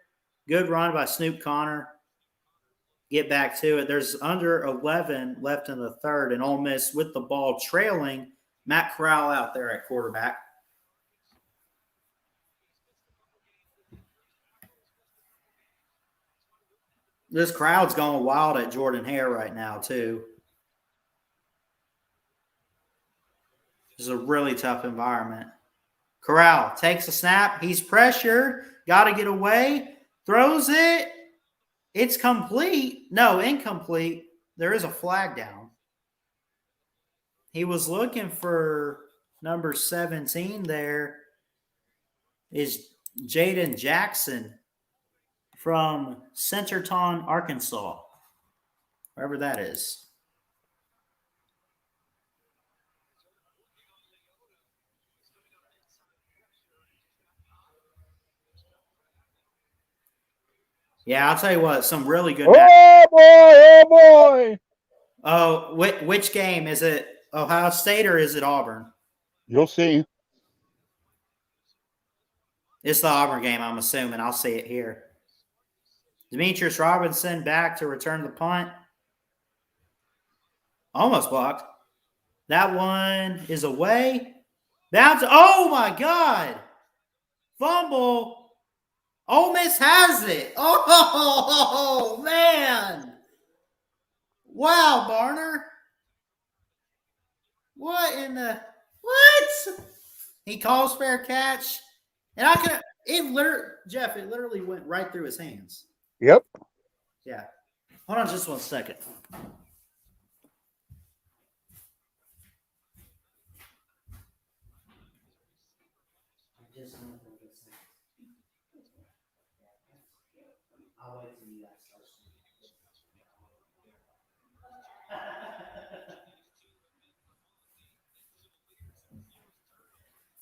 Good run by Snoop Connor. Get back to it. There's under 11 left in the third, and Ole Miss with the ball trailing. Matt Corral out there at quarterback. This crowd's going wild at Jordan Hare right now, too. This is a really tough environment. Corral takes a snap. He's pressured. Got to get away. Throws it. It's complete. No, incomplete. There is a flag down. He was looking for number 17 there. Is Jaden Jackson from Centerton, Arkansas. Wherever that is. Yeah, I'll tell you what, some really good. Oh boy! Oh, which game? Is it Ohio State or is it Auburn? You'll see. It's the Auburn game, I'm assuming. I'll see it here. Demetrius Robinson back to return the punt. Almost blocked. That one is away. Bounce. Oh, my God. Fumble. Ole Miss has it. Oh, man. Wow, Barner. What in the – what? He calls fair catch. And I could – it literally went right through his hands. Yep. Yeah. Hold on just 1 second. I'll wait till you guys start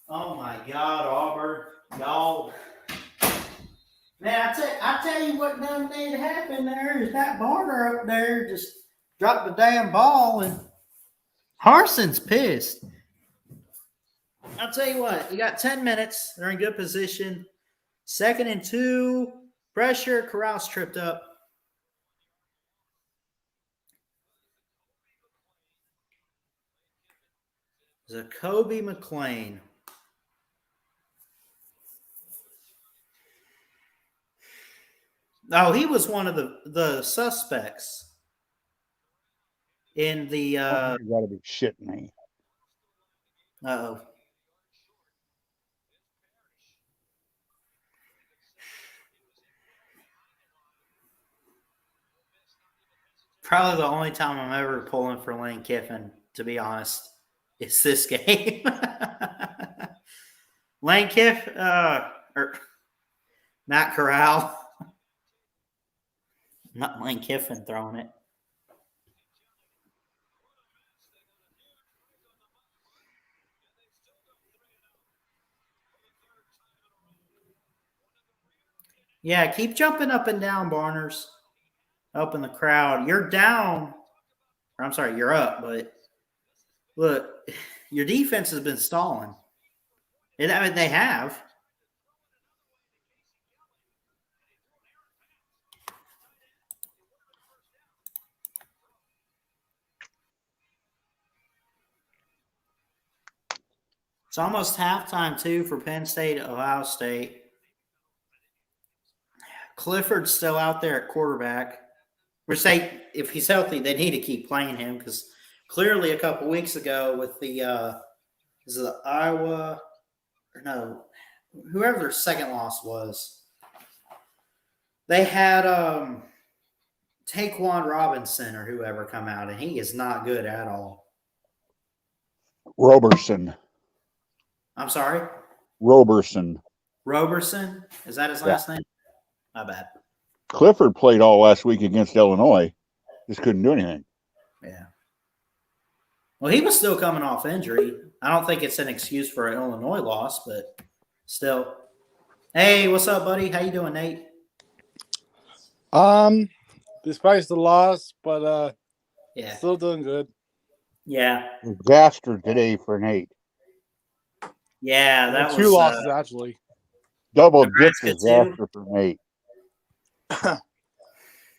Oh my God, Auburn. Y'all. Man, I tell you what done need to happen there is that Barner up there just dropped the damn ball and Harson's pissed. I'll tell you what, you got 10 minutes. They're in good position. 2nd and 2. Pressure. Corral's tripped up. Jacoby McClain. Oh, he was one of the suspects in the. You got to be shitting me. Uh-oh. Probably the only time I'm ever pulling for Lane Kiffin, to be honest, is this game. Lane Kiffin, or Matt Corral. Not Lane Kiffin throwing it. Yeah, keep jumping up and down, Barners. Helping the crowd. You're down. Or I'm sorry, you're up, but look, your defense has been stalling. I mean, they have. It's almost halftime, too, for Penn State, Ohio State. Clifford's still out there at quarterback. Which if he's healthy, they need to keep playing him because clearly a couple weeks ago with the is it the Iowa or no, whoever their second loss was, they had Taquan Robinson or whoever come out, and he is not good at all. Roberson. I'm sorry? Roberson. Roberson? Is that his last name? My bad. Clifford played all last week against Illinois. Just couldn't do anything. Yeah. Well, he was still coming off injury. I don't think it's an excuse for an Illinois loss, but still. Hey, what's up, buddy? How you doing, Nate? Despite the loss, but Yeah. still doing good. Yeah. Disaster today for Nate. Yeah, that Two was losses actually. Double dip Nebraska, disaster for Nate.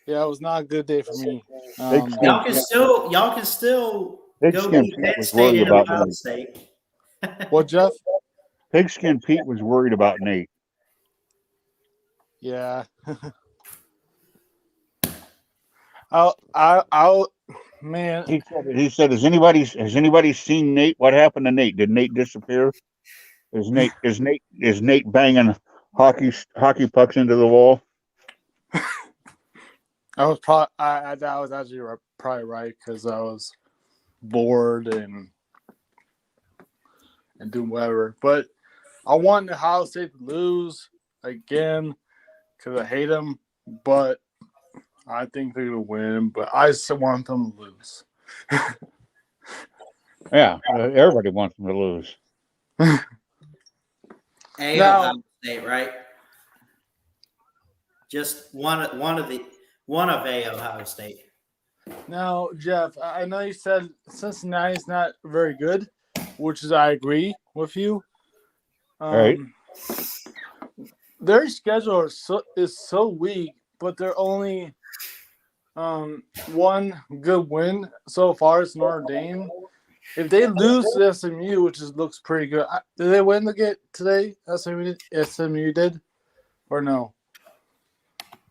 Yeah, it was not a good day for me. y'all can still go Pigskin beat Pete Penn was State worried and about Ohio Nate. State. What, Jeff? Pigskin Pete was worried about Nate. Yeah. I'll man. He said, has anybody seen Nate? What happened to Nate? Did Nate disappear? Is Nate banging hockey pucks into the wall? I was actually probably right because I was bored and doing whatever. But I want Ohio State to lose again because I hate them. But I think they're gonna win. But I still want them to lose. Yeah, everybody wants them to lose. Ohio State, right? Just one of Ohio State. Now, Jeff, I know you said Cincinnati's not very good, which is I agree with you. Right. Their schedule is so weak, but they're only one good win so far. It's Notre Dame. If they lose to SMU, which looks pretty good, did they win the game today? SMU did, or no?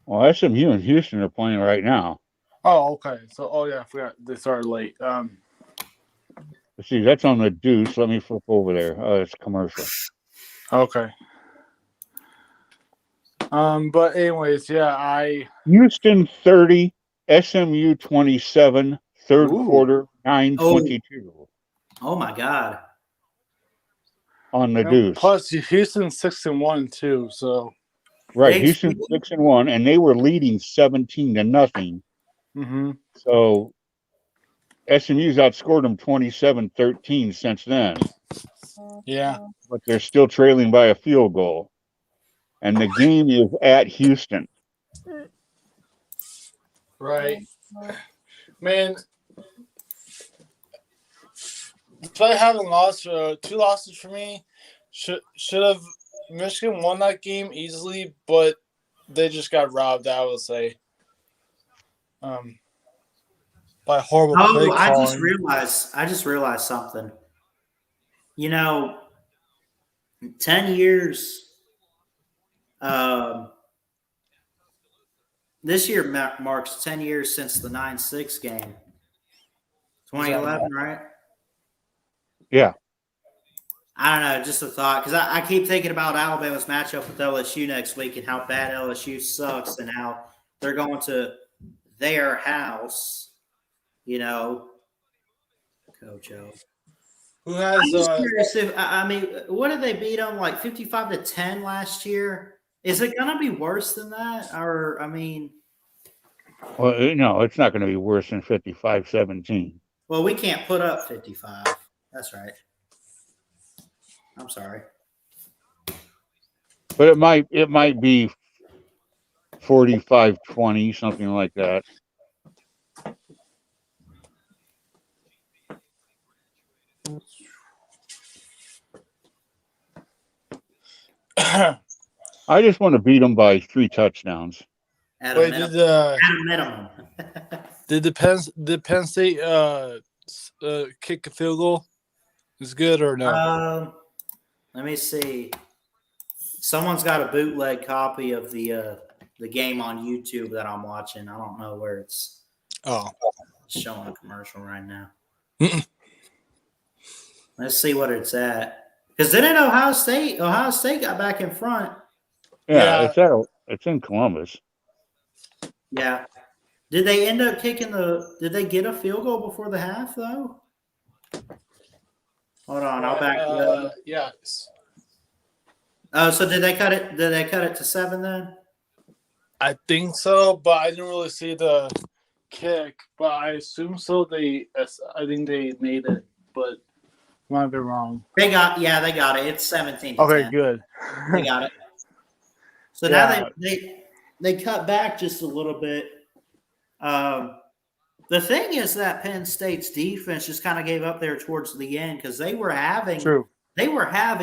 Well, SMU and Houston are playing right now. Oh, okay. So, I forgot they started late. Let's see, that's on the Deuce. Let me flip over there. Oh, it's commercial. Okay. But anyways, yeah, Houston 30, SMU 27, third quarter 9:22 Oh my God. on the Deuce. Plus, Houston's 6-1 too. So right, Big Houston 6-1, and they were leading 17-0. Mm-hmm. So SMU's outscored them 27-13 since then. Yeah. But they're still trailing by a field goal. And the game is at Houston. Right. Man, despite having lost 2 losses for me, should have Michigan won that game easily, but they just got robbed. I would say, by horrible play Oh, I just calling. realized something. 10 years. This year marks 10 years since the 9-6 game. 2011, right? Yeah. I don't know, just a thought, because I keep thinking about Alabama's matchup with LSU next week and how bad LSU sucks and how they're going to their house, Coach O. Who I'm has just curious if, what did they beat them, like 55-10 last year? Is it going to be worse than that? Or, Well, no, it's not going to be worse than 55-17. well, we can't put up 55. That's right. I'm sorry. But it might be 45-20, something like that. I just want to beat them by 3 touchdowns. At a minimum. Did the Penn State kick a field goal? Is good or no? Let me see. Someone's got a bootleg copy of the game on YouTube that I'm watching. I don't know where it's showing a commercial right now. Let's see what it's at. Because didn't Ohio State got back in front? Yeah. It's in Columbus. Yeah. Did they end up did they get a field goal before the half though? Hold on, I'll back you up. Yes. Oh, so did they cut it to 7 then? I think so, but I didn't really see the kick. But I assume so. I think they made it, but might be wrong. They got it. It's 17-10. Okay, good. They got it. So now they cut back just a little bit. The thing is that Penn State's defense just kind of gave up there towards the end because they were having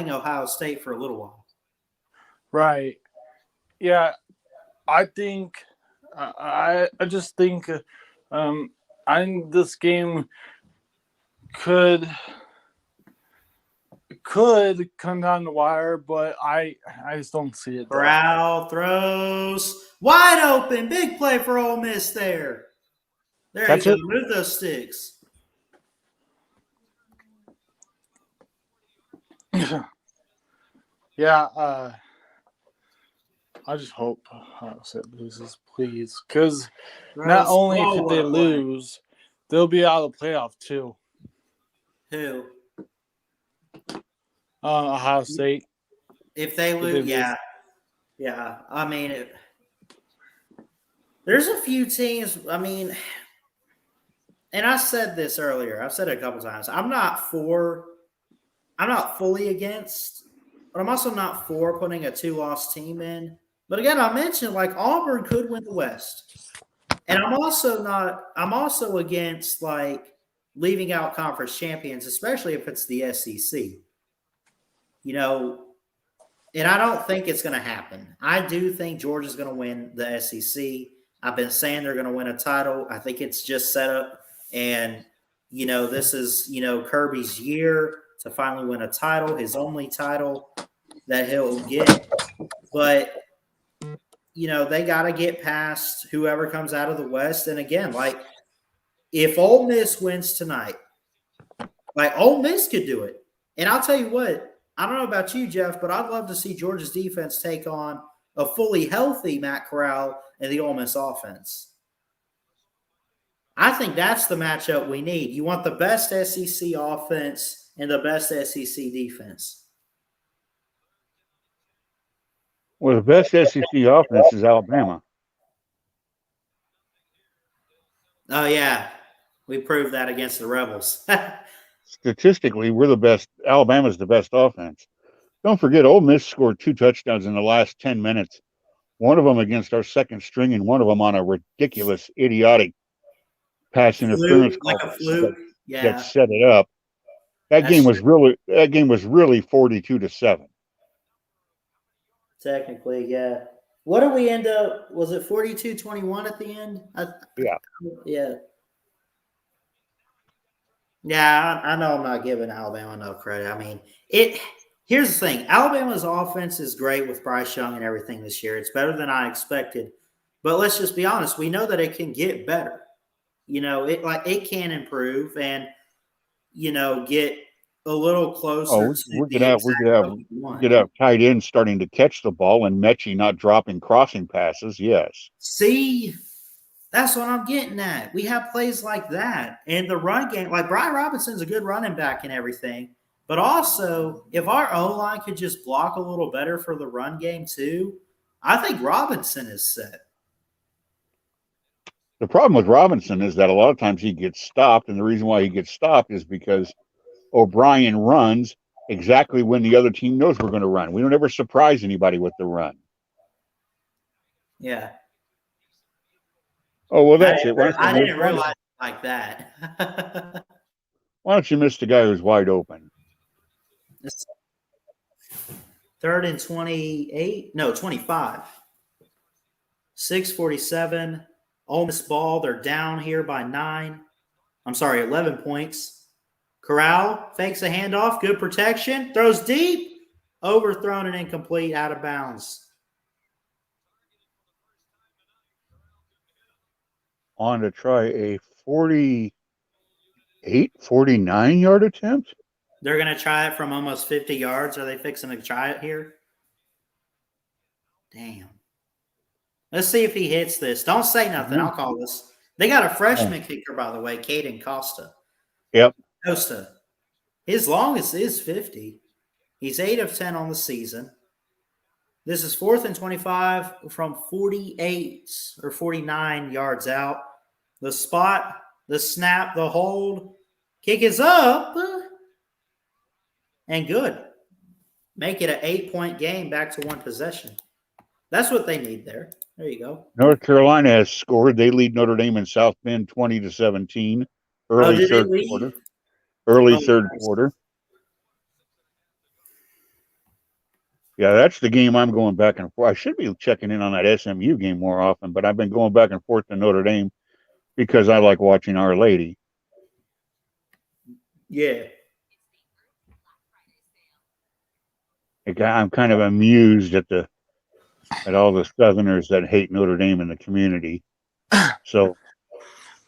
Ohio State for a little while. Right. Yeah, I think I just think I think this game could come down the wire, but I just don't see it. Corral throws wide open, big play for Ole Miss there. There you go. Move those sticks. Yeah, I just hope Ohio State loses, please, because not only could they lose, they'll be out of the playoff too. Who? Ohio State. If they lose, yeah. I mean, there's a few teams. I mean, and I said this earlier. I've said it a couple times. I'm not fully against, but I'm also not for putting a 2-loss team in. But again, I mentioned like Auburn could win the West, and I'm also against like leaving out conference champions, especially if it's the SEC. And I don't think it's going to happen. I do think Georgia's going to win the SEC. I've been saying they're going to win a title. I think it's just set up. And, this is, Kirby's year to finally win a title, his only title that he'll get. But, they got to get past whoever comes out of the West. And again, like, if Ole Miss wins tonight, like, Ole Miss could do it. And I'll tell you what, I don't know about you, Jeff, but I'd love to see Georgia's defense take on a fully healthy Matt Corral and the Ole Miss offense. I think that's the matchup we need. You want the best SEC offense and the best SEC defense. Well, the best SEC offense is Alabama. Oh, yeah. We proved that against the Rebels. Statistically, we're the best. Alabama's the best offense. Don't forget, Ole Miss scored 2 touchdowns in the last 10 minutes. One of them against our second string and one of them on a ridiculous, idiotic pass interference call that set it up. That That's game was really 42-7. technically, yeah. What did we end up? Was it 42-21 at the end? Yeah. Yeah. Yeah, I know I'm not giving Alabama enough credit. I mean, here's the thing. Alabama's offense is great with Bryce Young and everything this year. It's better than I expected. But let's just be honest. We know that it can get better. It can improve and get a little closer Oh, to the exact what we we want. could have tight ends starting to catch the ball and Mechie not dropping crossing passes. Yes. See, that's what I'm getting at. We have plays like that. And the run game, like Brian Robinson's a good running back and everything. But also, if our O line could just block a little better for the run game too, I think Robinson is set. The problem with Robinson is that a lot of times he gets stopped, and the reason why he gets stopped is because O'Brien runs exactly when the other team knows we're going to run. We don't ever surprise anybody with the run. Yeah. Oh, well, that's it. Why I don't didn't realize it like that. you miss the guy who's wide open? It's 3rd and 28. No, 25. 6:47. Ole Miss ball. They're down here by 9. I'm sorry, 11 points. Corral fakes a handoff. Good protection. Throws deep. Overthrown and incomplete. Out of bounds. On to try a 49-yard attempt. They're going to try it from almost 50 yards. Are they fixing to try it here? Damn. Let's see if he hits this. Don't say nothing. I'll call this. They got a freshman kicker, by the way, Caden Costa. Yep. Costa. His longest is 50. He's 8 of 10 on the season. This is 4th and 25 from 48 or 49 yards out. The spot, the snap, the hold. Kick is up. And good. Make it an 8-point game back to 1 possession. That's what they need there. There you go. North Carolina has scored. They lead Notre Dame in South Bend 20-17. Early third quarter. Third quarter. Yeah, that's the game I'm going back and forth. I should be checking in on that SMU game more often, but I've been going back and forth to Notre Dame because I like watching Our Lady. Yeah. I'm kind of amused at all the Southerners that hate Notre Dame in the community. So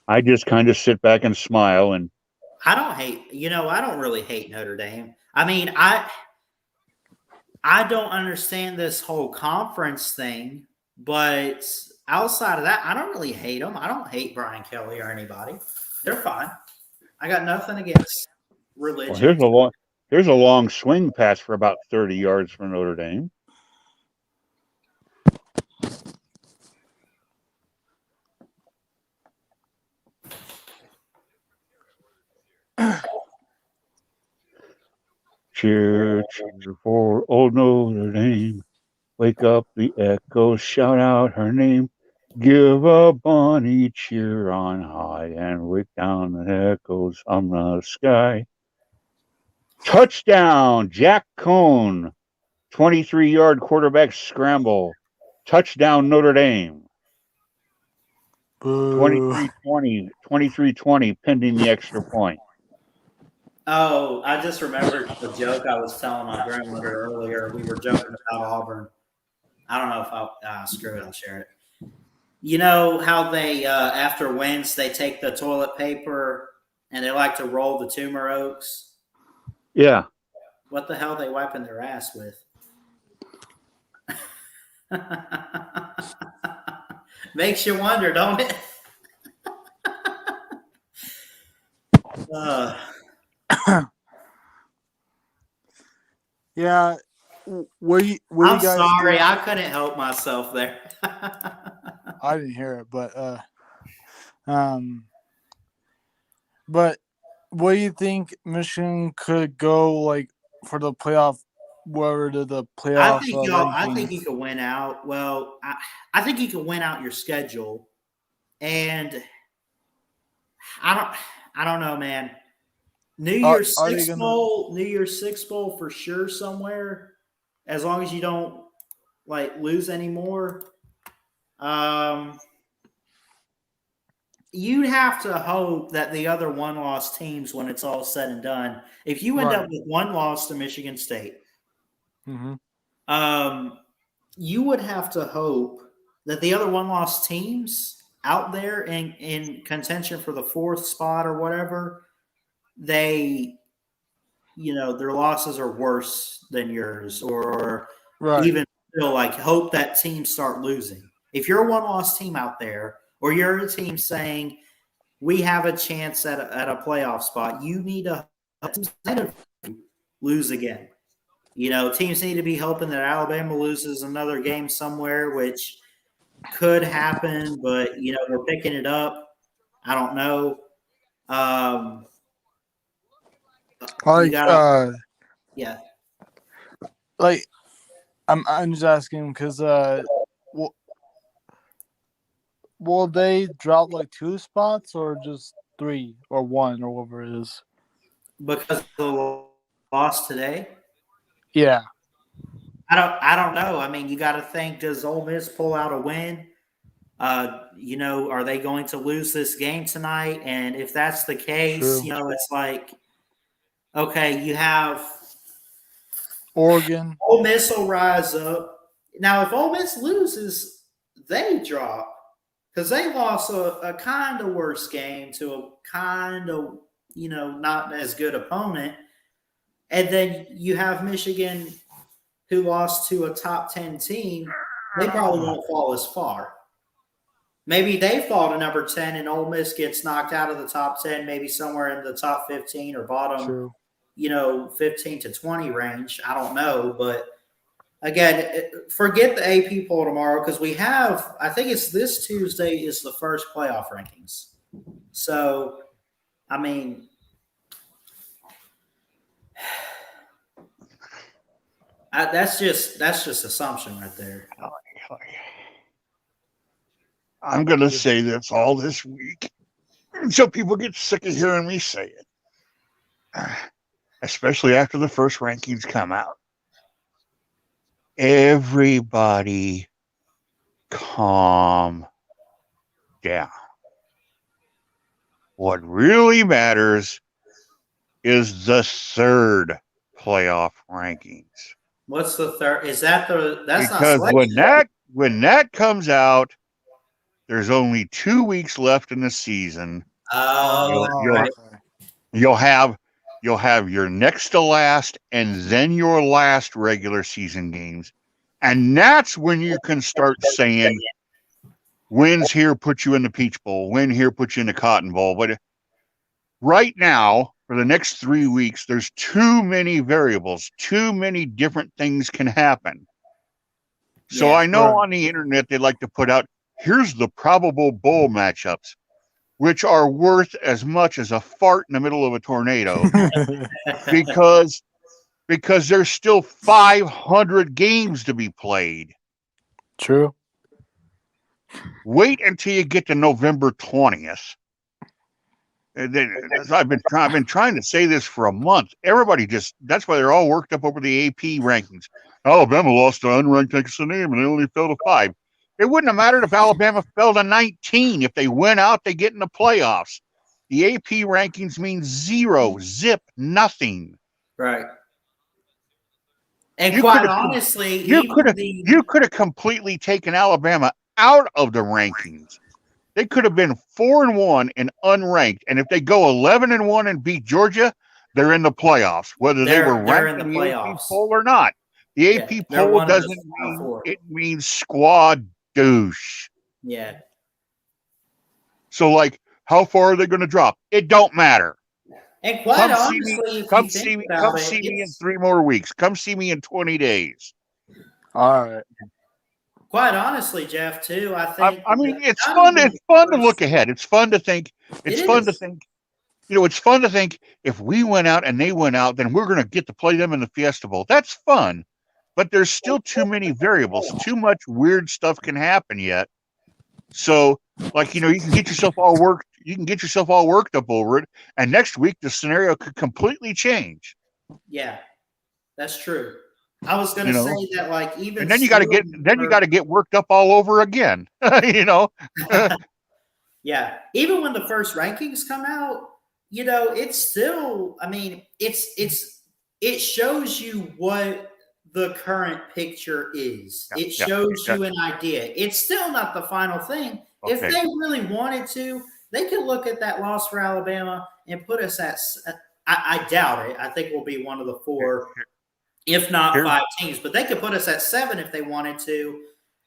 I just kind of sit back and smile. And I don't really hate Notre Dame. I mean, I don't understand this whole conference thing, but outside of that, I don't really hate them. I don't hate Brian Kelly or anybody. They're fine. I got nothing against religion. Here's a long swing pass for about 30 yards for Notre Dame. Cheer, cheer for old Notre Dame. Wake up the echoes, shout out her name. Give a bonny cheer on high and wake down the echoes on the sky. Touchdown, Jack Cohn. 23-yard quarterback scramble. Touchdown, Notre Dame. 23-20, pending the extra point. Oh, I just remembered the joke I was telling my grandmother earlier. We were joking about Auburn. I don't know if screw it, I'll share it. You know how they, after wins, they take the toilet paper and they like to roll the tumor oaks? Yeah. What the hell are they wiping their ass with? Makes you wonder, don't it? Yeah. I'm sorry, I couldn't help myself there. I didn't hear it, but what do you think Michigan could go like for the playoff? Where to the playoff? I think you could win out. Well, I think you could win out your schedule, and I don't know, man. New Year's are they Six gonna? Bowl, New Year's Six Bowl for sure somewhere, as long as you don't like lose anymore. You'd have to hope that the other one-loss teams, when it's all said and done, if you end up Right. with one loss to Michigan State, Mm-hmm. you would have to hope that the other one-loss teams out there in contention for the fourth spot or whatever, they, their losses are worse than yours, or Right. even still, like, hope that teams start losing. If you're a one-loss team out there, or you're a team saying we have a chance at a playoff spot, you need to lose again. Teams need to be hoping that Alabama loses another game somewhere, which could happen, but we're picking it up. I don't know. You Like gotta, yeah. like I'm just asking because will they drop like 2 spots or just 3 or 1 or whatever it is? Because of the loss today. Yeah. I don't know. I mean, you got to think: does Ole Miss pull out a win? Are they going to lose this game tonight? And if that's the case, True. it's like, okay, you have Oregon. Ole Miss will rise up. Now, if Ole Miss loses, they drop because they lost a kind of worse game to a kind of, not as good opponent. And then you have Michigan, who lost to a top 10 team. They probably won't fall as far. Maybe they fall to number 10 and Ole Miss gets knocked out of the top 10, maybe somewhere in the top 15 or bottom, True. 15 to 20 range. I don't know. But again, forget the AP poll tomorrow, because we have, I think it's this Tuesday is the first playoff rankings. So, I mean, that's just assumption right there. I'm going to say this all this week until people get sick of hearing me say it, especially after the first rankings come out. Everybody calm down. What really matters is the third playoff rankings. What's the third? Is that that's because not selection? when that comes out, there's only 2 weeks left in the season. Right. You'll have your next to last and then your last regular season games, and that's when you can start saying wins here put you in the Peach Bowl, win here put you in the Cotton Bowl. But right now, for the next 3 weeks, there's too many variables, too many different things can happen. So I know on the internet they like to put out, here's the probable bowl matchups, which are worth as much as a fart in the middle of a tornado, because there's still 500 games to be played. True. Wait until you get to November 20th. I've been trying to say this for a month. Everybody that's why they're all worked up over the AP rankings. Alabama lost to unranked Texas A&M and they only fell to 5. It wouldn't have mattered if Alabama fell to 19. If they went out, they get in the playoffs. The AP rankings mean 0, zip, nothing. Right. And quite honestly, you could have completely taken Alabama out of the rankings. They could have been 4-1 and unranked, and if they go 11-1 and beat Georgia, they're in the playoffs, whether they were ranked in the AP poll or not. The AP poll doesn't mean it means squad douche. Yeah. So, like, how far are they going to drop? It don't matter. And quite honestly, come see me in 3 more weeks. Come see me in 20 days. All right. Quite honestly, Jeff, too, I think. I mean, it's fun. It's fun to look ahead. It's fun to think. It's fun to think. It's fun to think if we went out and they went out, then we're going to get to play them in the Fiesta Bowl. That's fun. But there's still too many variables. Too much weird stuff can happen yet. So, like, you can get yourself all worked. You can get yourself all worked up over it, and next week the scenario could completely change. Yeah, that's true. I was going to You say know, that, like, even and then you still, got to get worked up all over again. you know, yeah, even when the first rankings come out, it's still. I mean, it shows you what the current picture is. Yeah, It shows yeah. you an idea. It's still not the final thing. If Okay. they really wanted to, they could look at that loss for Alabama and put us at. I doubt it. I think we'll be one of the four, if not Here- five teams, but they could put us at 7 if they wanted to,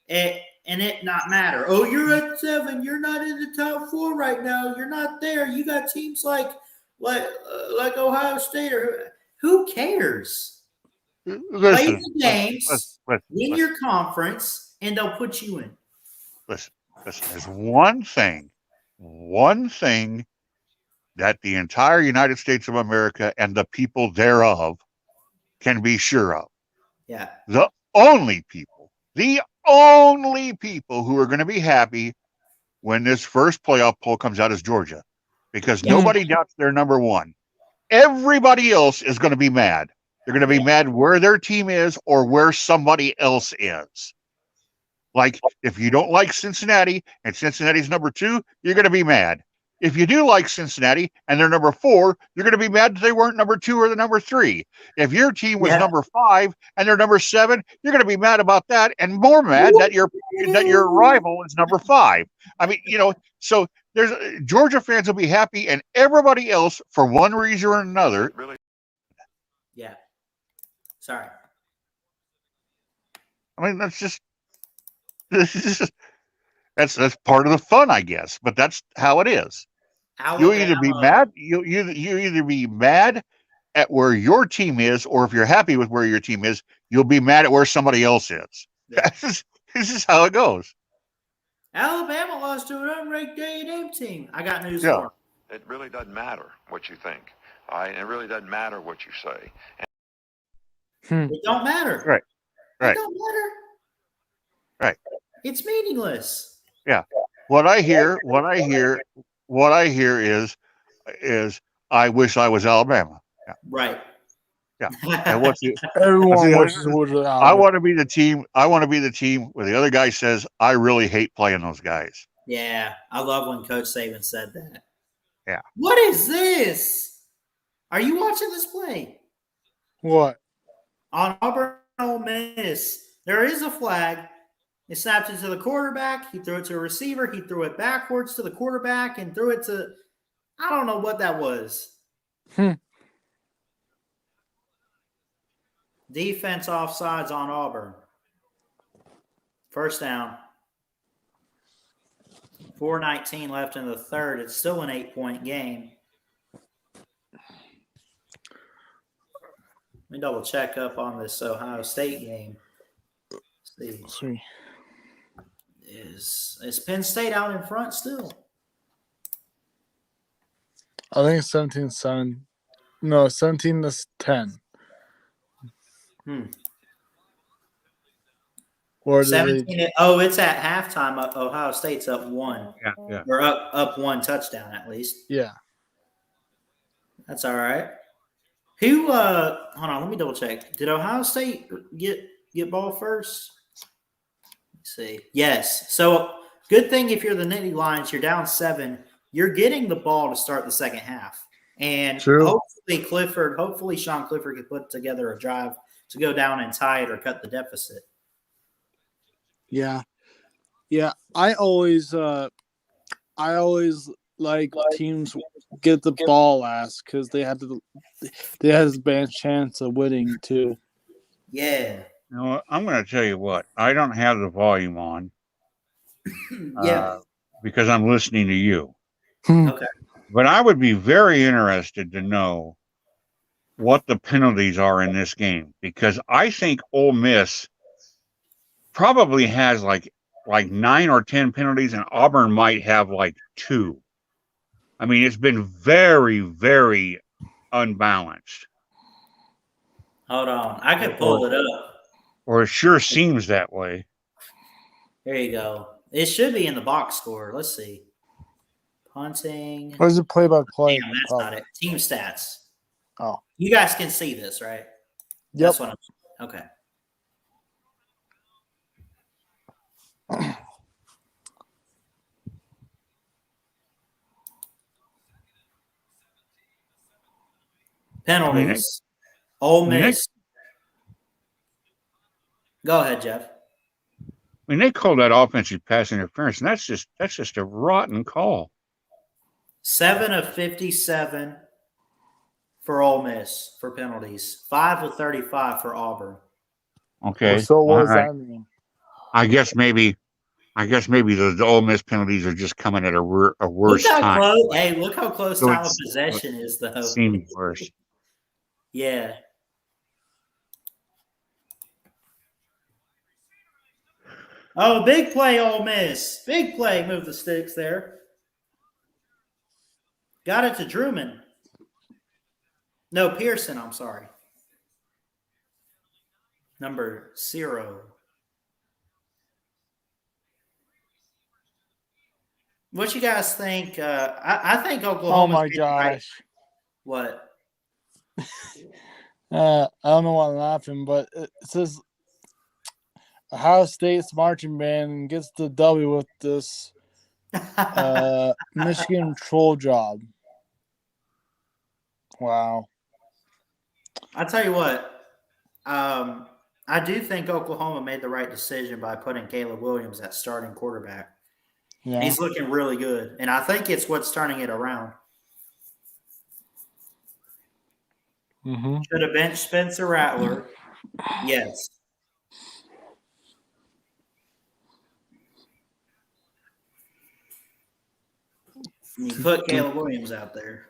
and it not matter. Oh, you're at 7. You're not in the top 4 right now. You're not there. You got teams like Ohio State or who cares? Play Listen, the games, win listen, your conference, and they'll put you in. listen. There's one thing that the entire United States of America and the people thereof can be sure of. Yeah. The only people who are going to be happy when this first playoff poll comes out is Georgia, because nobody doubts they're number 1. Everybody else is going to be mad. They're going to be mad where their team is or where somebody else is. Like, if you don't like Cincinnati and Cincinnati's number 2, you're going to be mad. If you do like Cincinnati and they're number 4, you're going to be mad that they weren't number 2 or the number 3. If your team was number 5 and they're number 7, you're going to be mad about that, and more mad that your rival is number 5. I mean, so there's Georgia fans will be happy, and everybody else, for one reason or another. Yeah. Sorry. I mean, that's part of the fun, I guess. But that's how it is. You'll either be mad. You either be mad at where your team is, or if you're happy with where your team is, you'll be mad at where somebody else is. Yeah. This is how it goes. Alabama lost to an unranked A&M team. I got news for them. It really doesn't matter what you think. It really doesn't matter what you say. It don't matter. Right. It don't matter. Right. It's meaningless. Yeah. What I hear is I wish I was Alabama. Yeah. Right. Yeah. And everyone wishes it was Alabama. I want to be the team where the other guy says, I really hate playing those guys. Yeah. I love when Coach Saban said that. Yeah. What is this? Are you watching this play? What? On Auburn Ole Miss, there is a flag. He snapped it to the quarterback. He threw it to a receiver. He threw it backwards to the quarterback and threw it to – I don't know what that was. Defense offsides on Auburn. First down. 4:19 left in the third. It's still an 8-point game. Let me double check up on this Ohio State game. Let's see. Is Penn State out in front still? I think 17-7. No, 17-10. Or 17. It's at halftime. Ohio State's up 1. Yeah. Or up 1 touchdown at least. Yeah. That's all right. Who? Hold on. Let me double check. Did Ohio State get ball first? Let's see. Yes. So good thing if you're the Nittany Lions, you're down 7. You're getting the ball to start the second half, and hopefully Sean Clifford can put together a drive to go down and tie it or cut the deficit. Yeah. I always like teams get the ball last because they had the best chance of winning too. Yeah. I'm going to tell you what. I don't have the volume on. Because I'm listening to you. Okay. But I would be very interested to know what the penalties are in this game, because I think Ole Miss probably has like 9 or 10 penalties, and Auburn might have like 2. I mean, it's been very, very unbalanced. Hold on. I could pull it up. Or it sure seems that way. There you go. It should be in the box score. Let's see. Punting. What is it play-by-play? Damn, that's not it. Team stats. Oh. You guys can see this, right? Yep. That's what I'm okay. Penalties. Ole Miss. Go ahead, Jeff. I mean, they called that offensive pass interference, and that's just a rotten call. 7 of 57 for Ole Miss for penalties. 5 of 35 for Auburn. Okay. So what does that mean? I guess maybe the Ole Miss penalties are just coming at a worse time. Look how close So time of possession is, though. Seems worse. Yeah. Oh, big play, Ole Miss. Big play. Move the sticks there. Got it to Drummond. No, Pearson, I'm sorry. Number 0. What you guys think? I think Oklahoma. Oh, my gosh. Right. What? I don't know why I'm laughing, but it says Ohio State's marching band gets the W with this Michigan troll job. Wow. I'll tell you what. I do think Oklahoma made the right decision by putting Caleb Williams at starting quarterback. Yeah. He's looking really good, and I think it's what's turning it around. Mm-hmm. Should have benched Spencer Rattler. Yes. And you put Caleb Williams out there.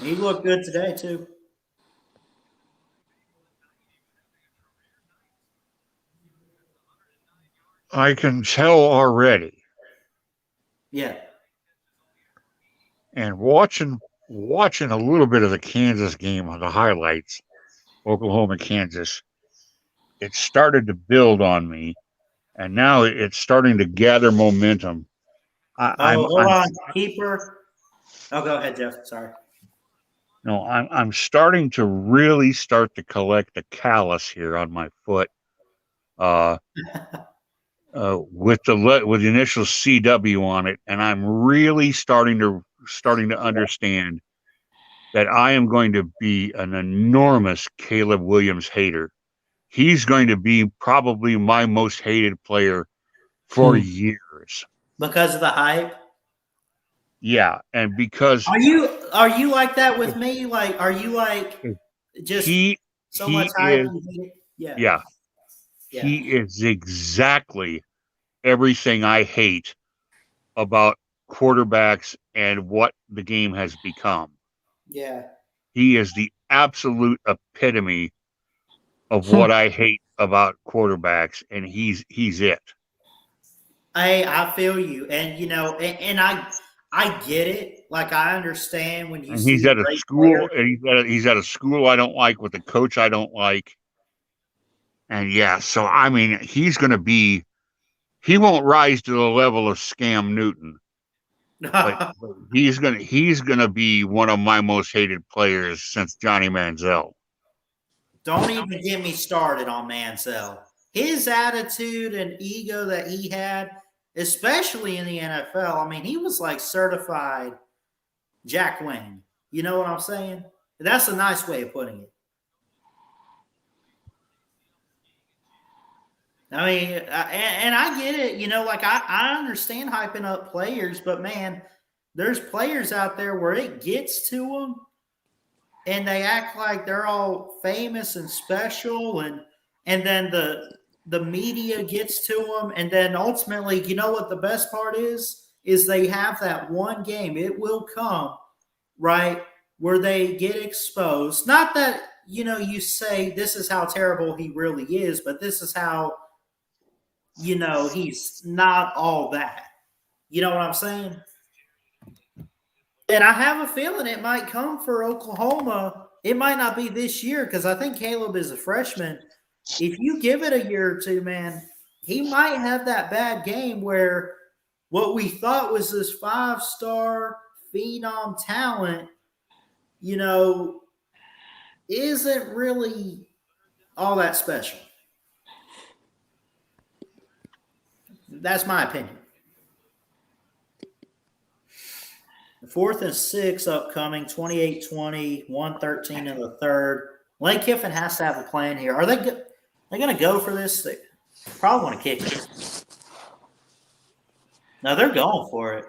He looked good today, too. I can tell already. Yeah. And watching a little bit of the Kansas game on the highlights, Oklahoma, Kansas, it started to build on me, and now it's starting to gather momentum. Hold on, keeper. Oh, go ahead, Jeff. Sorry. No, I'm starting to really start to collect the callus here on my foot. With the initial CW on it, and I'm really starting to understand that I am going to be an enormous Caleb Williams hater. He's going to be probably my most hated player for years. Because of the hype? Yeah, and because are you like that with me? Like, are you like just so much hype? Yeah. He is exactly everything I hate about quarterbacks and what the game has become. Yeah. He is the absolute epitome of what I hate about quarterbacks, and he's it. I feel you, and you know, and I get it. Like, I understand when you. And see he's at a school, and he's at a school I don't like with a coach I don't like, and yeah. So I mean, he's going to be. He won't rise to the level of Scam Newton, but he's gonna be one of my most hated players since Johnny Manziel. Don't even get me started on Manziel. His attitude and ego that he had, especially in the NFL, I mean, he was like certified Jack Wayne. You know what I'm saying? That's a nice way of putting it. I mean, and I get it. You know, like I understand hyping up players, but man, there's players out there where it gets to them and they act like they're all famous and special, and then the media gets to them, and then ultimately, you know what the best part is they have that one game. It will come, right, where they get exposed. Not that, you know, you say this is how terrible he really is, but this is how, you know, he's not all that. You know what I'm saying? And I have a feeling it might come for Oklahoma. It might not be this year because I think Caleb is a freshman. If you give it a year or two, man, he might have that bad game where what we thought was this 5-star phenom talent, isn't really all that special. That's my opinion. 4th and 6 upcoming, 28-20, 113 in the third. Lane Kiffin has to have a plan here. Are they going to go for this? They probably want to kick it. No, they're going for it.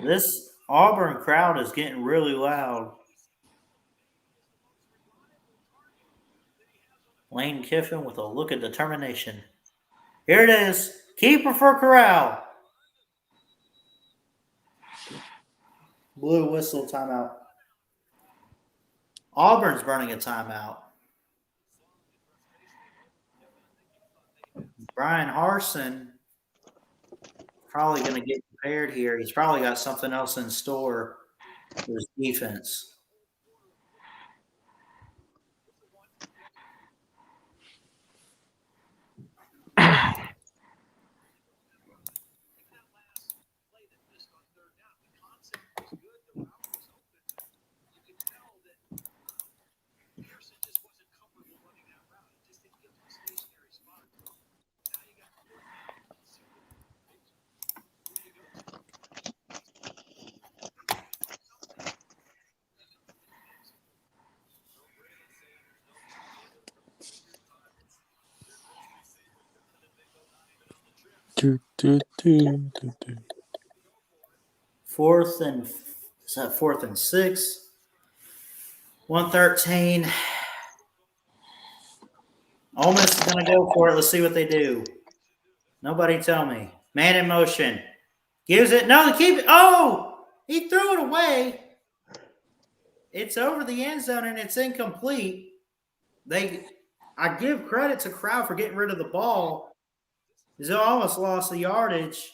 This Auburn crowd is getting really loud. Lane Kiffin with a look of determination. Here it is. Keeper for Corral. Blue whistle timeout. Auburn's burning a timeout. Brian Harsin probably going to get prepared here. He's probably got something else in store for his defense. Fourth and 6. 113. Ole Miss is going to go for it. Let's see what they do. Nobody tell me. Man in motion. Gives it. No, they keep it. Oh! He threw it away. It's over the end zone and it's incomplete. I give credit to Corral for getting rid of the ball. They almost lost the yardage.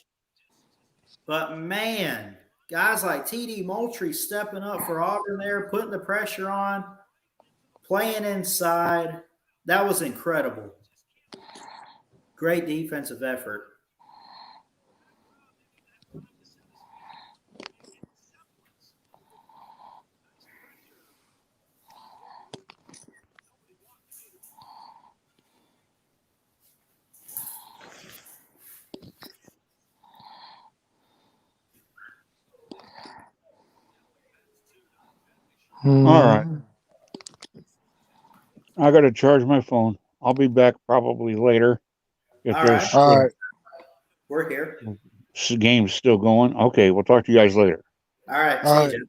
But, man, guys like T.D. Moultrie stepping up for Auburn there, putting the pressure on, playing inside. That was incredible. Great defensive effort. All right. I got to charge my phone. I'll be back probably later. If All there's right. All right. We're here. game's still going. Okay, we'll talk to you guys later. All right. All See right. you.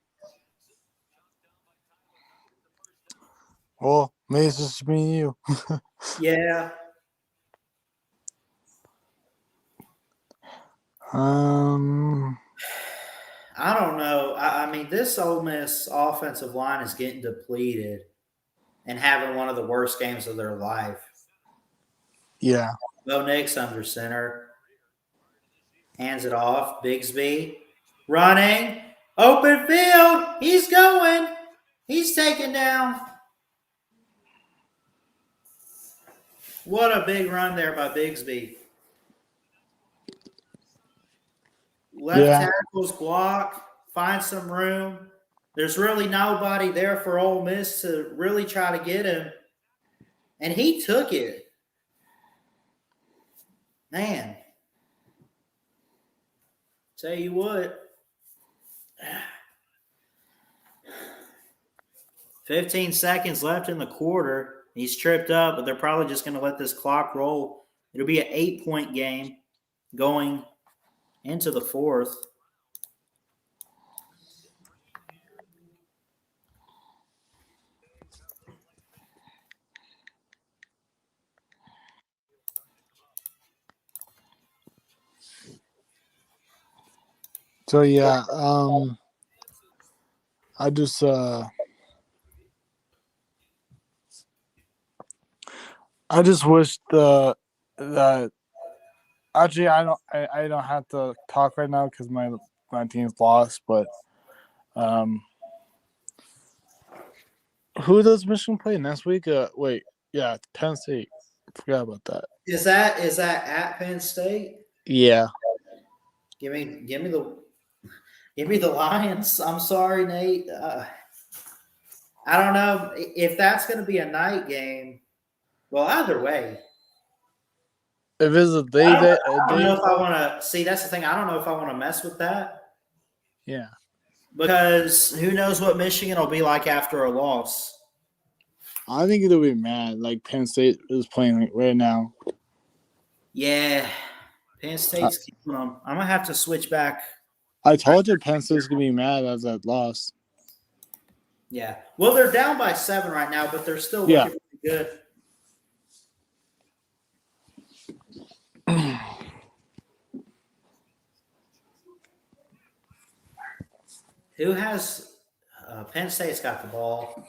Well, maybe it's just me and you. Yeah. I don't know. I mean, this Ole Miss offensive line is getting depleted and having one of the worst games of their life. Yeah. Bo Nix under center. Hands it off. Bigsby running. Open field. He's going. He's taken down. What a big run there by Bigsby. Left tackle's block. Find some room. There's really nobody there for Ole Miss to really try to get him. And he took it. Man. Tell you what. 15 seconds left in the quarter. He's tripped up, but they're probably just going to let this clock roll. It'll be an 8-point game going into the fourth. So yeah, I just wish that actually I don't have to talk right now because my team's lost, but who does Michigan play next week? Penn State. Forgot about that. Is that at Penn State? Yeah. Give me the Lions. I'm sorry, Nate. I don't know if that's going to be a night game. Well, either way, If it's a I day, don't know if I want to see. That's the thing. I don't know if I want to mess with that yeah. because who knows what Michigan will be like after a loss. I think it'll be mad like Penn State is playing right now. Yeah, Penn State's keeping them. I'm gonna have to switch back. I told you Penn State's gonna be mad as that loss. Yeah. Well, they're down by 7 right now, but they're still looking pretty good. Who has Penn State's got the ball.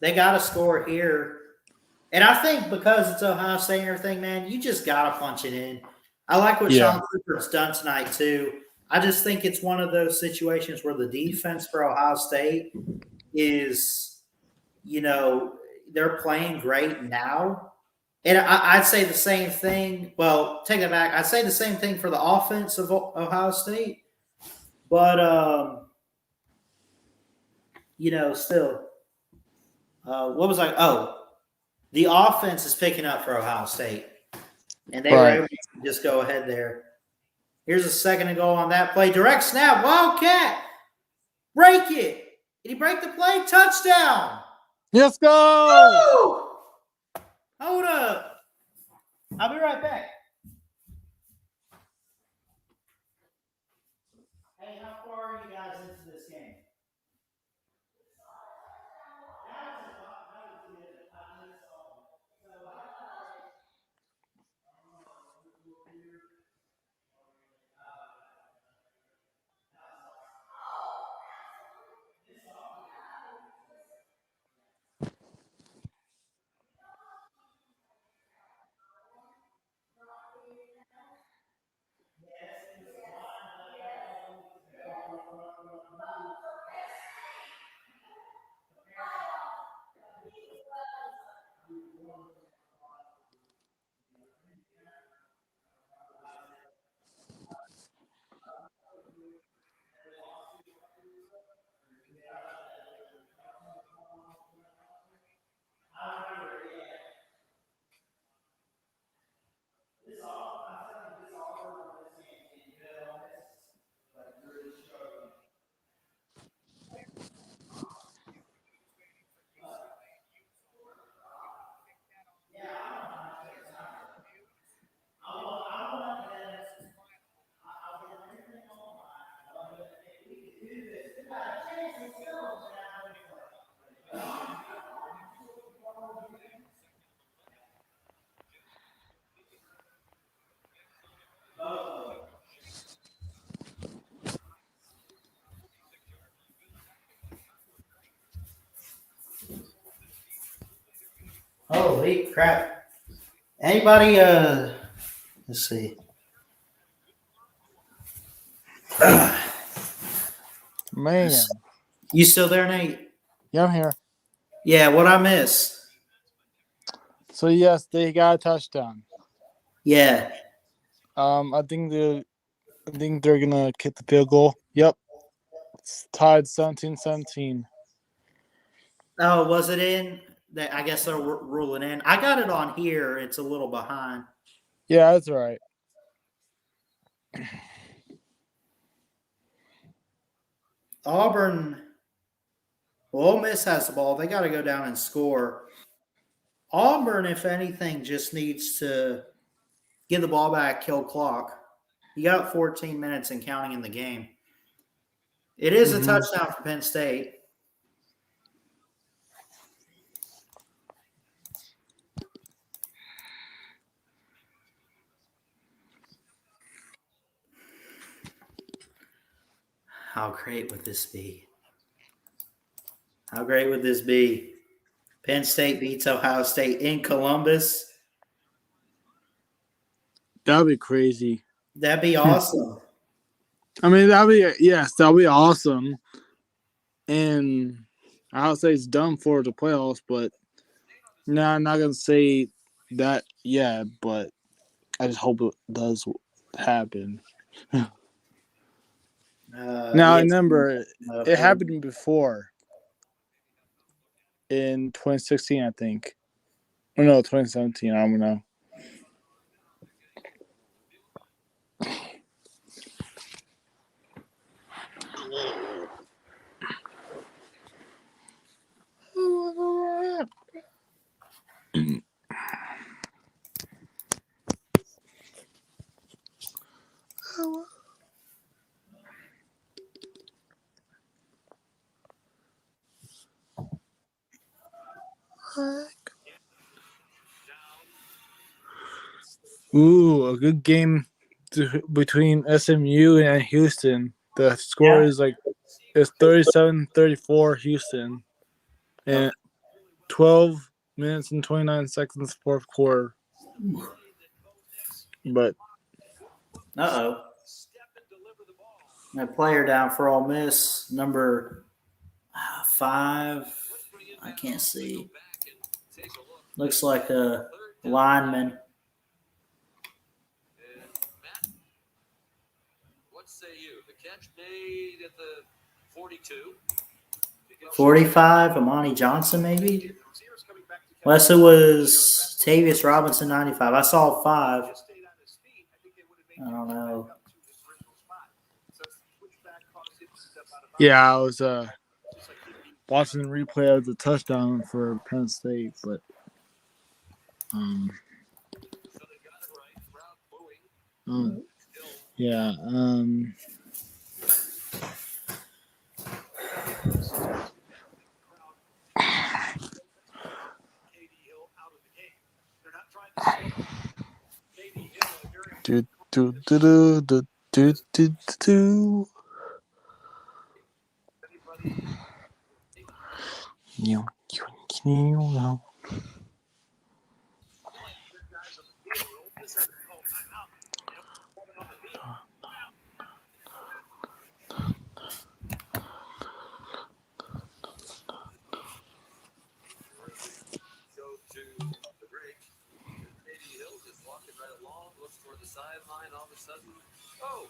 They got to score here. And I think because it's Ohio State and everything, man, you just got to punch it in. I like what Sean Clifford's done tonight, too. I just think it's one of those situations where the defense for Ohio State is, they're playing great now. And I'd say the same thing. Well, take that back. I'd say the same thing for the offense of Ohio State. But, still. What was I? Oh, the offense is picking up for Ohio State. And they were able to just go ahead there. Here's a second and goal on that play. Direct snap. Wildcat. Break it. Did he break the play? Touchdown. Let's go. Woo! Hold up. I'll be right back. Hey, how far are you guys into this game? Holy crap. Anybody, let's see. Man. You still there, Nate? Yeah, I'm here. Yeah, what I miss? So yes, they got a touchdown. Yeah. I think they're gonna kick the field goal. Yep. It's tied 17-17. Oh, was it in? I guess they're ruling in. I got it on here. It's a little behind. Yeah, that's all right. Auburn, Ole Miss has the ball. They got to go down and score. Auburn, if anything, just needs to get the ball back, kill clock. You got 14 minutes and counting in the game. It is a touchdown for Penn State. How great would this be? How great would this be? Penn State beats Ohio State in Columbus. That'd be crazy. That'd be awesome. I mean, that'd be awesome. And Ohio State's done for the playoffs, but No, I'm not gonna say that yet, but I just hope it does happen. Now, I Yes. remember For it the- happened before in 2016, I think. Or no, 2017. I don't know. Ooh, a good game between SMU and Houston. The score Yeah. is like it's 37-34 Houston, Okay. and 12 minutes and 29 seconds fourth quarter. But Uh-oh. That player down for Ole Miss, number 5. I can't see. Looks like a lineman. What say you? The catch made at the 42. 45, Amani Johnson, maybe? Unless it was Tavius Robinson, 95. I saw 5. I don't know. yeah, I was watching the replay of the touchdown for Penn State, but yeah, do do do do do do do do. You. Go to the break. Katie Hill just walking right along, looks toward the sideline. All of a sudden, oh,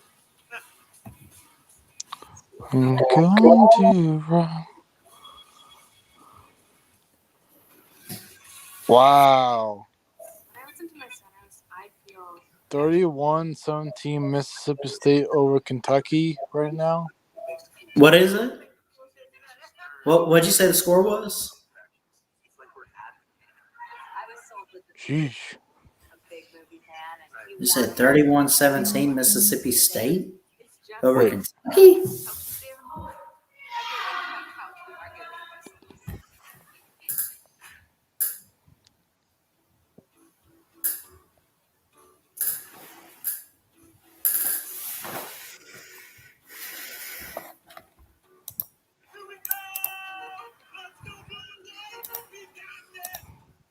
I'm going to run. Wow. When I listen to my Sonos, I feel 31-17 Mississippi State over Kentucky right now. What is it? What'd you say the score was? I was sold with the Sheesh. a big movie fan, and he You said 31-17 Mississippi State it's just over Wait. Kentucky? helps you stay in the moment. I get rid of my couch before I get rid of my Sonos.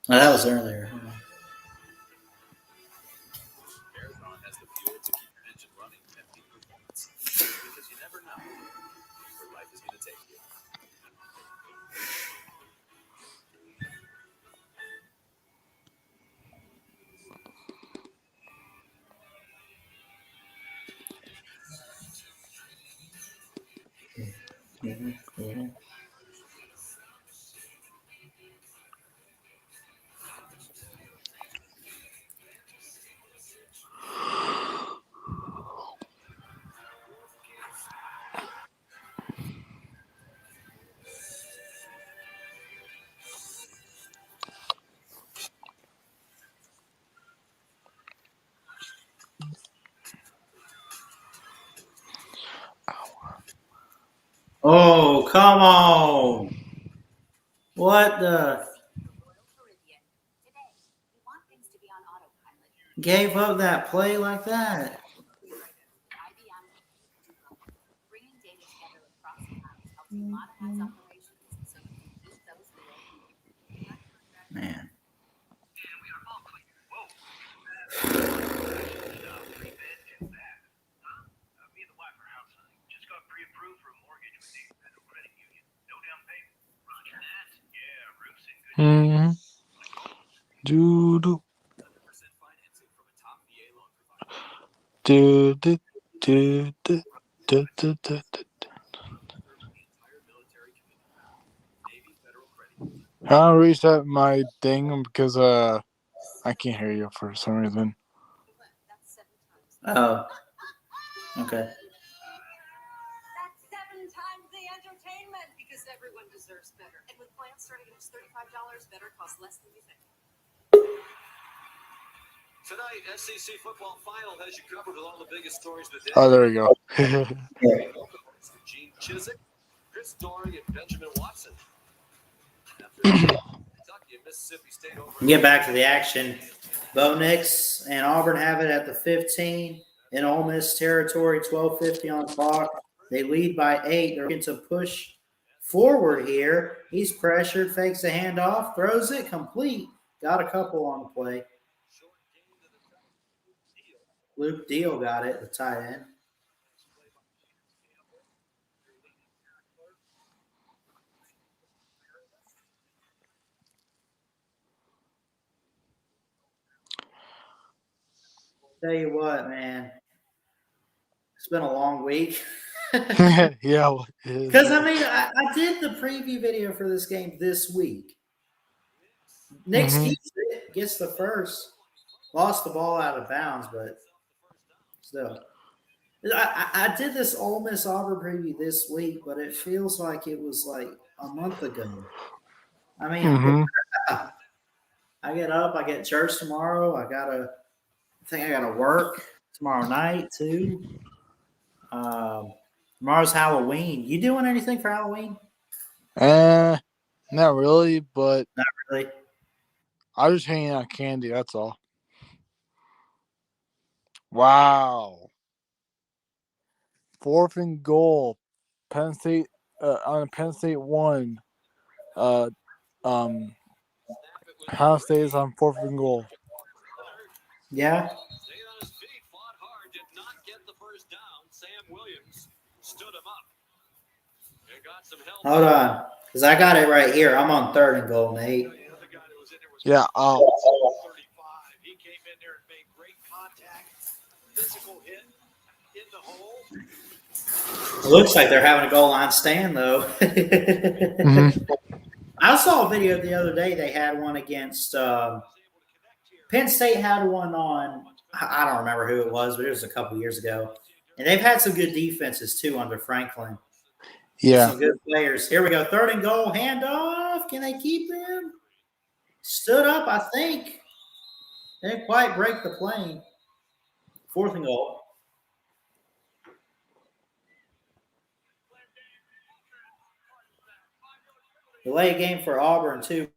Oh, that was earlier. Marathon has the fuel to keep your engine running at peak performance. Because you never know where life is going to take you. Oh, come on. What the? Today, we want things to be on autopilot. Gave up that play like that? IBM bringing data together across clouds helps you modernize operations so you can keep those wheels moving. Man. Mm-hmm. Do do 100% financing from a top VA loan provider. do do do do do do do. Serving the entire military community. Navy Federal Credit Union. I'll reset my thing because I can't hear you for some reason. That's 7 times. Oh, okay. That's 7 times the entertainment because everyone deserves better. And with plans starting at just $35, better costs less than you think. Tonight, SEC football final has you covered with all the biggest stories of the day. Oh, there we go. Gene Chizik, Chris Dory, and Benjamin Watson. After Kentucky and Mississippi State over. Get back to the action. Bo Nix and Auburn have it at the 15 in Ole Miss territory, 12:50 on the clock. They lead by 8. They're looking to push forward here. He's pressured, fakes a handoff, throws it complete. Got a couple on the play. Luke Deal got it, the tight end. Tell you what, man. It's been a long week. Yeah. Because, I mean, I did the preview video for this game this week. Nix keeps it, gets the first. Lost the ball out of bounds, but still. I did this Ole Miss Auburn preview this week, but it feels like it was like a month ago. I mean, I get up, I get church tomorrow. I think I gotta work tomorrow night too. Tomorrow's Halloween. You doing anything for Halloween? Not really, but Not really. I was just hanging out candy. That's all. Wow. 4th and goal. Penn State on Penn State 1. Ohio State is on 4th and goal. Yeah. Stayed on his feet, fought hard, did not get the first down. Sam Williams stood him up. And got some help. Hold on, because I got it right here. I'm on 3rd and goal, Nate. Yeah. 35. He came in there and made great contact. Physical hit in the hole. It looks like they're having a goal line stand, though. I saw a video the other day. They had one against Penn State had one on, I don't remember who it was, but it was a couple years ago. And they've had some good defenses, too, under Franklin. Yeah. Some good players. Here we go. 3rd and goal. Handoff. Can they keep him? Stood up, I think. Didn't quite break the plane. 4th and goal. Delay game for Auburn, too.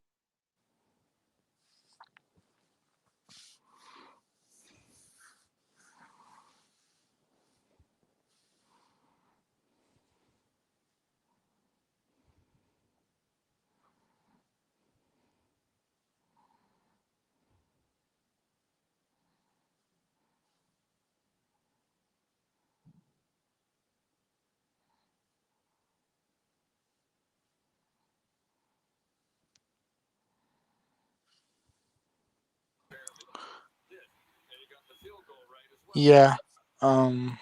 Yeah. And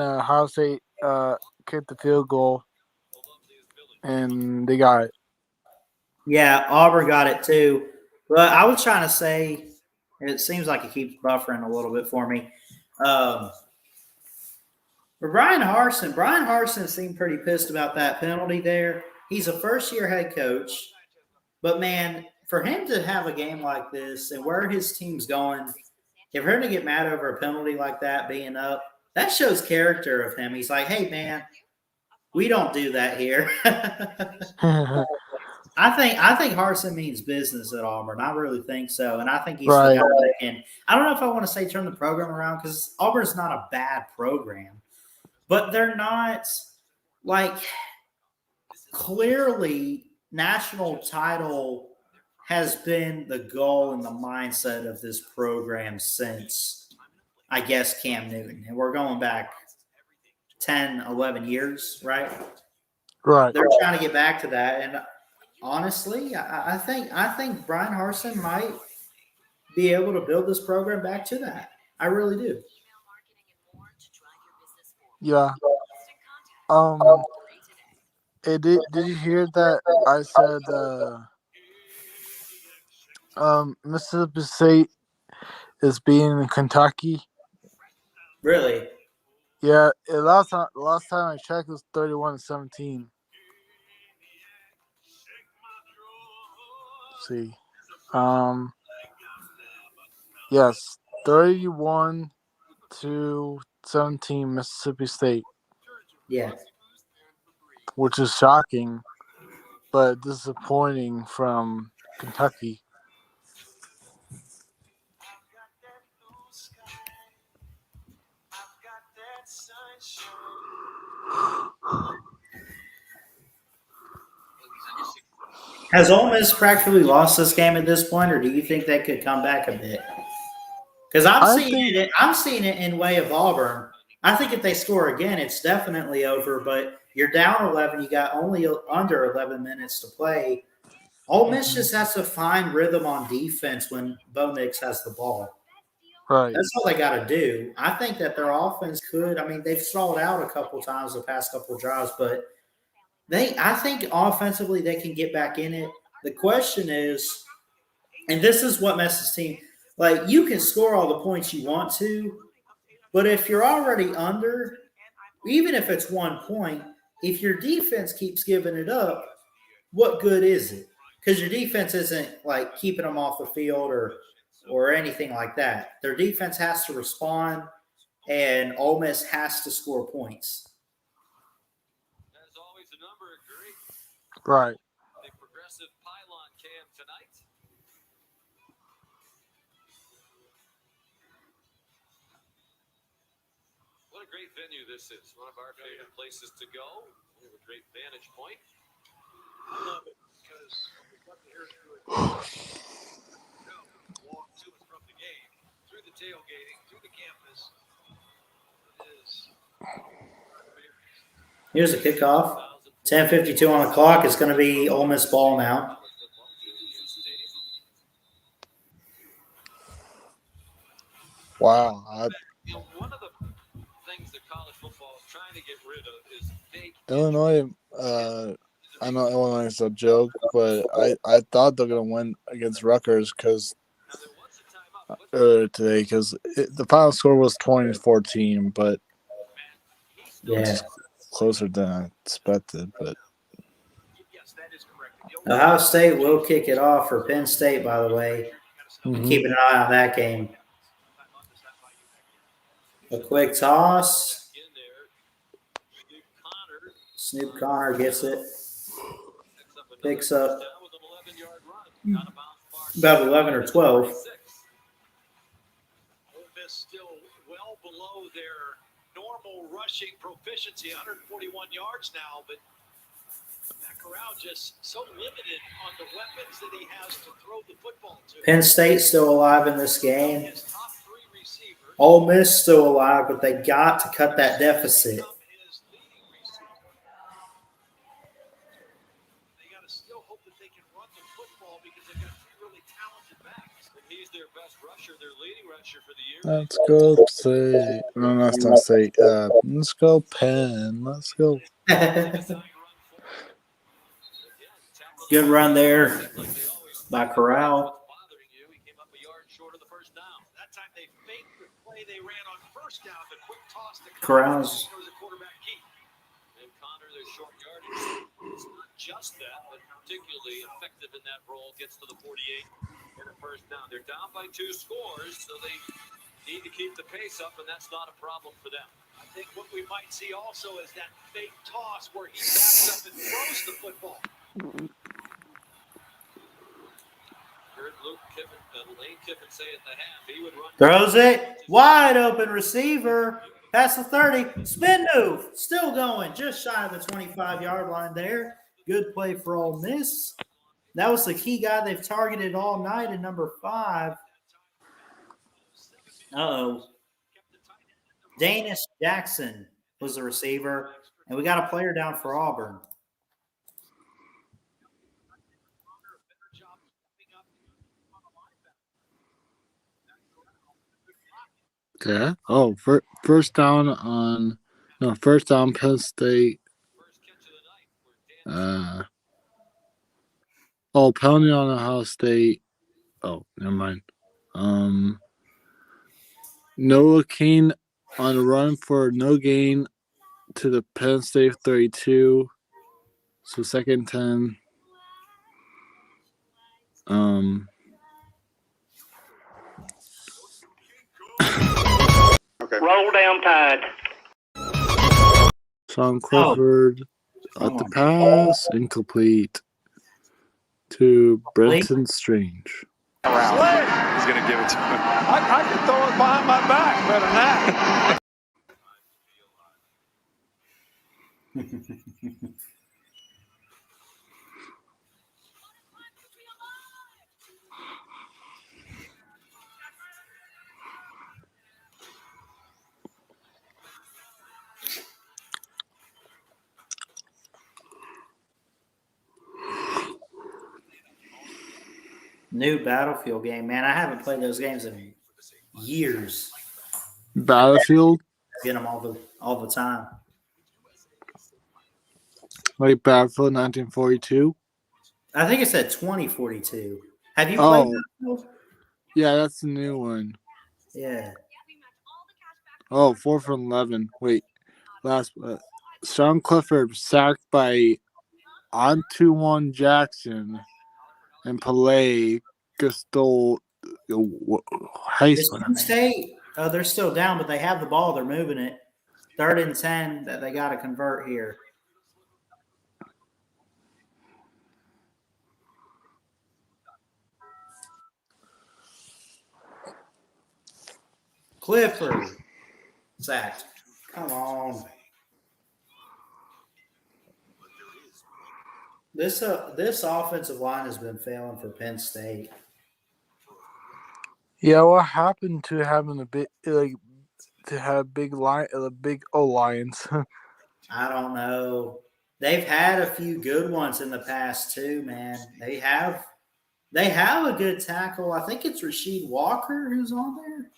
Ohio State kicked the field goal, and they got it. Yeah, Auburn got it too. But I was trying to say, and it seems like it keeps buffering a little bit for me. For Brian Harsin seemed pretty pissed about that penalty there. He's a first-year head coach. But, man, for him to have a game like this and where his team's going, if for him to get mad over a penalty like that being up, that shows character of him. He's like, hey, man, we don't do that here. I think Harsin means business at Auburn. I really think so. And I think he's the guy that can – I don't know if I want to say turn the program around because Auburn's not a bad program. But they're not like clearly national title has been the goal and the mindset of this program since, I guess, Cam Newton. And we're going back 10, 11 years, right? Right. They're trying to get back to that. And honestly, I think Brian Harsin might be able to build this program back to that. I really do. Yeah. Hey, did you hear that? I said Mississippi State is beating Kentucky. Really? Yeah, last time I checked, it was 31-17. See, yes, 31-17 Mississippi State, Yeah. which is shocking, but disappointing from Kentucky. Has Ole Miss practically lost this game at this point, or do you think they could come back a bit? Because I'm I seeing think it. I'm seeing it in way of Auburn. I think if they score again, it's definitely over. But you're down 11. You got only under 11 minutes to play. Ole Miss just has to find rhythm on defense when Bo Nix has the ball. right. That's all they got to do. I think that their offense could. I mean, they've stalled out a couple times the past couple of drives, but I think offensively they can get back in it. The question is, and this is what messes team. Like, you can score all the points you want to, but if you're already under, even if it's 1 point, if your defense keeps giving it up, what good is it? Because your defense isn't like keeping them off the field or anything like that. Their defense has to respond, and Ole Miss has to score points. As always, the number great. Right. The progressive pylon cam tonight. What a great venue this is. One of our favorite places to go. We have a great vantage point. I love it because we've got to hear it through it. Walk to and from the game, through the tailgating, through the campus. It is. Here's a kickoff. 10:52 on the clock. It's going to be Ole Miss ball now. Wow. One of the things that college football is trying to get rid of is fake. Illinois. I know Illinois is a joke, but I thought they're gonna win against Rutgers because earlier today because the final score was 20-14, but Yeah. closer than I expected. But Ohio State will kick it off for Penn State, by the way. I'm keeping an eye on that game. A quick toss. Snoop Connor gets it. Picks up about 11 or 12. Ole Miss still well below their normal rushing proficiency, 141 yards now, but Corral just so limited on the weapons that he has to throw the football to. Penn State still alive in this game. Ole Miss still alive, but they got to cut that deficit. They got to still hope that they can run the football because they've got three really talented backs. And he's their best rusher, their leading rusher for the year. let's go say no, that's not say. Let's go Penn. Let's go. Good run there by Corral. Corral's. It's not just that, but particularly effective in that role. Gets to the 48 in the first down. They're down by 2 scores, so they need to keep the pace up, and that's not a problem for them. I think what we might see also is that fake toss where he backs up and throws the football. Heard Lane Kiffin say at the half he would run. Throws it. Wide open receiver. Past the 30. Spin move. Still going. Just shy of the 25-yard line there. Good play for Ole Miss. That was the key guy they've targeted all night in number 5. Uh-oh. Danish Jackson was the receiver. And we got a player down for Auburn. Yeah. Oh, first down on first down Penn State. Penalty on Ohio State. Oh, never mind. Noah Kane on a run for no gain to the Penn State 32. So 2nd 10. Roll down Tide. Sean Clifford at the pass, incomplete to Brenton Strange. He's going to give it to him. I can throw it behind my back better than that. New Battlefield game, man. I haven't played those games in years. Battlefield? Get them all the time. Like Battlefield 1942? I think it said 2042. Have you played Battlefield? Yeah, that's the new one. Yeah. Oh, 4 from 11. Wait. Sean Clifford sacked by Antoine Jackson and Pelé Gaston. It's Penn State. They're still down, but they have the ball. They're moving it. 3rd and 10 that they got to convert here. Clifford sacked. Come on. This offensive line has been failing for Penn State. Yeah, what happened to having a bit to have big O lines? I don't know. They've had a few good ones in the past too, man. They have a good tackle. I think it's Rasheed Walker who's on there.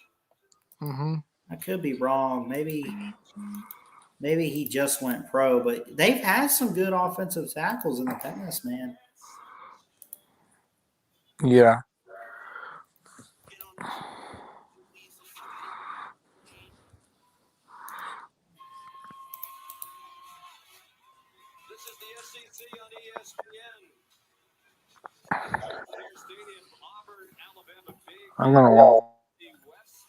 Mm-hmm. I could be wrong. Maybe he just went pro, but they've had some good offensive tackles in the past, man. Yeah. This is the SEC on ESPN. Stadium, Auburn, Alabama, big. I'm going to West.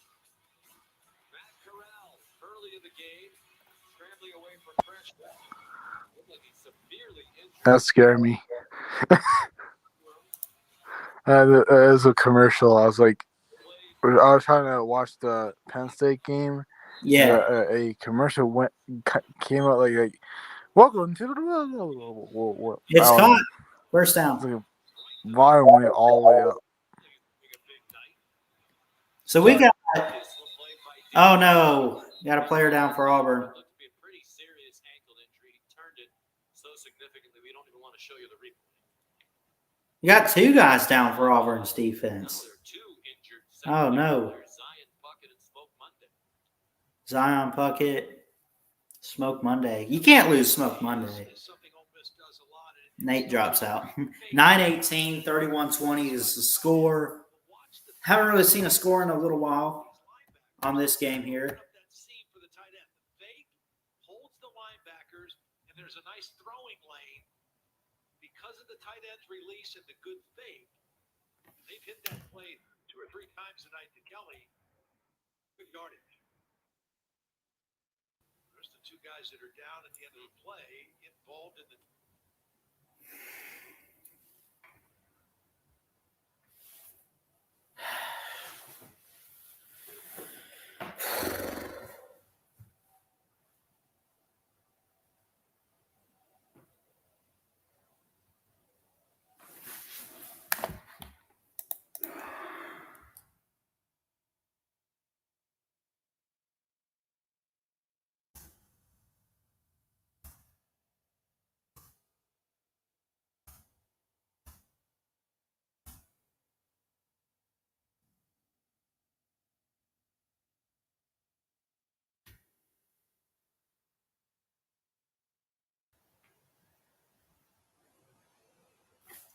Matt Corral, early in the game, scrambling away from pressure. Looked like he's severely injured. That scared me. As a commercial, I was trying to watch the Penn State game. Yeah. A commercial came out like welcome to the. It's caught. First down. Volume went all the way up. So we got. Oh no! Got a player down for Auburn. You got 2 guys down for Auburn's defense. Oh no! Zion Puckett, Smoke Monday. You can't lose Smoke Monday. Nate drops out. 9-18, 31-20 is the score. Haven't really seen a score in a little while on this game here. Holds the linebackers, and there's a nice throwing lane because of the tight end's release and the good fake. They've hit that play 2 or 3 times tonight to Kelly. Good yardage. There's the 2 guys that are down at the end of the play involved in the.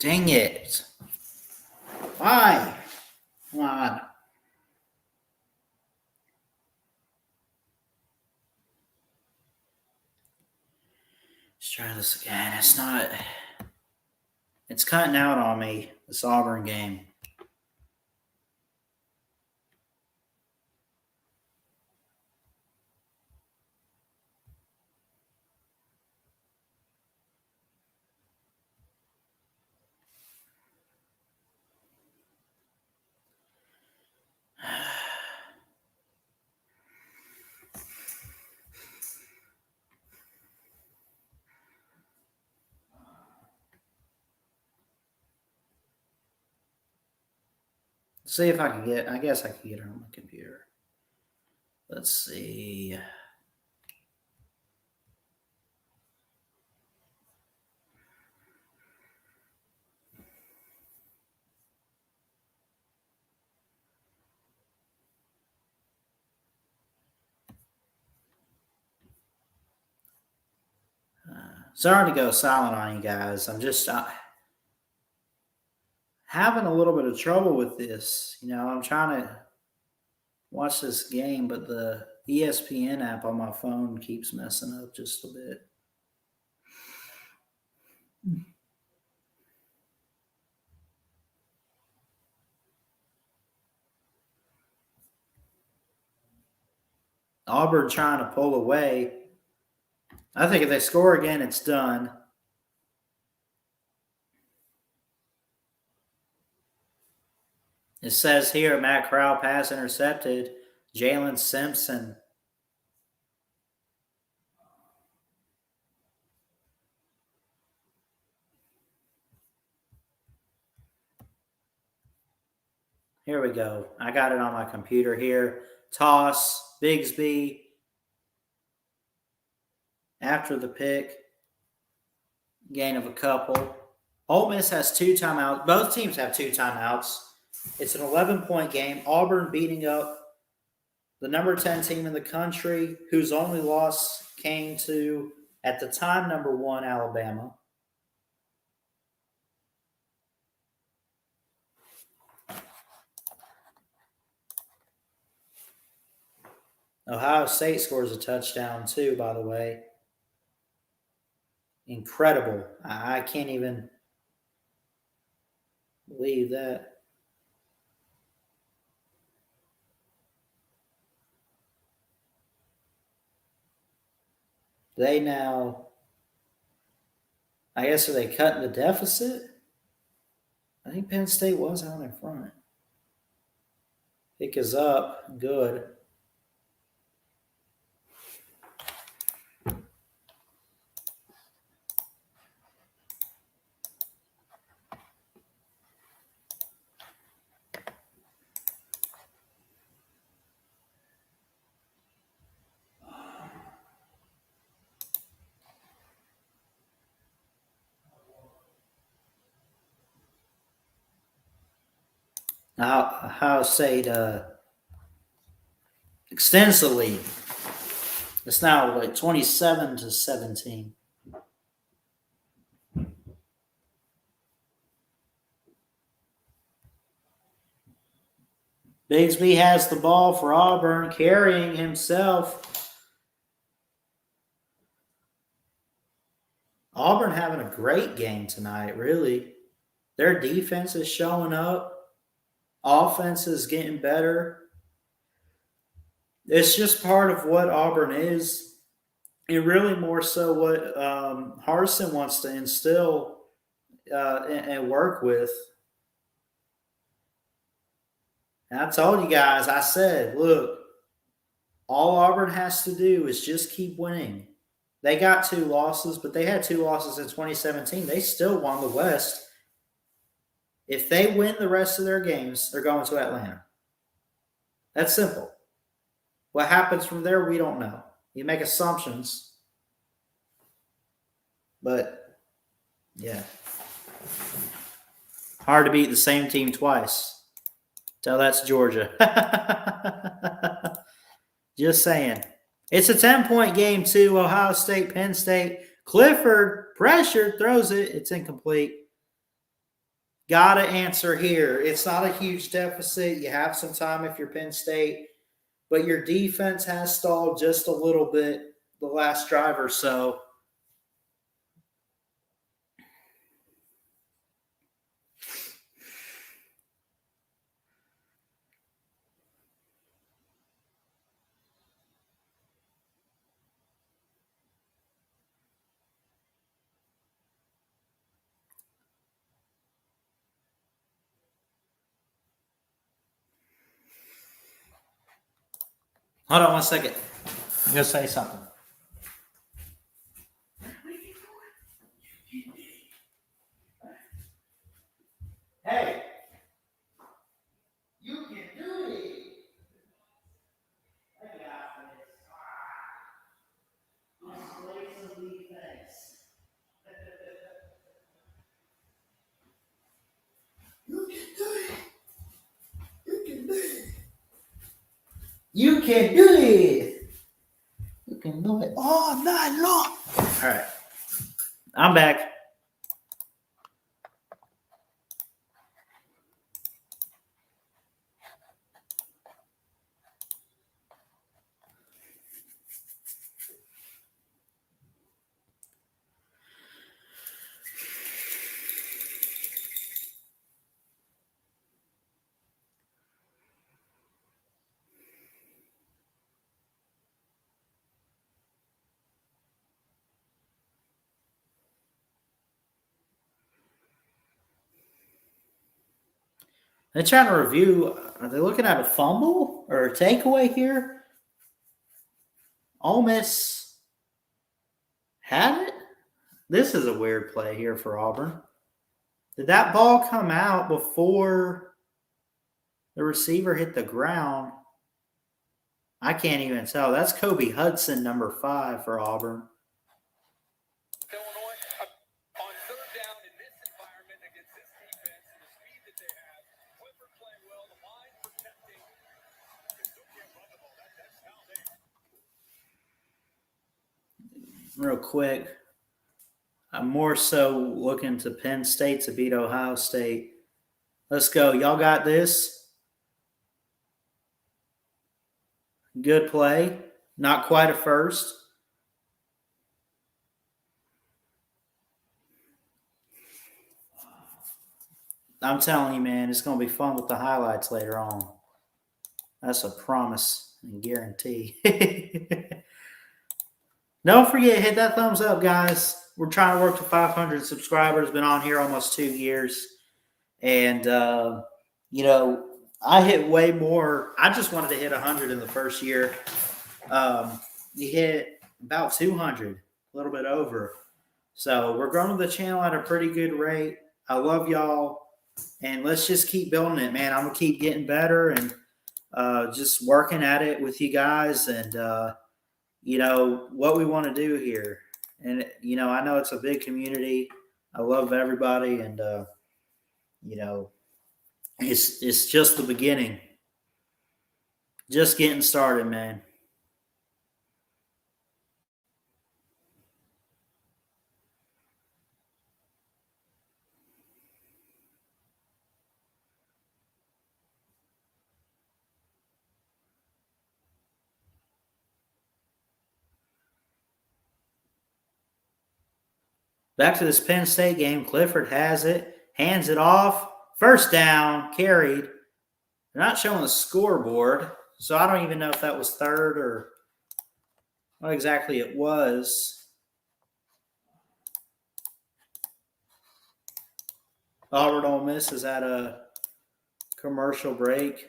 Dang it. Why? Come on. Let's try this again. It's cutting out on me, this Auburn game. See if I can I guess I can get it on my computer. Let's see. Sorry to go silent on you guys. I'm just having a little bit of trouble with this. I'm trying to watch this game, but the ESPN app on my phone keeps messing up just a bit. Auburn trying to pull away. I think if they score again, it's done. It says here, Matt Corral pass intercepted. Jalen Simpson. Here we go. I got it on my computer here. Toss, Bigsby. After the pick. Gain of a couple. Ole Miss has 2 timeouts. Both teams have 2 timeouts. It's an 11-point game. Auburn beating up the number 10 team in the country, whose only loss came to, at the time, number 1, Alabama. Ohio State scores a touchdown too, by the way. Incredible. I can't even believe that. They now, I guess, are they cutting the deficit? I think Penn State was out in front. Pick is up. Good. Ohio State extends the lead. It's now like 27-17. Bigsby has the ball for Auburn, carrying himself. Auburn having a great game tonight, really. Their defense is showing up. Offense is getting better. It's just part of what Auburn is. And really more so what Harsin wants to instill and work with. And I told you guys, I said, look, all Auburn has to do is just keep winning. They got 2 losses, but they had 2 losses in 2017. They still won the West. If they win the rest of their games, they're going to Atlanta. That's simple. What happens from there, we don't know. You make assumptions. But, yeah. Hard to beat the same team twice. So that's Georgia. Just saying. It's a 10-point game, too. Ohio State, Penn State. Clifford, pressured, throws it. It's incomplete. got to answer here. It's not a huge deficit. You have some time if you're Penn State, but your defense has stalled just a little bit the last drive or so. Hold on one second. I'm going to say something. Hey, you can do it. I got this. Let's play some defense. You can do it. You can do it. You can do it. You can do it all night long. All right. I'm back. They're trying to review. Are they looking at a fumble or a takeaway here? Ole Miss had it. This is a weird play here for Auburn. Did that ball come out before the receiver hit the ground? I can't even tell. That's Kobe Hudson, number 5 for Auburn. Illinois, on third down in this environment against this defense and the speed that they have, Clifford playing well, the line protecting. They still can't run the ball. That's how they. Real quick, I'm more so looking to Penn State to beat Ohio State. Let's go. Y'all got this. Good play. Not quite a first. I'm telling you, man, it's going to be fun with the highlights later on. That's a promise and guarantee. Don't forget, hit that thumbs up, guys. We're trying to work to 500 subscribers. Been on here almost 2 years. And, I hit way more. I just wanted to hit 100 in the first year. You hit about 200, a little bit over. So we're growing the channel at a pretty good rate. I love y'all. And let's just keep building it, man. I'm going to keep getting better and just working at it with you guys and, what we want to do here. And, I know it's a big community. I love everybody. And, it's just the beginning. Just getting started, man. Back to this Penn State game. Clifford has it, hands it off. First down, carried. They're not showing the scoreboard, so I don't even know if that was third or what exactly it was. Auburn Ole Miss is at a commercial break.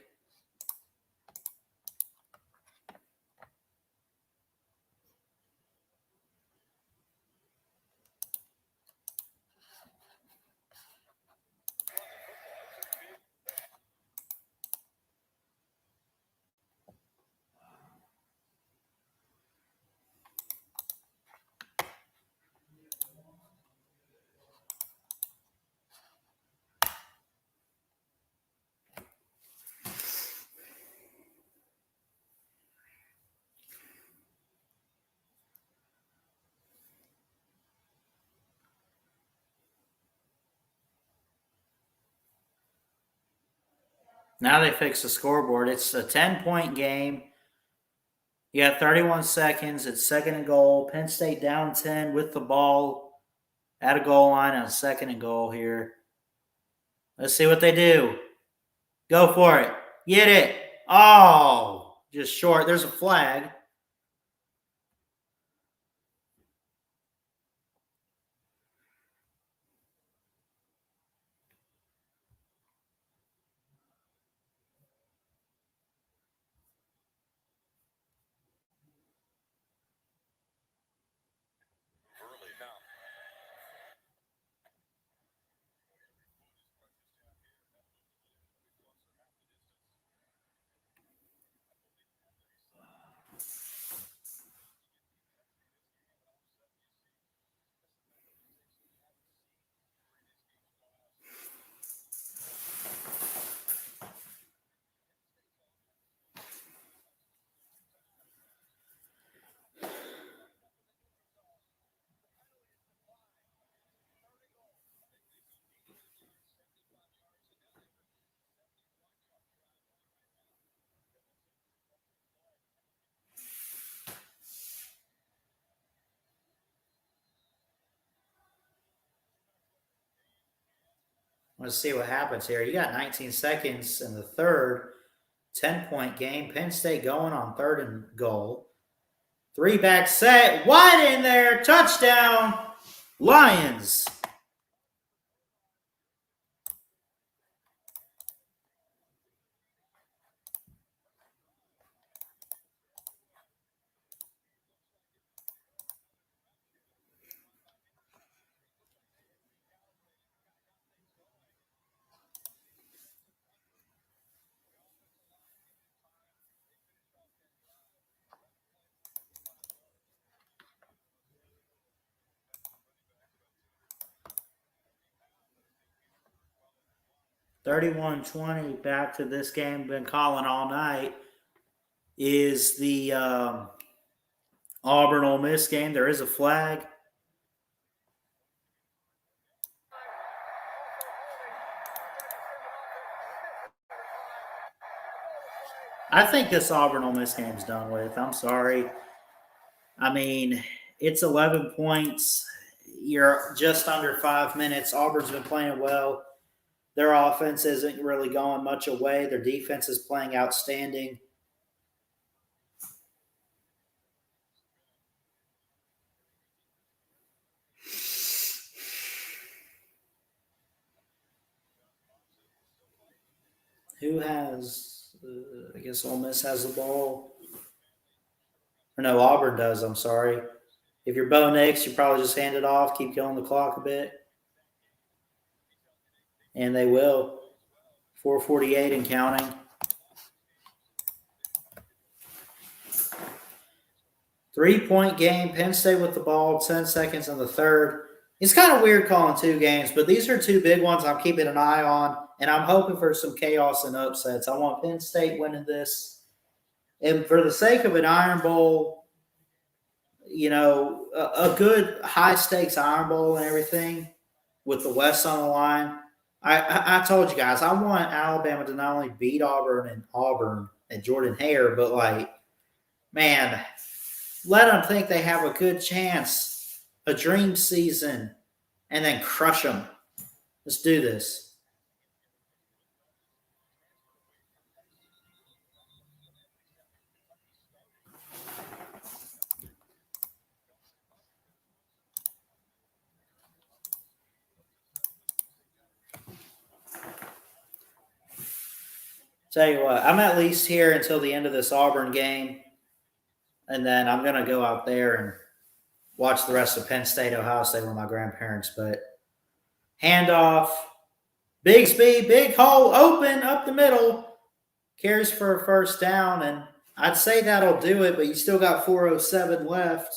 Now they fix the scoreboard. It's a 10-point game. You got 31 seconds. It's 2nd and goal. Penn State down 10 with the ball at a goal line on 2nd and goal here. Let's see what they do. Go for it. Get it. Oh, just short. There's a flag. Let's see what happens here. You got 19 seconds in the third. 10-point game. Penn State going on 3rd and goal. 3 back set. Wide in there. Touchdown. Lions. (31-20) back to this game. Been calling all night is the Auburn Ole Miss game. There is a flag. I think this Auburn Ole Miss game's done with. I'm sorry. I mean, it's 11 points. You're just under 5 minutes. Auburn's been playing well. Their offense isn't really going much away. Their defense is playing outstanding. Who has I guess Ole Miss has the ball. Or no, Auburn does, I'm sorry. If you're Bo Nix, you probably just hand it off, keep killing the clock a bit. And they will. 4:48 and counting. Three-point game. Penn State with the ball, 10 seconds in the third. It's kind of weird calling 2 games, but these are 2 big ones I'm keeping an eye on, and I'm hoping for some chaos and upsets. I want Penn State winning this. And for the sake of an Iron Bowl, you know, a good high-stakes Iron Bowl and everything with the West on the line, I told you guys, I want Alabama to not only beat Auburn and Jordan Hare, but, like, man, let them think they have a good chance, a dream season, and then crush them. Let's do this. Tell you what, I'm at least here until the end of this Auburn game, and then I'm going to go out there and watch the rest of Penn State, Ohio State with my grandparents. But handoff, big speed, big hole, open up the middle, carries for a first down, and I'd say that'll do it, but you still got 4:07 left.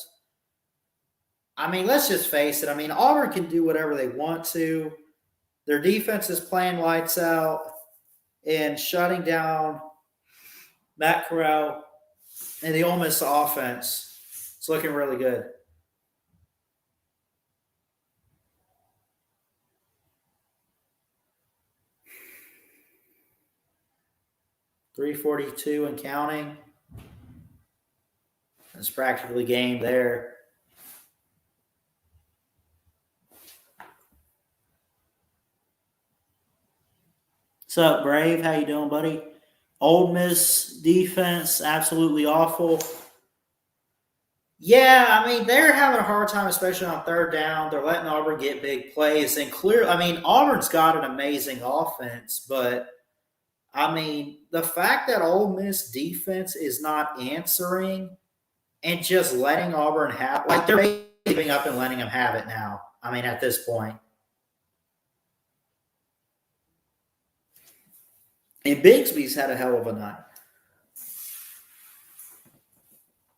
I mean, let's just face it. I mean, Auburn can do whatever they want to. Their defense is playing lights out and shutting down Matt Corral and the Ole Miss offense. It's looking really good. 3:42 and counting. It's practically game there. What's up, Brave? How you doing, buddy? Ole Miss defense, absolutely awful. Yeah, I mean, they're having a hard time, especially on third down. They're letting Auburn get big plays. And clearly, I mean, Auburn's got an amazing offense, but I mean, the fact that Ole Miss defense is not answering and just letting Auburn have, like, they're giving up and letting them have it now. I mean, at this point. And Bigsby's had a hell of a night.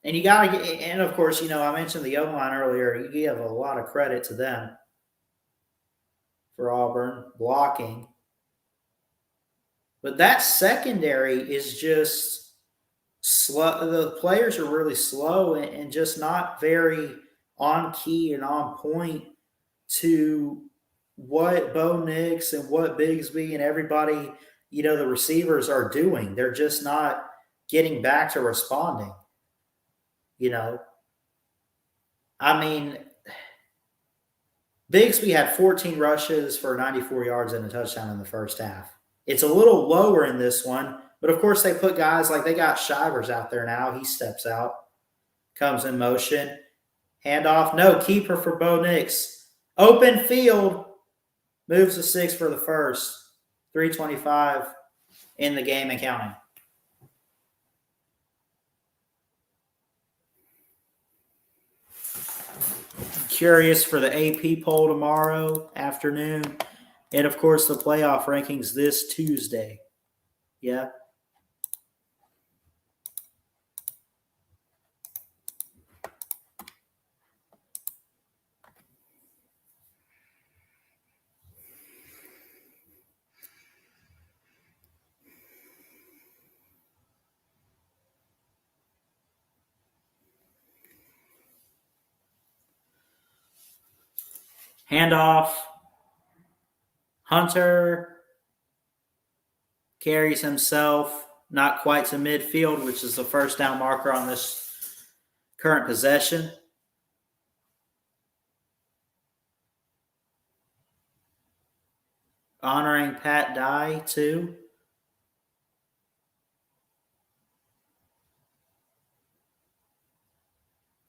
And you got to get, and of course, you know, I mentioned the O-line earlier. You give a lot of credit to them for Auburn blocking. But that secondary is just slow. The players are really slow and just not very on key and on point to what Bo Nix and what Bigsby and everybody, you know, the receivers are doing. They're just not getting back to responding. You know, I mean, Bigsby had 14 rushes for 94 yards and a touchdown in the first half. It's a little lower in this one, but of course they put guys like they got Shivers out there now. He steps out, comes in motion, handoff, no, keeper for Bo Nix. Open field, moves to 6 for the first, 3:25 in the game and counting. Curious for the AP poll tomorrow afternoon. And, of course, the playoff rankings this Tuesday. Yeah. Handoff. Hunter carries himself not quite to midfield, which is the first down marker on this current possession. Honoring Pat Dye, too.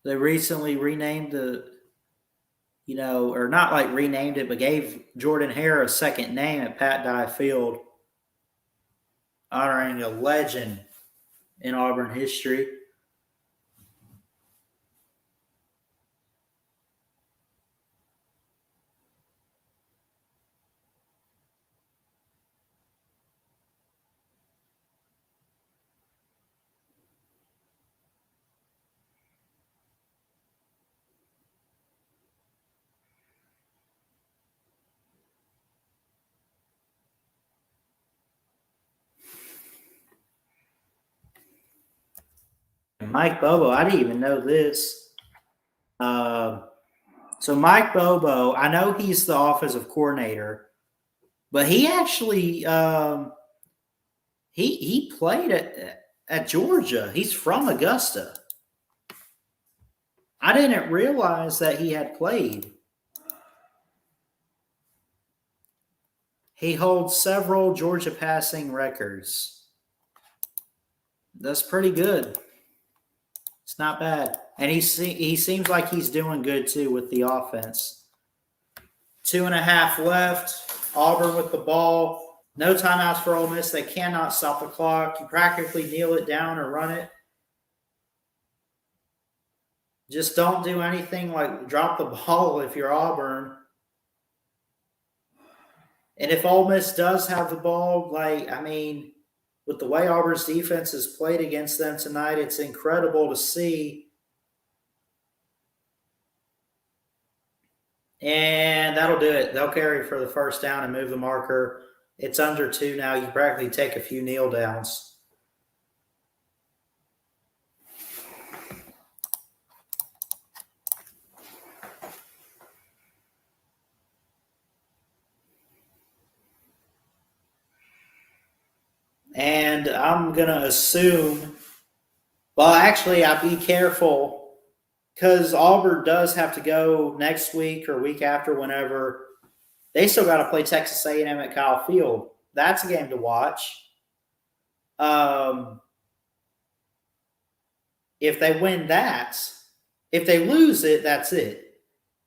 They recently renamed or not like renamed it, but gave Jordan Hare a second name at Pat Dye Field, honoring a legend in Auburn history. Mike Bobo, I didn't even know this. So Mike Bobo, I know he's the offensive coordinator, but he actually he played at Georgia. He's from Augusta. I didn't realize that he had played. He holds several Georgia passing records. That's pretty good. It's not bad. And he seems like he's doing good, too, with the offense. 2.5 left. Auburn with the ball. No timeouts for Ole Miss. They cannot stop the clock. You practically kneel it down or run it. Just don't do anything like drop the ball if you're Auburn. And if Ole Miss does have the ball, with the way Auburn's defense has played against them tonight, it's incredible to see. And that'll do it. They'll carry for the first down and move the marker. It's under 2 now. You practically take a few kneel downs. And I'm going to assume, well, actually, I'd be careful because Auburn does have to go next week or week after, whenever. They still got to play Texas A&M at Kyle Field. That's a game to watch. If they win that, if they lose it, that's it.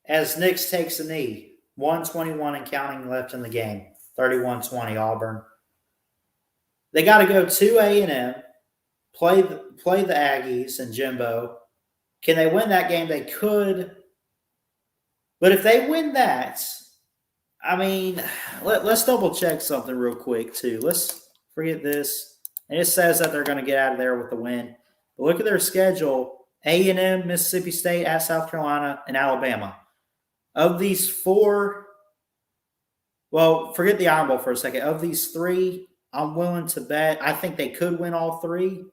As Nix takes a knee, 1:21 and counting left in the game, 31-20 Auburn. They got to go to A&M, play the Aggies and Jimbo. Can they win that game? They could. But if they win that, I mean, let's double check something real quick too. Let's forget this. And it says that they're going to get out of there with the win. But look at their schedule. A&M, Mississippi State, at South Carolina, and Alabama. Of these four, well, forget the Iron Bowl for a second. Of these three, I'm willing to bet, I think they could win all three.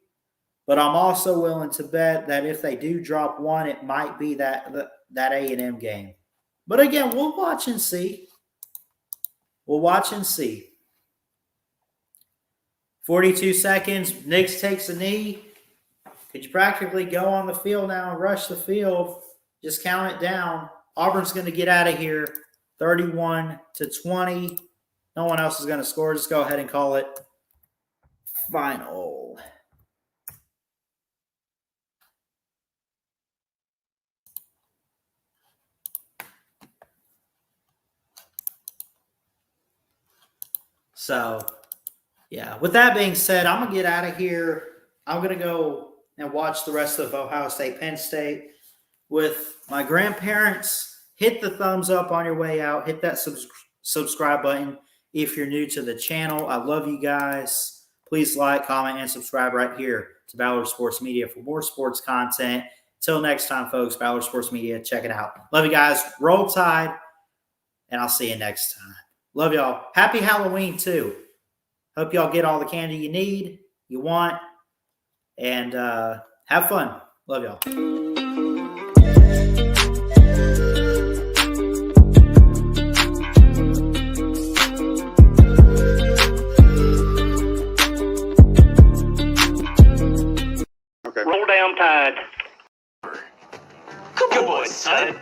But I'm also willing to bet that if they do drop one, it might be that A&M game. But again, we'll watch and see. We'll watch and see. 42 seconds. Nix takes a knee. Could you practically go on the field now and rush the field? Just count it down. Auburn's going to get out of here 31-20. No one else is going to score. Just go ahead and call it final. So, yeah, with that being said, I'm going to get out of here. I'm going to go and watch the rest of Ohio State, Penn State with my grandparents. Hit the thumbs up on your way out. Hit that subscribe button if you're new to the channel. I love you guys. Please like, comment, and subscribe right here to Ballard Sports Media for more sports content. Till next time, folks, Ballard Sports Media, check it out. Love you guys. Roll Tide, and I'll see you next time. Love y'all. Happy Halloween, too. Hope y'all get all the candy you need, you want, and have fun. Love y'all. Okay. Roll down Tide. Good boy, son.